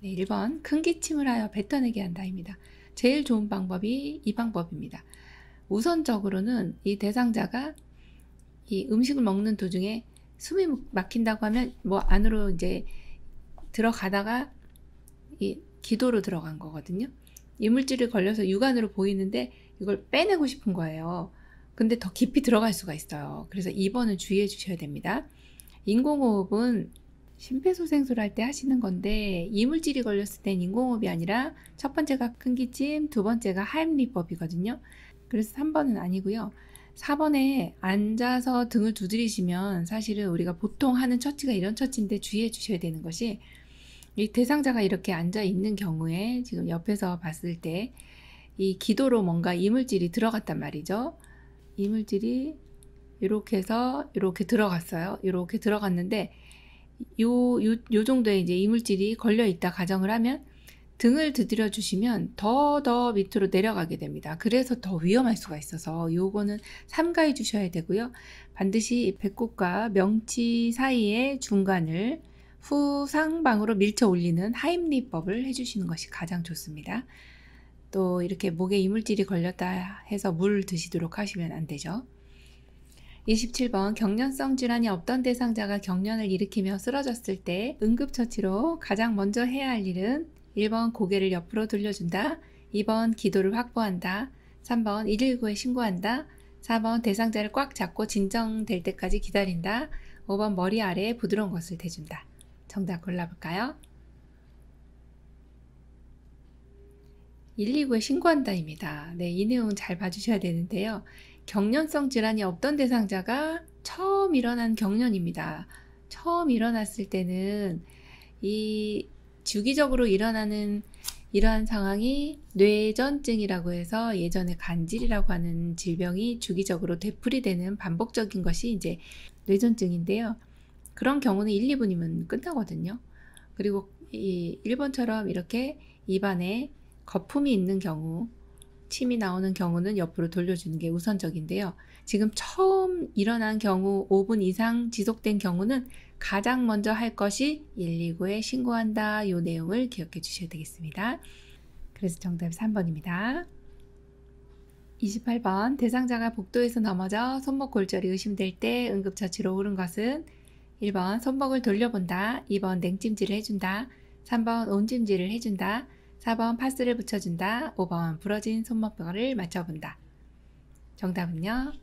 네, 1번 큰 기침을 하여 뱉어내게 한다입니다. 제일 좋은 방법이 이 방법입니다. 우선적으로는 이 대상자가 이 음식을 먹는 도중에 숨이 막힌다고 하면 안으로 이제 들어가다가 이 기도로 들어간 거거든요. 이물질이 걸려서 육안으로 보이는데 이걸 빼내고 싶은 거예요. 근데 더 깊이 들어갈 수가 있어요. 그래서 2번은 주의해 주셔야 됩니다. 인공호흡은 심폐소생술 할 때 하시는 건데 이물질이 걸렸을 땐 인공호흡이 아니라 첫 번째가 큰 기침, 두 번째가 하임리법이거든요. 그래서 3번은 아니고요. 4번에 앉아서 등을 두드리시면 사실은 우리가 보통 하는 처치가 이런 처치인데 주의해 주셔야 되는 것이 이 대상자가 이렇게 앉아 있는 경우에 지금 옆에서 봤을 때 이 기도로 뭔가 이물질이 들어갔단 말이죠. 이물질이 이렇게 해서 이렇게 들어갔어요. 이렇게 들어갔는데 요 정도의 이제 이물질이 걸려 있다 가정을 하면 등을 두드려 주시면 더 밑으로 내려가게 됩니다. 그래서 더 위험할 수가 있어서 요거는 삼가해 주셔야 되고요. 반드시 배꼽과 명치 사이의 중간을 후상방으로 밀쳐 올리는 하임리법을 해주시는 것이 가장 좋습니다. 또 이렇게 목에 이물질이 걸렸다 해서 물 드시도록 하시면 안 되죠. 27번 경련성 질환이 없던 대상자가 경련을 일으키며 쓰러졌을 때 응급처치로 가장 먼저 해야 할 일은 1번 고개를 옆으로 돌려준다. 2번 기도를 확보한다. 3번 119에 신고한다. 4번 대상자를 꽉 잡고 진정될 때까지 기다린다. 5번 머리 아래에 부드러운 것을 대준다. 정답 골라볼까요? 119에 신고한다입니다. 네, 이 내용 잘 봐주셔야 되는데요. 경련성 질환이 없던 대상자가 처음 일어난 경련입니다. 처음 일어났을 때는 이 주기적으로 일어나는 이러한 상황이 뇌전증이라고 해서 예전에 간질이라고 하는 질병이 주기적으로 되풀이되는 반복적인 것이 이제 뇌전증인데요. 그런 경우는 1, 2분이면 끝나거든요. 그리고 이 1번처럼 이렇게 입안에 거품이 있는 경우, 침이 나오는 경우는 옆으로 돌려주는 게 우선적인데요. 지금 처음 일어난 경우 5분 이상 지속된 경우는 가장 먼저 할 것이 119에 신고한다. 이 내용을 기억해 주셔야 되겠습니다. 그래서 정답이 3번입니다. 28번 대상자가 복도에서 넘어져 손목 골절이 의심될 때 응급처치로 오른 것은 1번 손목을 돌려본다. 2번 냉찜질을 해준다. 3번 온찜질을 해준다. 4번 파스를 붙여준다. 5번 부러진 손목뼈를 맞춰본다. 정답은요?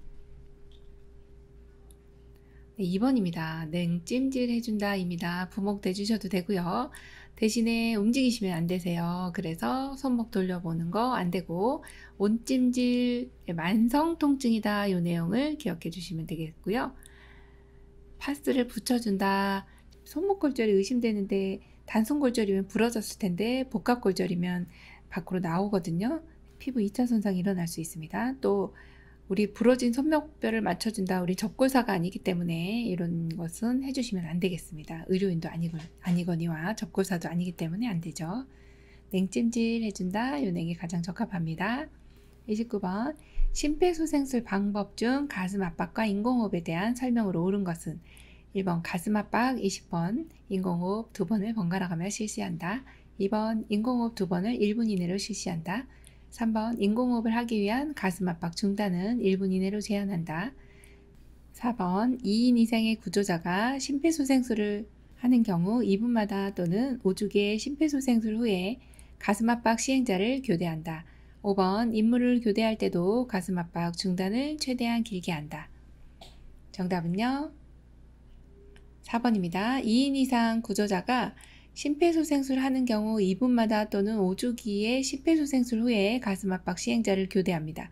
네, 2번입니다. 냉찜질 해준다 입니다. 부목 대주셔도 되고요. 대신에 움직이시면 안 되세요. 그래서 손목 돌려보는 거 안 되고 온찜질 만성 통증이다 이 내용을 기억해 주시면 되겠고요. 파스를 붙여준다. 손목 골절이 의심되는데 단손 골절이면 부러졌을 텐데 복합 골절이면 밖으로 나오거든요. 피부 2차 손상이 일어날 수 있습니다. 또 우리 부러진 손목뼈를 맞춰준다. 우리 접골사가 아니기 때문에 이런 것은 해주시면 안 되겠습니다. 의료인도 아니거니와 접골사도 아니기 때문에 안 되죠. 냉찜질 해준다. 이 내용이 가장 적합합니다. 29번 심폐소생술 방법 중 가슴 압박과 인공호흡에 대한 설명으로 옳은 것은 1번 가슴 압박 20번 인공호흡 2번을 번갈아 가며 실시한다. 2번 인공호흡 2번을 1분 이내로 실시한다. 3번 인공호흡을 하기 위한 가슴 압박 중단은 1분 이내로 제한한다. 4번 2인 이상의 구조자가 심폐소생술을 하는 경우 2분마다 또는 5주기의 심폐소생술 후에 가슴 압박 시행자를 교대한다. 5번 인물을 교대할 때도 가슴 압박 중단을 최대한 길게 한다. 정답은요? 4번입니다. 2인 이상 구조자가 심폐소생술 하는 경우 2분마다 또는 5주기의 심폐소생술 후에 가슴 압박 시행자를 교대합니다.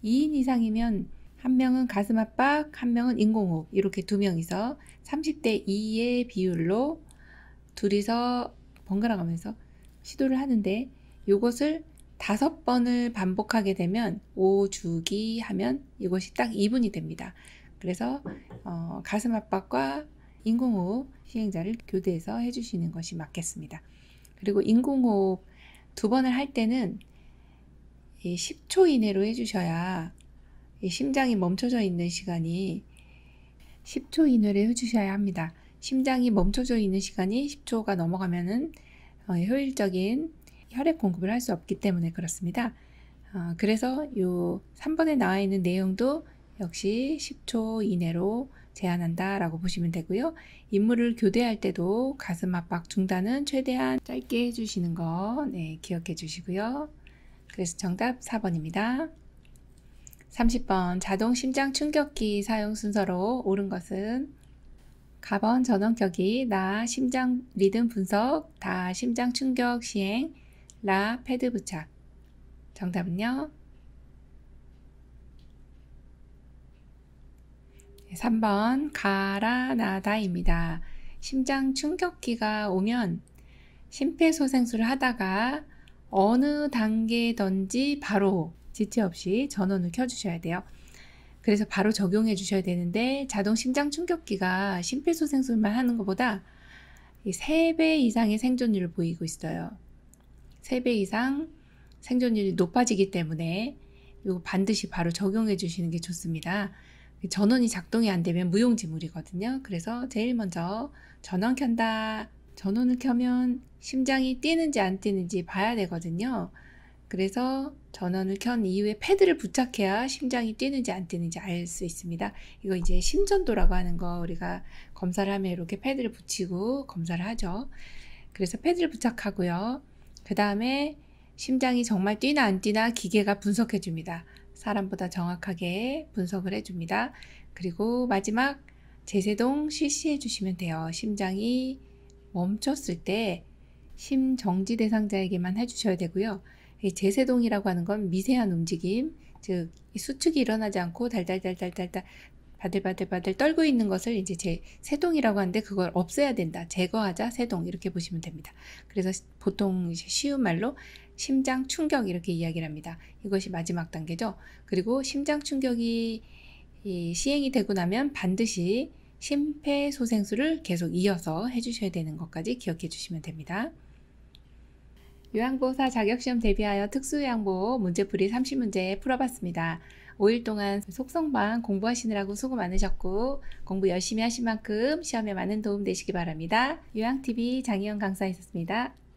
2인 이상이면 한 명은 가슴 압박, 한 명은 인공호흡 이렇게 두 명이서 30대 2의 비율로 둘이서 번갈아 가면서 시도를 하는데 이것을 5번을 반복하게 되면 5주기 하면 이것이 딱 2분이 됩니다. 그래서 가슴 압박과 인공호흡 시행자를 교대해서 해주시는 것이 맞겠습니다. 그리고 인공호흡 2번을 할 때는 10초 이내로 해주셔야 심장이 멈춰져 있는 시간이 10초 이내로 해주셔야 합니다. 심장이 멈춰져 있는 시간이 10초가 넘어가면은 효율적인 혈액 공급을 할 수 없기 때문에 그렇습니다. 그래서 이 3번에 나와 있는 내용도 역시 10초 이내로 제한한다 라고 보시면 되고요. 인물을 교대할 때도 가슴 압박 중단은 최대한 짧게 해주시는 거 기억해 주시고요. 그래서 정답 4번입니다. 30번 자동 심장 충격기 사용 순서로 옳은 것은 가번 전원켜기, 나 심장 리듬 분석, 다 심장 충격 시행, 라 패드 부착. 정답은요? 3번 가라 나다입니다. 심장 충격기가 오면 심폐소생술을 하다가 어느 단계든지 바로 지체 없이 전원을 켜주셔야 돼요. 그래서 바로 적용해 주셔야 되는데 자동 심장 충격기가 심폐소생술만 하는 것보다 3배 이상의 생존율을 보이고 있어요. 3배 이상 생존율이 높아지기 때문에 이거 반드시 바로 적용해 주시는 게 좋습니다. 전원이 작동이 안 되면 무용지물이거든요. 그래서 제일 먼저 전원 켠다. 전원을 켜면 심장이 뛰는지 안 뛰는지 봐야 되거든요. 그래서 전원을 켠 이후에 패드를 부착해야 심장이 뛰는지 안 뛰는지 알 수 있습니다. 이거 이제 심전도라고 하는 거 우리가 검사를 하면 이렇게 패드를 붙이고 검사를 하죠. 그래서 패드를 부착하고요. 그 다음에 심장이 정말 뛰나 안 뛰나 기계가 분석해 줍니다. 사람보다 정확하게 분석을 해줍니다. 그리고 마지막 제세동 실시해 주시면 돼요. 심장이 멈췄을 때 심정지 대상자에게만 해주셔야 되고요. 이 제세동이라고 하는 건 미세한 움직임, 즉 수축이 일어나지 않고 달달달달달달 바들바들바들 떨고 있는 것을 이제 세동이라고 하는데 그걸 없애야 된다. 제거하자 세동 이렇게 보시면 됩니다. 그래서 보통 이제 쉬운 말로 심장 충격 이렇게 이야기를 합니다. 이것이 마지막 단계죠. 그리고 심장 충격이 시행이 되고 나면 반드시 심폐소생술을 계속 이어서 해주셔야 되는 것까지 기억해 주시면 됩니다. 요양보호사 자격시험 대비하여 특수요양보호 문제풀이 30문제 풀어봤습니다. 5일 동안 속성방 공부하시느라고 수고 많으셨고 공부 열심히 하신 만큼 시험에 많은 도움 되시기 바랍니다. 요양TV 장희연 강사였습니다.